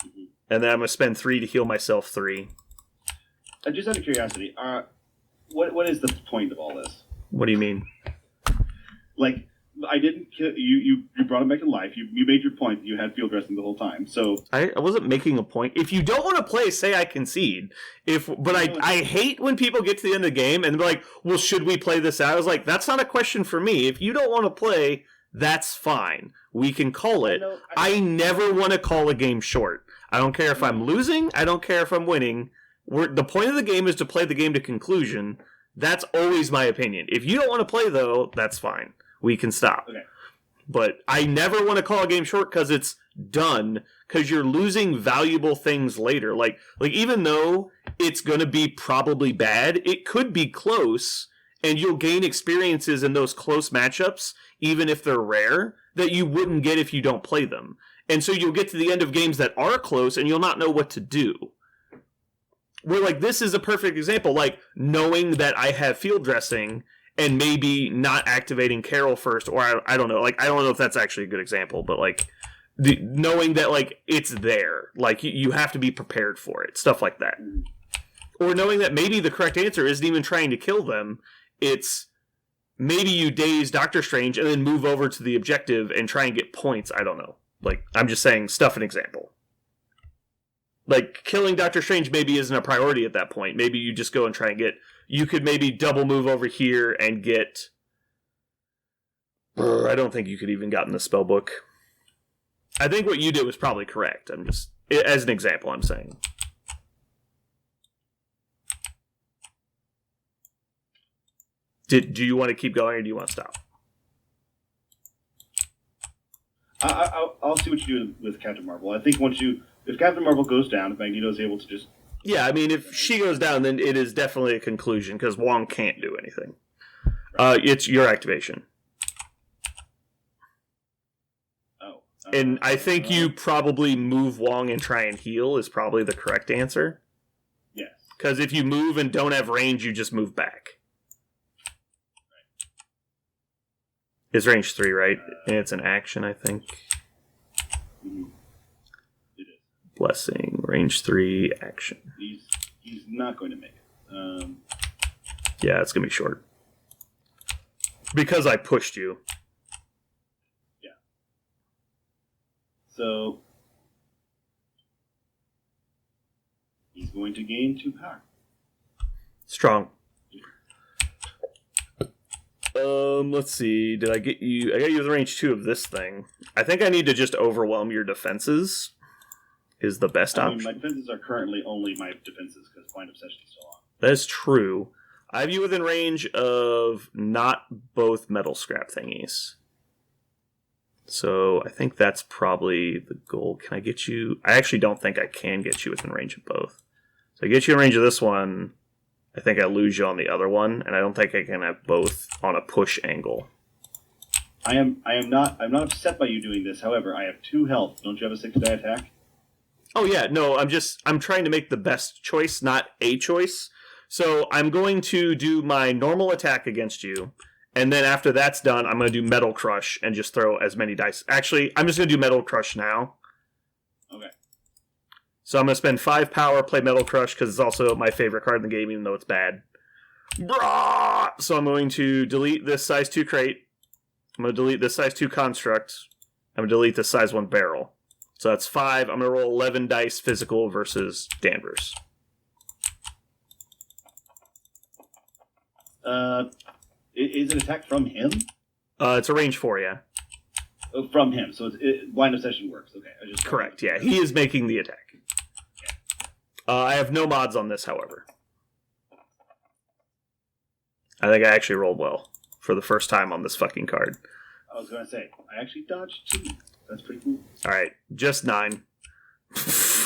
Mm-hmm. And then I'm going to spend 3 to heal myself 3. Just out of curiosity, what is the point of all this? What do you mean? Like, I didn't kill you. You brought him back to life. You made your point. You had field dressing the whole time. So I wasn't making a point. If you don't want to play, say I concede. But I hate when people get to the end of the game and they're like, "Well, should we play this out?" I was like, "That's not a question for me. If you don't want to play, that's fine. We can call it." I never want to call a game short. I don't care if I'm losing. I don't care if I'm winning. The point of the game is to play the game to conclusion. That's always my opinion. If you don't want to play, though, that's fine. We can stop. Okay. But I never want to call a game short because it's done, because you're losing valuable things later. Like even though it's going to be probably bad, it could be close, and you'll gain experiences in those close matchups, even if they're rare, that you wouldn't get if you don't play them. And so you'll get to the end of games that are close, and you'll not know what to do. Where, like, this is a perfect example. Like, knowing that I have field dressing and maybe not activating Carol first, or I don't know. Like, I don't know if that's actually a good example, but, like, knowing that, like, it's there. Like, you have to be prepared for it. Stuff like that. Or knowing that maybe the correct answer isn't even trying to kill them. It's maybe you daze Doctor Strange and then move over to the objective and try and get points. I don't know. Like, I'm just saying, stuff an example. Like, killing Doctor Strange maybe isn't a priority at that point. Maybe you just go and try and get... You could maybe double move over here and get... I don't think you could even gotten the spell book. I think what you did was probably correct. I'm just... As an example, I'm saying. Do you want to keep going or do you want to stop? I'll see what you do with Captain Marvel. I think if Captain Marvel goes down, if Magneto is able to just... Yeah, I mean, if she goes down, then it is definitely a conclusion, because Wong can't do anything. It's your activation. Oh. And I think you probably move Wong and try and heal is probably the correct answer. Yes. Because if you move and don't have range, you just move back. It's range 3, right? And it's an action, I think. Mhm. It is. Blessing, range 3, action. He's not going to make it. Yeah, it's going to be short. Because I pushed you. Yeah. So he's going to gain 2 power. Strong. Let's see. Did I get you? I got you with range 2 of this thing. I think I need to just overwhelm your defenses. Is the best option. My defenses are currently only my defenses because Blind Obsession is still on. That is true. I have you within range of not both metal scrap thingies. So I think that's probably the goal. Can I get you? I actually don't think I can get you within range of both. So I get you in range of this one. I think I lose you on the other one, and I don't think I can have both on a push angle. I'm not upset by you doing this. However, I have 2 health. Don't you have a 6-die attack? Oh yeah, no, I'm trying to make the best choice, not a choice. So I'm going to do my normal attack against you, and then after that's done, I'm going to do Metal Crush and just throw as many dice. Actually, I'm just going to do Metal Crush now. Okay. So I'm going to spend 5 power, play Metal Crush, because it's also my favorite card in the game, even though it's bad. Brah! So I'm going to delete this size 2 crate. I'm going to delete this size 2 construct. I'm going to delete this size 1 barrel. So that's 5. I'm going to roll 11 dice physical versus Danvers. Is an attack from him? It's a range 4, yeah. Oh, from him. So Blind Obsession works. Okay. Correct, yeah. He is making the attack. I have no mods on this, however. I think I actually rolled well for the first time on this fucking card. I was going to say, I actually dodged 2. That's pretty cool. Alright, just 9.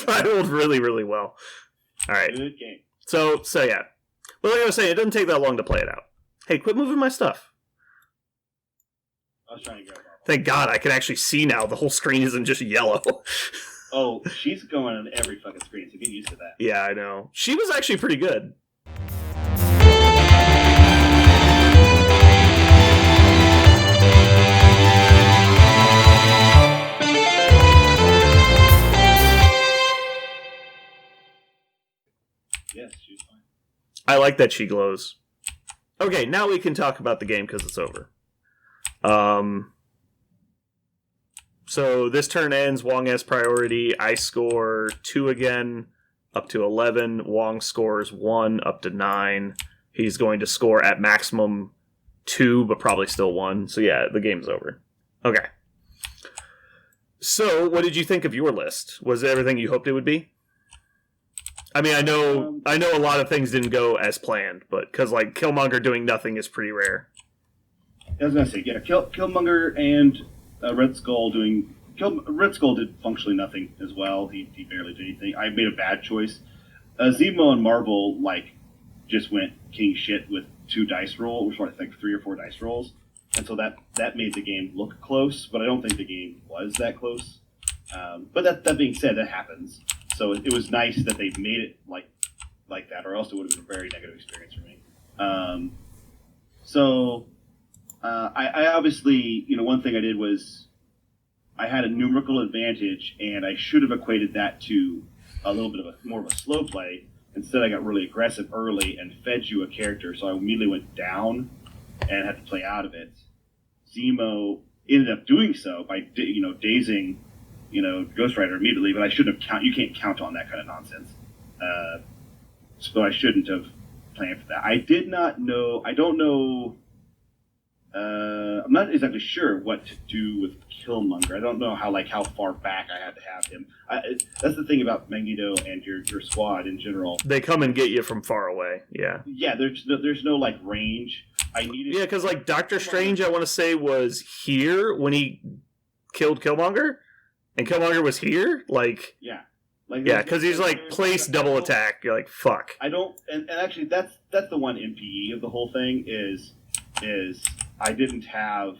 I rolled really, really well. Alright. Good game. So yeah. Well, like I was saying, it doesn't take that long to play it out. Hey, quit moving my stuff. I was trying to grab Marvel. Thank God I can actually see now. The whole screen isn't just yellow. Oh, she's going on every fucking screen, so get used to that. Yeah, I know. She was actually pretty good. Yes, she's fine. I like that she glows. Okay, now we can talk about the game because it's over. So this turn ends. Wong has priority. I score 2 again, up to 11. Wong scores 1, up to 9. He's going to score at maximum 2, but probably still 1. So yeah, the game's over. Okay. So what did you think of your list? Was it everything you hoped it would be? I mean, I know a lot of things didn't go as planned, but because like Killmonger doing nothing is pretty rare. I was gonna say, yeah, Killmonger and Red Skull doing. Red Skull did functionally nothing as well. He barely did anything. I made a bad choice. Zemo and Marvel just went king shit with 2 dice roll, which was I think 3 or 4 dice rolls, and so that made the game look close. But I don't think the game was that close. But that being said, that happens. So it was nice that they made it like that, or else it would have been a very negative experience for me. I obviously, one thing I did was I had a numerical advantage, and I should have equated that to a little bit of more of a slow play. Instead, I got really aggressive early and fed you a character, so I immediately went down and had to play out of it. Zemo ended up doing so by dazing Ghost Rider immediately, but I shouldn't have you can't count on that kind of nonsense. So I shouldn't have planned for that. I don't know. I'm not exactly sure what to do with Killmonger. I don't know how far back I had to have him. That's the thing about Magneto and your squad in general. They come and get you from far away. Yeah. Yeah, there's no range. I needed. Yeah, because Doctor Strange, I want to say, was here when he killed Killmonger. And Killmonger was here? Yeah. Yeah, because he's place double attack. You're like, fuck. I don't... And actually, that's the one MPE of the whole thing is I didn't have...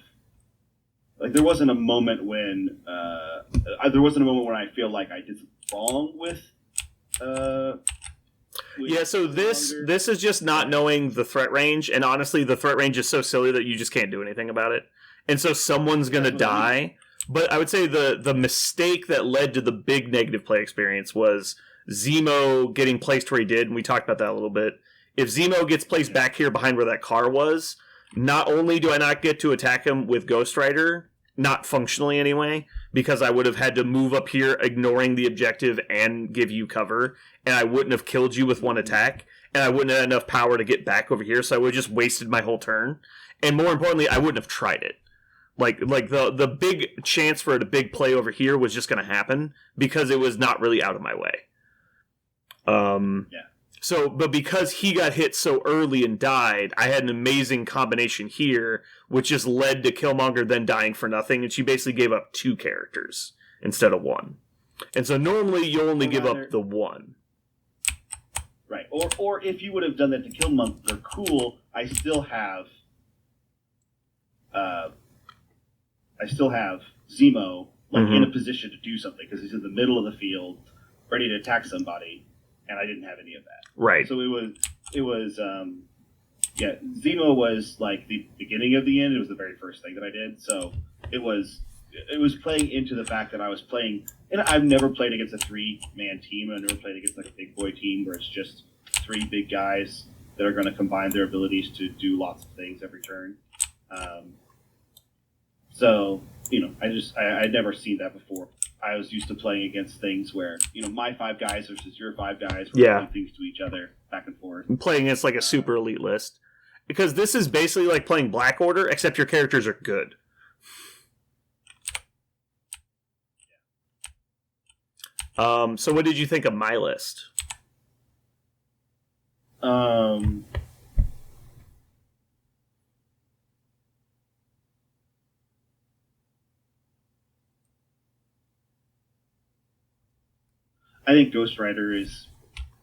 there wasn't a moment when... there wasn't a moment when I feel like I did something wrong with yeah, so this is just not knowing the threat range, and honestly, the threat range is so silly that you just can't do anything about it. and so someone's going to die. But I would say the mistake that led to the big negative play experience was Zemo getting placed where he did, and we talked about that a little bit. If Zemo gets placed back here behind where that car was, not only do I not get to attack him with Ghost Rider, not functionally anyway, because I would have had to move up here ignoring the objective and give you cover, and I wouldn't have killed you with one attack, and I wouldn't have enough power to get back over here, so I would have just wasted my whole turn. And more importantly, I wouldn't have tried it. Like the big chance for a big play over here was just going to happen because it was not really out of my way. So, but because he got hit so early and died, I had an amazing combination here, which just led to Killmonger then dying for nothing, and she basically gave up 2 characters instead of 1. And so normally you only give up the 1. Right. Or if you would have done that to Killmonger, cool, I still have Zemo in a position to do something because he's in the middle of the field, ready to attack somebody, and I didn't have any of that. Right. So it was Zemo was like the beginning of the end. It was the very first thing that I did. So it was playing into the fact that I was playing, and I've never played against a 3-man team. I've never played against like a big boy team where it's just 3 big guys that are going to combine their abilities to do lots of things every turn. So, I'd never seen that before. I was used to playing against things where, my 5 guys versus your 5 guys were doing things to each other, back and forth. I'm playing against like a super elite list. Because this is basically like playing Black Order, except your characters are good. So what did you think of my list? I think Ghost Rider is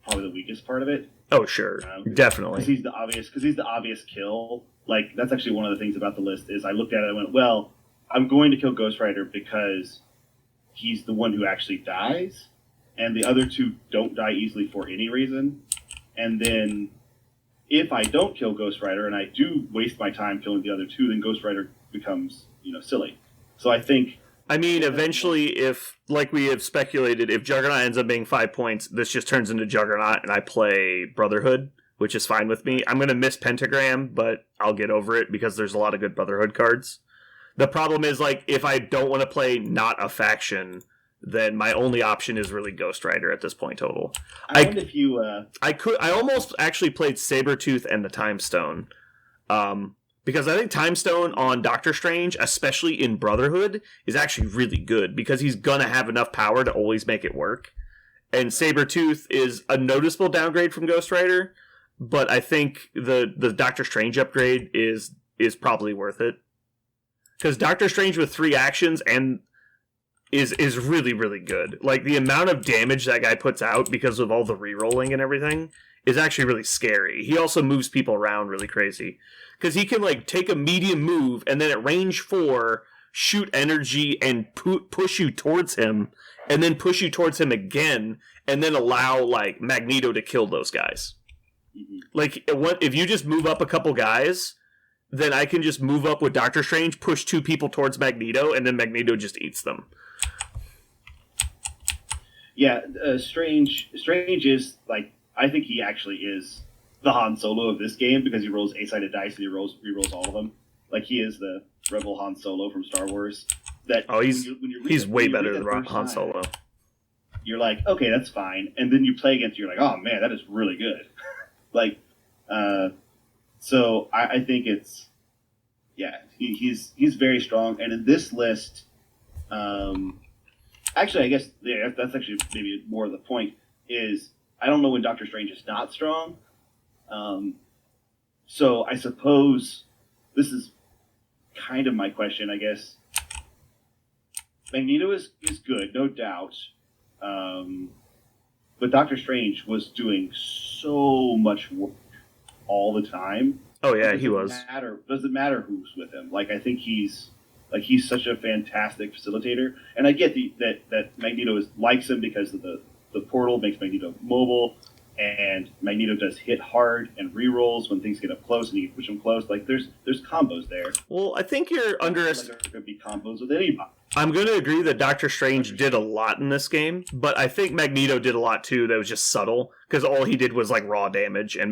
probably the weakest part of it. Oh, sure. Definitely. Because he's the obvious kill. Like, that's actually one of the things about the list is I looked at it and went, well, I'm going to kill Ghost Rider because he's the one who actually dies, and the other 2 don't die easily for any reason. And then if I don't kill Ghost Rider and I do waste my time killing the other 2, then Ghost Rider becomes, silly. So I think... I mean, eventually, if, like we have speculated, if Juggernaut ends up being 5 points, this just turns into Juggernaut, and I play Brotherhood, which is fine with me. I'm going to miss Pentagram, but I'll get over it, because there's a lot of good Brotherhood cards. The problem is, like, if I don't want to play not a faction, then my only option is really Ghost Rider at this point total. I wonder if you... I almost actually played Sabretooth and the Time Stone. Because I think Time Stone on Doctor Strange, especially in Brotherhood, is actually really good because he's going to have enough power to always make it work. And Sabretooth is a noticeable downgrade from Ghost Rider, but I think the Doctor Strange upgrade is probably worth it. Because Doctor Strange with 3 actions and is really, really good. Like, the amount of damage that guy puts out because of all the re-rolling and everything is actually really scary. He also moves people around really crazy. Because he can, like, take a medium move, and then at range 4, shoot energy and push you towards him, and then push you towards him again, and then allow, like, Magneto to kill those guys. Mm-hmm. Like, if you just move up a couple guys, then I can just move up with Doctor Strange, push 2 people towards Magneto, and then Magneto just eats them. Yeah, Strange is, like, I think he actually is the Han Solo of this game because he rolls 8-sided dice and he re-rolls all of them. Like, he is the Rebel Han Solo from Star Wars. He's way better than Han Solo. You're like, okay, that's fine. And then you play against you're like, oh man, that is really good. Like, so I think it's, he's very strong. And in this list, actually, I guess that's actually maybe more of the point is I don't know when Doctor Strange is not strong. So I suppose this is kind of my question, I guess. Magneto is good, no doubt. But Doctor Strange was doing so much work all the time. Oh yeah, he was. Doesn't matter who's with him. Like, I think he's such a fantastic facilitator, and I get that Magneto likes him because of the portal makes Magneto mobile, and Magneto does hit hard and rerolls when things get up close, and you can push them close. Like there's combos there. Well, I think you're underestimating. Like there could be combos with anybody. I'm going to agree that Doctor Strange did a lot in this game, but I think Magneto did a lot too that was just subtle, because all he did was like raw damage, and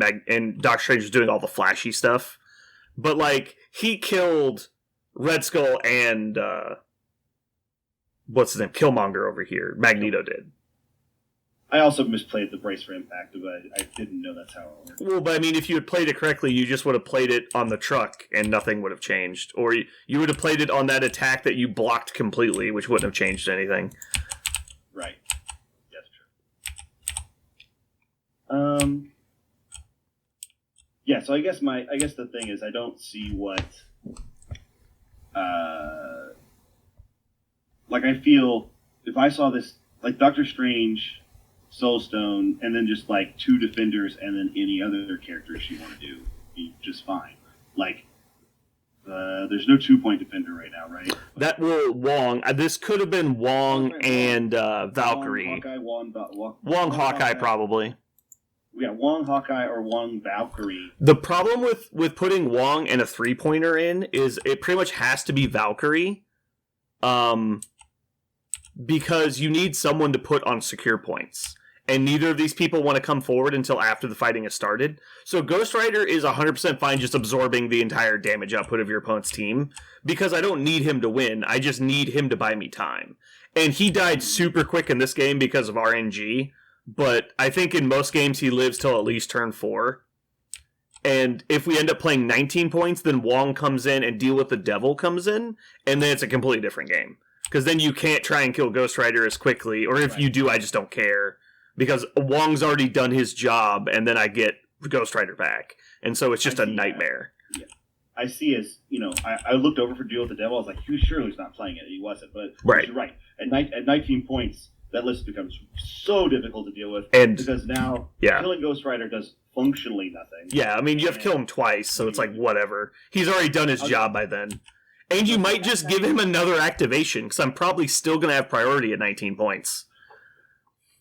Doctor Strange was doing all the flashy stuff. But like he killed Red Skull and what's his name, Killmonger over here. Magneto did. I also misplayed the brace for impact, but I didn't know that's how it worked. Well, but I mean, if you had played it correctly, you just would have played it on the truck and nothing would have changed. Or you would have played it on that attack that you blocked completely, which wouldn't have changed anything. Right. That's true. Yeah, so I guess the thing is I don't see what like I feel if I saw this like Doctor Strange, Soulstone, and then just like 2 defenders and then any other characters you want to do, be just fine. Like, there's no 2-point defender right now, right? That will Wong. This could have been Wong and Valkyrie. Wong, Hawkeye, probably. Yeah, Wong, Hawkeye, or Wong, Valkyrie. The problem with putting Wong and a 3-pointer in is it pretty much has to be Valkyrie. Because you need someone to put on secure points. And neither of these people want to come forward until after the fighting has started. So Ghost Rider is 100% fine just absorbing the entire damage output of your opponent's team. Because I don't need him to win, I just need him to buy me time. And he died super quick in this game because of RNG. But I think in most games he lives till at least turn 4. And if we end up playing 19 points, then Wong comes in and Deal with the Devil comes in. And then it's a completely different game. Because then you can't try and kill Ghost Rider as quickly. Or if you do, I just don't care. Because Wong's already done his job, and then I get Ghost Rider back. And so it's just a nightmare. Yeah. I see as, I looked over for Deal with the Devil. I was like, he surely not playing it. He wasn't. But you're right. At 19 points, that list becomes so difficult to deal with. Because now killing Ghost Rider does functionally nothing. Yeah, I mean, you have to kill him twice, so it's like, whatever. He's already done his job by then. And you might just give him another activation, because I'm probably still going to have priority at 19 points.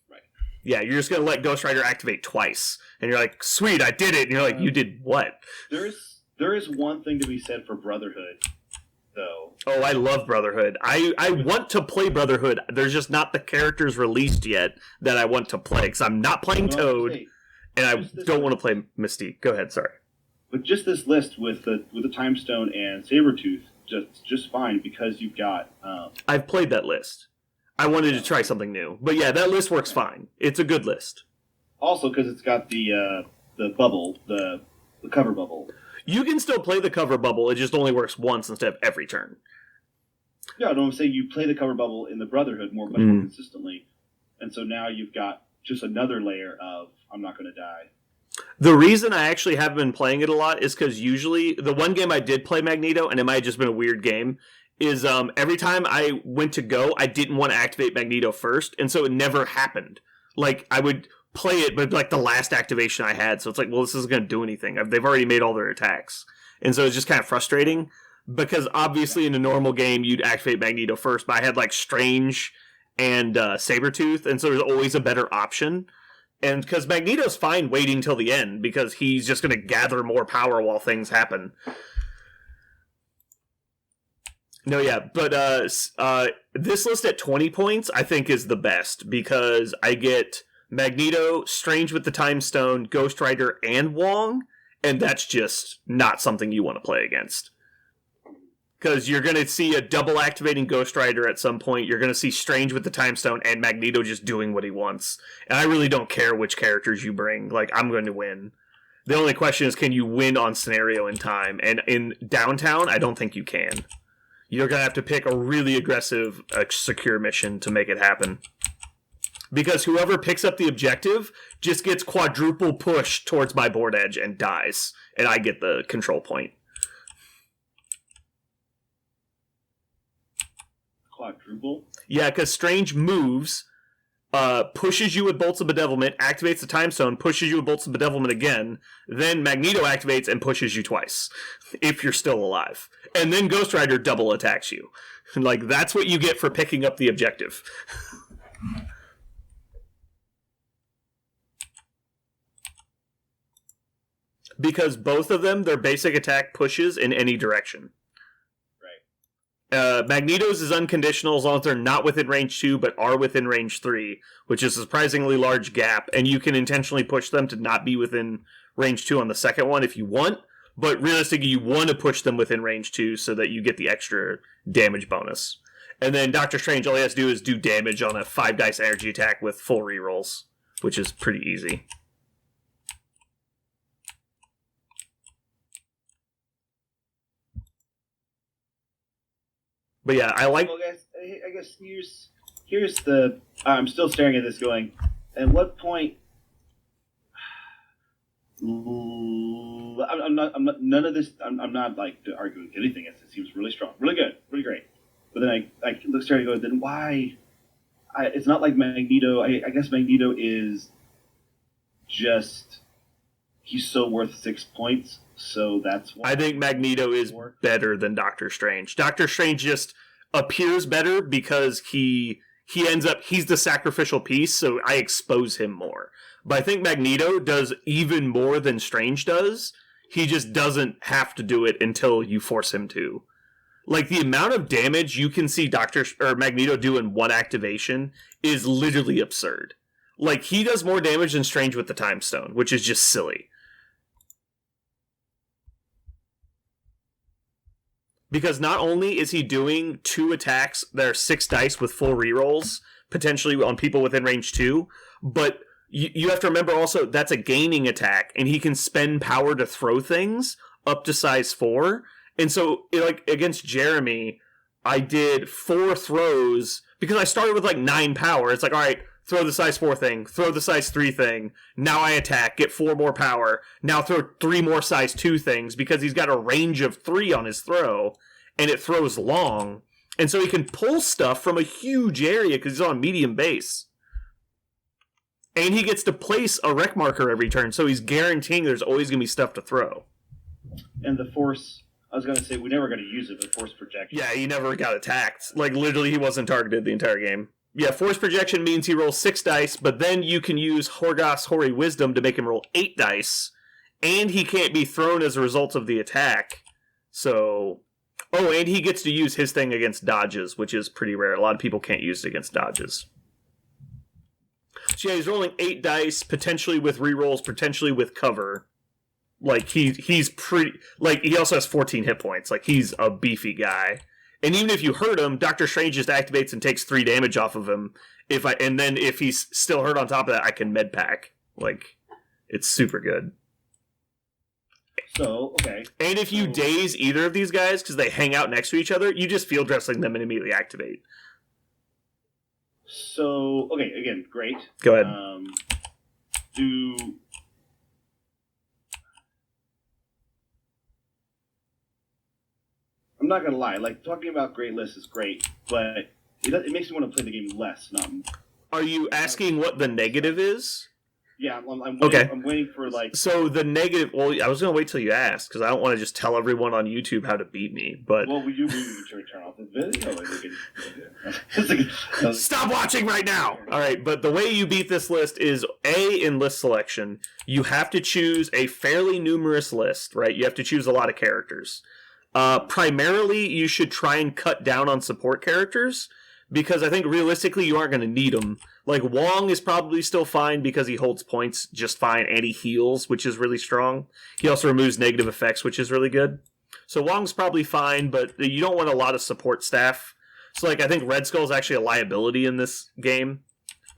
Right. Yeah, you're just going to let Ghost Rider activate twice. And you're like, sweet, I did it. And you're like, you did what? There is one thing to be said for Brotherhood, though. Oh, I love Brotherhood. I want to play Brotherhood. There's just not the characters released yet that I want to play, because I'm not playing Toad, and I don't want to play Mystique. Go ahead, sorry. But just this list with the Time Stone and Sabretooth, just fine, because you've got... I've played that list. I wanted to try something new. But yeah, that list works fine. It's a good list. Also, because it's got the bubble, the cover bubble. You can still play the cover bubble, it just only works once instead of every turn. Yeah, no, I'm saying you play the cover bubble in the Brotherhood much more consistently. And so now you've got just another layer of, I'm not going to die. The reason I actually haven't been playing it a lot is because usually, the one game I did play Magneto, and it might have just been a weird game, is every time I went to go, I didn't want to activate Magneto first, and so it never happened. Like, I would play it, but like the last activation I had, so it's like, well, this isn't going to do anything. They've already made all their attacks. And so it's just kind of frustrating, because obviously in a normal game, you'd activate Magneto first, but I had like Strange and Sabretooth, and so there's always a better option. And because Magneto's fine waiting till the end, because he's just going to gather more power while things happen. No, yeah, but this list at 20 points, I think, is the best, because I get Magneto, Strange with the Time Stone, Ghost Rider, and Wong, and that's just not something you want to play against. Because you're going to see a double activating Ghost Rider at some point. You're going to see Strange with the Time Stone and Magneto just doing what he wants. And I really don't care which characters you bring. Like, I'm going to win. The only question is, can you win on scenario in time? And in Downtown, I don't think you can. You're going to have to pick a really aggressive, secure mission to make it happen. Because whoever picks up the objective just gets quadruple pushed towards my board edge and dies. And I get the control point. Quadruple? Yeah, because Strange moves, pushes you with Bolts of Bedevilment, activates the Time Stone, pushes you with Bolts of Bedevilment again, then Magneto activates and pushes you twice, if you're still alive. And then Ghost Rider double attacks you. Like, that's what you get for picking up the objective. because both of them, their basic attack pushes in any direction. Magneto's is unconditional as long as they're not within range 2 but are within range 3, which is a surprisingly large gap, and you can intentionally push them to not be within range 2 on the second one if you want, but realistically you want to push them within range 2 so that you get the extra damage bonus. And then Doctor Strange, all he has to do is do damage on a 5 dice energy attack with full rerolls, which is pretty easy. But yeah, I like... Well, guys, I guess here's the... I'm still staring at this going, at what point... I'm not none of this... I'm not, like, arguing anything. It seems really strong. Really good. Really great. But then I started to go, then why... it's not like Magneto... I guess Magneto is just... He's so worth 6 points, so that's why... I think Magneto is better than Doctor Strange. Doctor Strange just appears better because he ends up... He's the sacrificial piece, so I expose him more. But I think Magneto does even more than Strange does. He just doesn't have to do it until you force him to. Like, the amount of damage you can see Magneto do in one activation is literally absurd. Like, he does more damage than Strange with the Time Stone, which is just silly. Because not only is he doing 2 attacks that are 6 dice with full rerolls, potentially on people within range 2, but you have to remember also that's a gaining attack, and he can spend power to throw things up to size 4. And so, like, against Jeremy, I did 4 throws, because I started with, like, 9 power. It's like, alright, throw the size 4 thing, throw the size 3 thing, now I attack, get 4 more power, now throw 3 more size 2 things, because he's got a range of 3 on his throw, and it throws long. And so he can pull stuff from a huge area, because he's on medium base. And he gets to place a rec marker every turn, so he's guaranteeing there's always going to be stuff to throw. And the force... I was going to say, we never got to use it, but force projection. Yeah, he never got attacked. Like, literally, he wasn't targeted the entire game. Yeah, force projection means he rolls 6 dice, but then you can use Horgoth's Hoary Wisdom to make him roll 8 dice, and he can't be thrown as a result of the attack. So... Oh, and he gets to use his thing against dodges, which is pretty rare. A lot of people can't use it against dodges. So yeah, he's rolling 8 dice, potentially with rerolls, potentially with cover. Like, he's pretty... Like, he also has 14 hit points. Like, he's a beefy guy. And even if you hurt him, Doctor Strange just activates and takes 3 damage off of him. And then if he's still hurt on top of that, I can med pack. Like, it's super good. So, okay. And if you daze either of these guys, because they hang out next to each other, you just field wrestling them and immediately activate. So, okay, again, great. Go ahead. I'm not gonna lie. Like, talking about great lists is great, but it makes me want to play the game less. Not. Are you asking what the negative is? Yeah, I'm waiting, okay. I'm waiting for, like... So, the negative... Well, I was going to wait till you asked, because I don't want to just tell everyone on YouTube how to beat me, but... Well, we turn off the video. Stop watching right now! Alright, but the way you beat this list is, A, in list selection, you have to choose a fairly numerous list, right? You have to choose a lot of characters. Primarily, you should try and cut down on support characters, because I think realistically you aren't going to need them. Like, Wong is probably still fine because he holds points just fine, and he heals, which is really strong. He also removes negative effects, which is really good. So Wong's probably fine, but you don't want a lot of support staff. So, like, I think Red Skull's actually a liability in this game.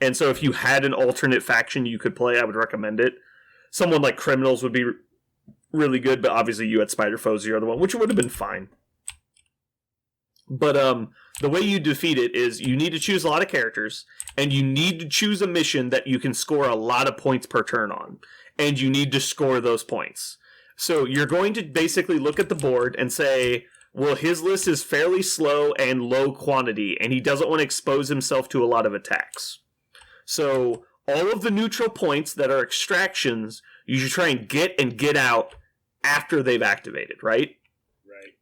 And so if you had an alternate faction you could play, I would recommend it. Someone like Criminals would be really good, but obviously you had Spider Foes, the other one, which would have been fine. But the way you defeat it is you need to choose a lot of characters, and you need to choose a mission that you can score a lot of points per turn on, and you need to score those points. So you're going to basically look at the board and say, well, his list is fairly slow and low quantity, and he doesn't want to expose himself to a lot of attacks. So all of the neutral points that are extractions, you should try and get out after they've activated, right?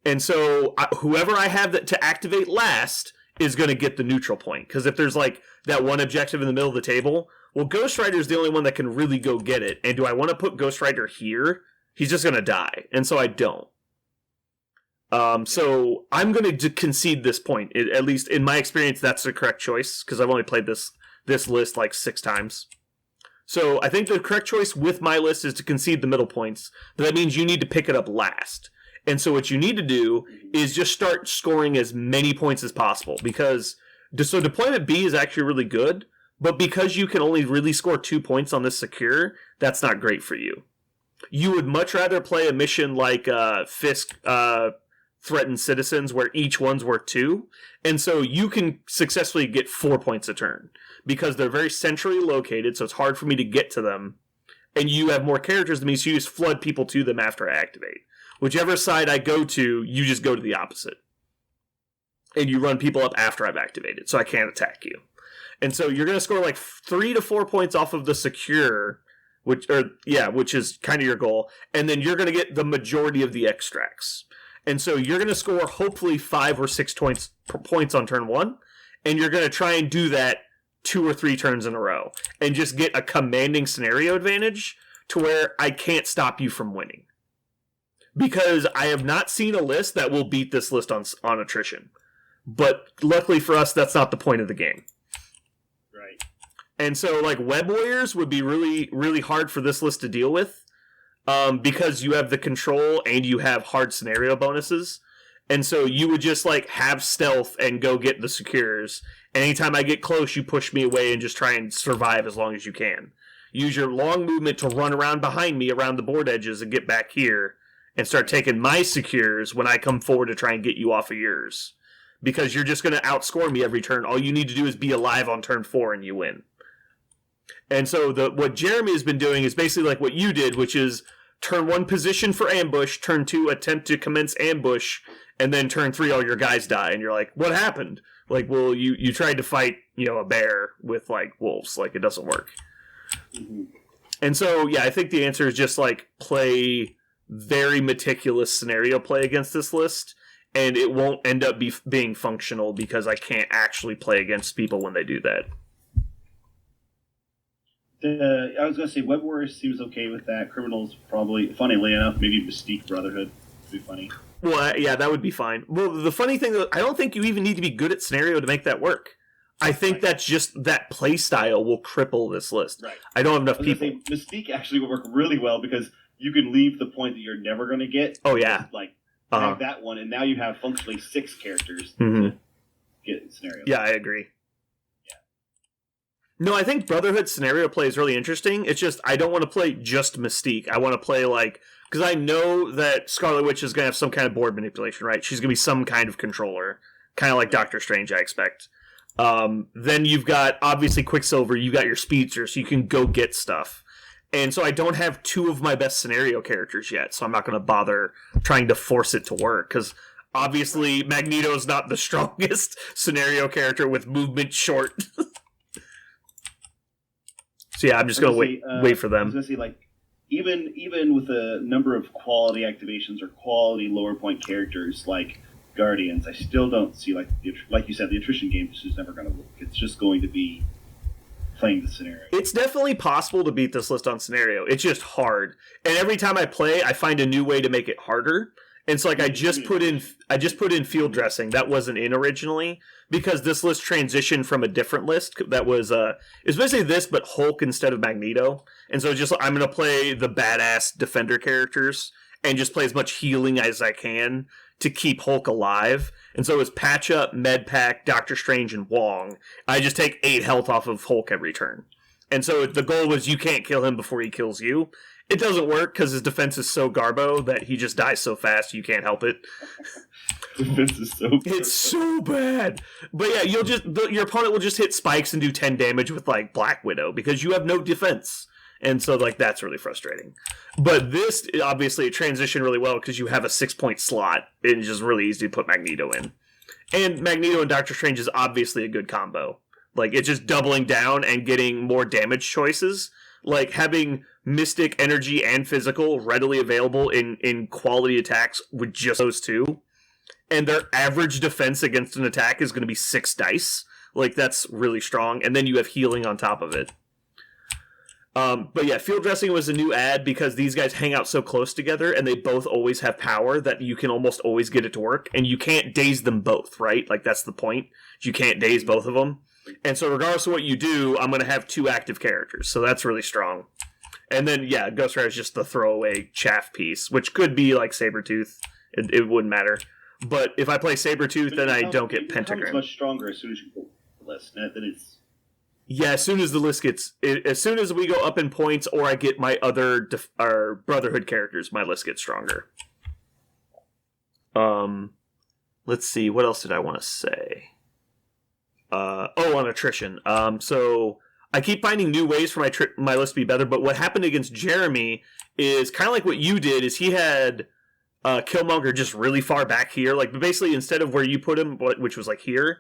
And so whoever I have to activate last is going to get the neutral point. Because if there's like that one objective in the middle of the table, well, Ghost Rider is the only one that can really go get it. And do I want to put Ghost Rider here he's just going to die. And so I don't. So I'm going to concede this point. At least in my experience, that's the correct choice, because I've only played this list like 6 times. So I think the correct choice with my list is to concede the middle points, but that means you need to pick it up last. And so what you need to do is just start scoring as many points as possible, because so deployment B is actually really good, but because you can only really score 2 points on this secure, that's not great for you. You would much rather play a mission like Fisk Threatened Citizens, where each one's worth 2, and so you can successfully get 4 points a turn, because they're very centrally located, so it's hard for me to get to them, and you have more characters than me, so you just flood people to them after I activate. Whichever side I go to, you just go to the opposite. And you run people up after I've activated, so I can't attack you. And so you're going to score like 3 to 4 points off of the secure, which is kind of your goal, and then you're going to get the majority of the extracts. And so you're going to score hopefully 5 or 6 points on turn 1, and you're going to try and do that 2 or 3 turns in a row, and just get a commanding scenario advantage to where I can't stop you from winning. Because I have not seen a list that will beat this list on attrition. But luckily for us, that's not the point of the game. Right. And so, like, Web Warriors would be really, really hard for this list to deal with. Because you have the control and you have hard scenario bonuses. And so you would just, like, have stealth and go get the secures. And anytime I get close, you push me away and just try and survive as long as you can. Use your long movement to run around behind me around the board edges and get back here. And start taking my secures when I come forward to try and get you off of yours. Because you're just going to outscore me every turn. All you need to do is be alive on turn 4 and you win. And so what Jeremy has been doing is basically like what you did, which is turn 1 position for ambush, turn 2 attempt to commence ambush, and then turn 3 all your guys die. And you're like, what happened? Like, well, you tried to fight, a bear with, like, wolves. Like, it doesn't work. Mm-hmm. And so, yeah, I think the answer is just, like, play very meticulous scenario play against this list, and it won't end up being functional because I can't actually play against people when they do that. I was going to say Web Warriors seems okay with that. Criminals probably, funnily enough, maybe Mystique Brotherhood would be funny. Well, yeah, that would be fine. Well, the funny thing, I don't think you even need to be good at scenario to make that work. I think that's just that play style will cripple this list. Right. I don't have enough people. Mystique actually will work really well because you can leave the point that you're never going to get. Oh, yeah. Like, have that one, and now you have functionally 6 characters to get scenario. Yeah, I agree. Yeah. No, I think Brotherhood scenario play is really interesting. It's just, I don't want to play just Mystique. I want to play, like, because I know that Scarlet Witch is going to have some kind of board manipulation, right? She's going to be some kind of controller. Kind of like Doctor Strange, I expect. Then you've got, obviously, Quicksilver. You got your speedster, so you can go get stuff. And so I don't have 2 of my best scenario characters yet, so I'm not going to bother trying to force it to work, because obviously Magneto is not the strongest scenario character with movement short. So yeah, I'm just going to wait for them. I was going to say, like, even with a number of quality activations or quality lower point characters like Guardians, I still don't see, like you said, the attrition game just is never going to work. It's just going to be playing the scenario. It's definitely possible to beat this list on scenario. It's just hard. And every time I play, I find a new way to make it harder. And so, like, I just put in field dressing. That wasn't in originally because this list transitioned from a different list that was it's basically this but Hulk instead of Magneto. And so just I'm going to play the badass defender characters and just play as much healing as I can to keep Hulk alive. And so it's Patch Up, Med Pack, Doctor Strange, and Wong. I just take 8 health off of Hulk every turn. And so the goal was you can't kill him before he kills you. It doesn't work because his defense is so garbo that he just dies so fast you can't help it. Defense is so bad. It's so bad. But yeah, your opponent will just hit spikes and do 10 damage with, like, Black Widow because you have no defense. And so, like, that's really frustrating. But this, obviously, it transitioned really well because you have a 6-point slot. It's just really easy to put Magneto in. And Magneto and Doctor Strange is obviously a good combo. Like, it's just doubling down and getting more damage choices. Like, having Mystic, Energy, and Physical readily available in quality attacks with just those 2. And their average defense against an attack is going to be 6 dice. Like, that's really strong. And then you have healing on top of it. But yeah, field dressing was a new ad because these guys hang out so close together and they both always have power that you can almost always get it to work, and you can't daze them both, right? Like, that's the point. You can't daze both of them. And so regardless of what you do, I'm going to have 2 active characters, so that's really strong. And then, yeah, Ghost Rider is just the throwaway chaff piece, which could be like Sabretooth. It wouldn't matter. But if I play Sabretooth, then I don't get Pentagram. It's much stronger as soon as you go the list. Then it's... Yeah, as soon as the list gets... As soon as we go up in points or I get my other Brotherhood characters, my list gets stronger. Let's see, what else did I want to say? On attrition. So I keep finding new ways for my list to be better, but what happened against Jeremy is kind of like what you did, is he had Killmonger just really far back here. Like, basically, instead of where you put him, which was like here,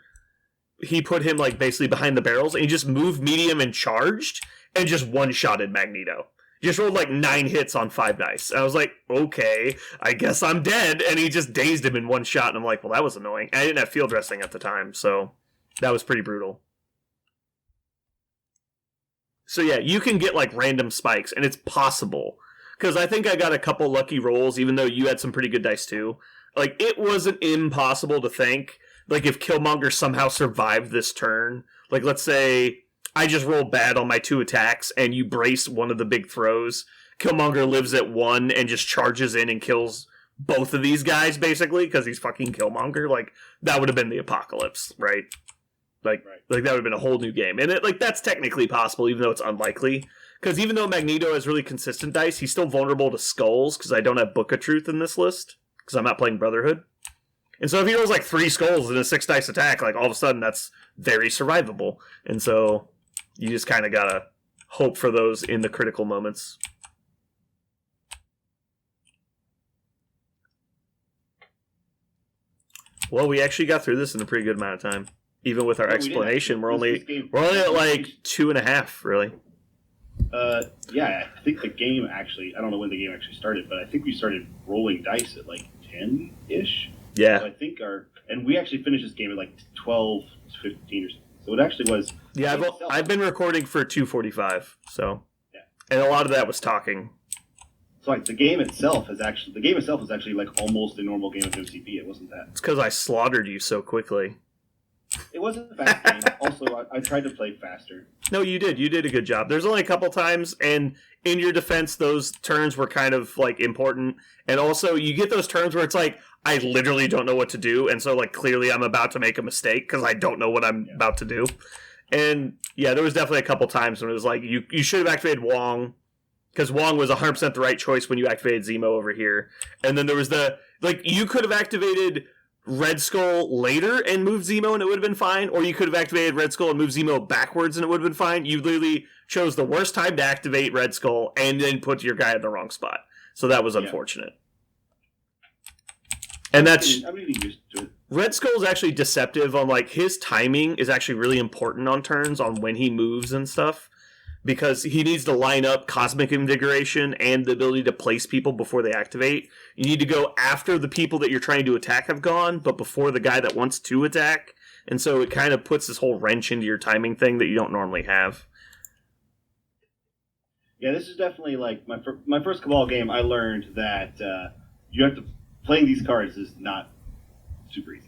he put him like basically behind the barrels, and he just moved medium and charged, and just one-shotted Magneto. He just rolled like 9 hits on 5 dice. And I was like, okay, I guess I'm dead. And he just dazed him in one shot, and I'm like, well, that was annoying. And I didn't have field dressing at the time, so that was pretty brutal. So yeah, you can get like random spikes, and it's possible. Because I think I got a couple lucky rolls, even though you had some pretty good dice too. Like, it wasn't impossible to think, like, if Killmonger somehow survived this turn, like, let's say I just roll bad on my 2 attacks, and you brace one of the big throws, Killmonger lives at 1 and just charges in and kills both of these guys, basically, because he's fucking Killmonger. Like, that would have been the apocalypse, right? Like, that would have been a whole new game. And that's technically possible, even though it's unlikely. Because even though Magneto has really consistent dice, he's still vulnerable to skulls, because I don't have Book of Truth in this list, because I'm not playing Brotherhood. And so if he rolls like 3 skulls in a 6 dice attack, like, all of a sudden that's very survivable. And so you just kind of gotta hope for those in the critical moments. Well, we actually got through this in a pretty good amount of time. Even with our explanation, we're only at like 2.5, really. Yeah, I think the game actually, I don't know when the game actually started, but I think we started rolling dice at like 10-ish. Yeah. So I think and we actually finished this game at like 12, 15 or something. So it actually was... Yeah, I've been recording for 2:45, so... Yeah. And a lot of that was talking. So like, the game itself is actually like almost a normal game of MCP. It wasn't that. It's because I slaughtered you so quickly. It wasn't a fast game. Also, I tried to play faster. No, you did. You did a good job. There's only a couple times, and in your defense, those turns were kind of, like, important. And also, you get those turns where it's like, I literally don't know what to do, and so, like, clearly I'm about to make a mistake, because I don't know what I'm about to do. And, yeah, there was definitely a couple times when it was like, you should have activated Wong, because Wong was 100% the right choice when you activated Zemo over here. And then there was you could have activated Red Skull later and moved Zemo and it would have been fine, or you could have activated Red Skull and moved Zemo backwards and it would have been fine. You literally chose the worst time to activate Red Skull and then put your guy in the wrong spot. So that was unfortunate. And I'm getting used to it. Red Skull is actually deceptive on, like, his timing is actually really important on turns on when he moves and stuff, because he needs to line up Cosmic Invigoration and the ability to place people before they activate. You need to go after the people that you're trying to attack have gone, but before the guy that wants to attack. And so it kind of puts this whole wrench into your timing thing that you don't normally have. Yeah, this is definitely, like, my first Cabal game. I learned that you have to... Playing these cards is not super easy.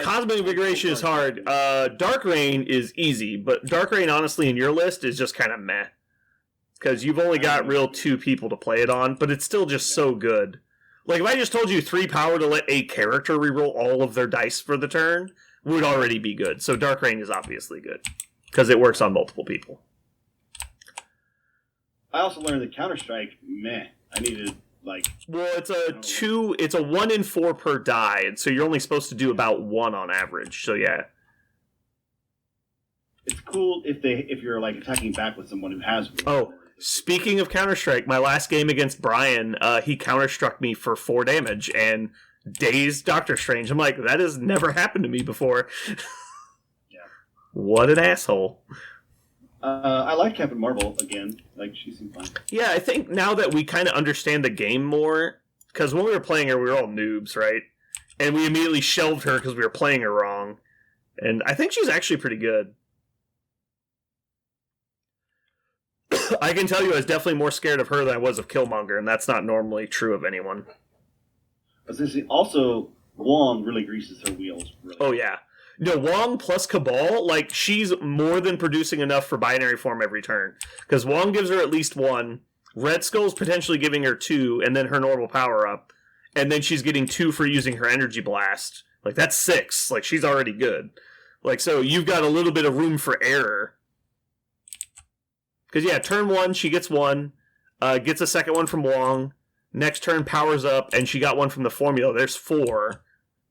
Cosmic Invigoration is hard. Dark Rain is easy, but Dark Rain, honestly, in your list is just kind of meh. Because you've only got 2 people to play it on, but it's still just so good. Like, if I just told you 3 power to let a character reroll all of their dice for the turn, would already be good. So Dark Rain is obviously good, because it works on multiple people. I also learned that Counter-Strike, meh. I needed... Well, it's a 1 in 4 per die, and so you're only supposed to do about 1 on average. So yeah, it's cool if you're like attacking back with someone who has. Oh, speaking of Counter-Strike, my last game against Brian, he counter-struck me for 4 damage and dazed Doctor Strange. I'm like, that has never happened to me before. Yeah. What an asshole. I like Captain Marvel again. Like, she seemed fun. Yeah, I think now that we kind of understand the game more, because when we were playing her, we were all noobs, right? And we immediately shelved her because we were playing her wrong. And I think she's actually pretty good. I can tell you I was definitely more scared of her than I was of Killmonger, and that's not normally true of anyone. Also, Wong really greases her wheels. Really. Oh, yeah. No, Wong plus Cabal, like, she's more than producing enough for binary form every turn. Because Wong gives her at least 1, Red Skull's potentially giving her 2, and then her normal power-up, and then she's getting 2 for using her energy blast. Like, that's 6. Like, she's already good. Like, so you've got a little bit of room for error. Because, yeah, turn 1, she gets 1, gets a second one from Wong, next turn powers up, and she got 1 from the formula. There's 4.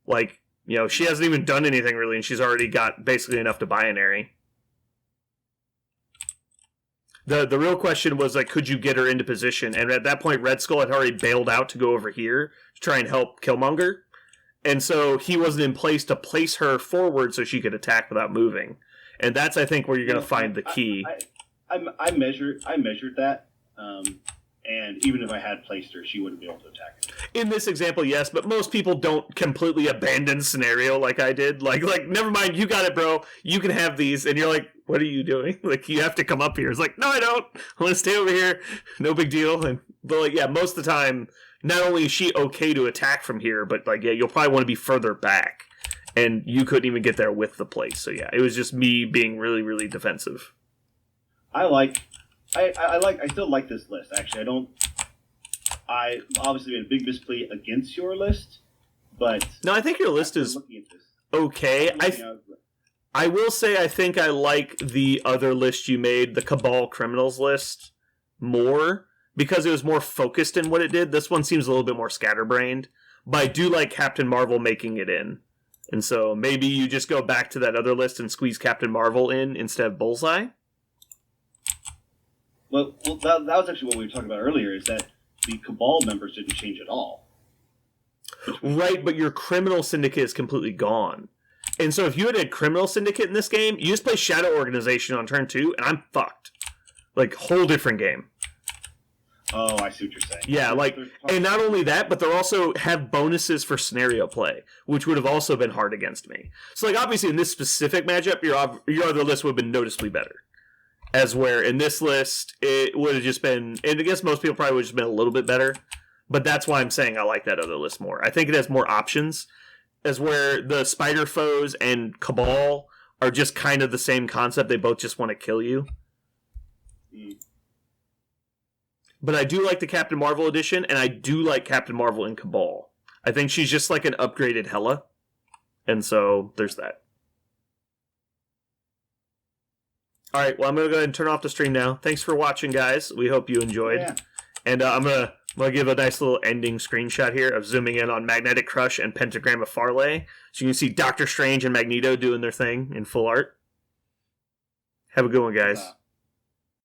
Like, you know, she hasn't even done anything really, and she's already got basically enough to binary. The real question was, like, could you get her into position? And at that point, Red Skull had already bailed out to go over here to try and help Killmonger. And so he wasn't in place to place her forward so she could attack without moving. And that's, I think, where you're going to find the key. I measured that, and even if I had placed her, she wouldn't be able to attack her. In this example, yes, but most people don't completely abandon scenario like I did. Like, never mind, you got it, bro. You can have these. And you're like, what are you doing? Like, you have to come up here. It's like, no, I don't. I'm going to stay over here. No big deal. But, like, yeah, most of the time, not only is she okay to attack from here, but, like, yeah, you'll probably want to be further back. And you couldn't even get there with the place. So, yeah, it was just me being really, really defensive. I still like this list. Actually, I obviously made a big misplay against your list, but no, I think your list is okay. I will say I think I like the other list you made, the Cabal Criminals list, more because it was more focused in what it did. This one seems a little bit more scatterbrained, but I do like Captain Marvel making it in, and so maybe you just go back to that other list and squeeze Captain Marvel in instead of Bullseye. Well, that was actually what we were talking about earlier, is that the Cabal members didn't change at all. Right, but your Criminal Syndicate is completely gone. And so if you had Criminal Syndicate in this game, you just play Shadow Organization on turn 2, and I'm fucked. Like, whole different game. Oh, I see what you're saying. Yeah, like, and not only that, but they also have bonuses for scenario play, which would have also been hard against me. So, like, obviously in this specific matchup, your other list would have been noticeably better. As where in this list, it would have just been, and I guess most people probably would have just been a little bit better, but that's why I'm saying I like that other list more. I think it has more options, as where the Spider Foes and Cabal are just kind of the same concept. They both just want to kill you. But I do like the Captain Marvel edition, and I do like Captain Marvel in Cabal. I think she's just like an upgraded Hela, and so there's that. All right, well, I'm going to go ahead and turn off the stream now. Thanks for watching, guys. We hope you enjoyed. Yeah. And I'm going to give a nice little ending screenshot here of zooming in on Magnetic Crush and Pentagram of Farley. So you can see Doctor Strange and Magneto doing their thing in full art. Have a good one, guys.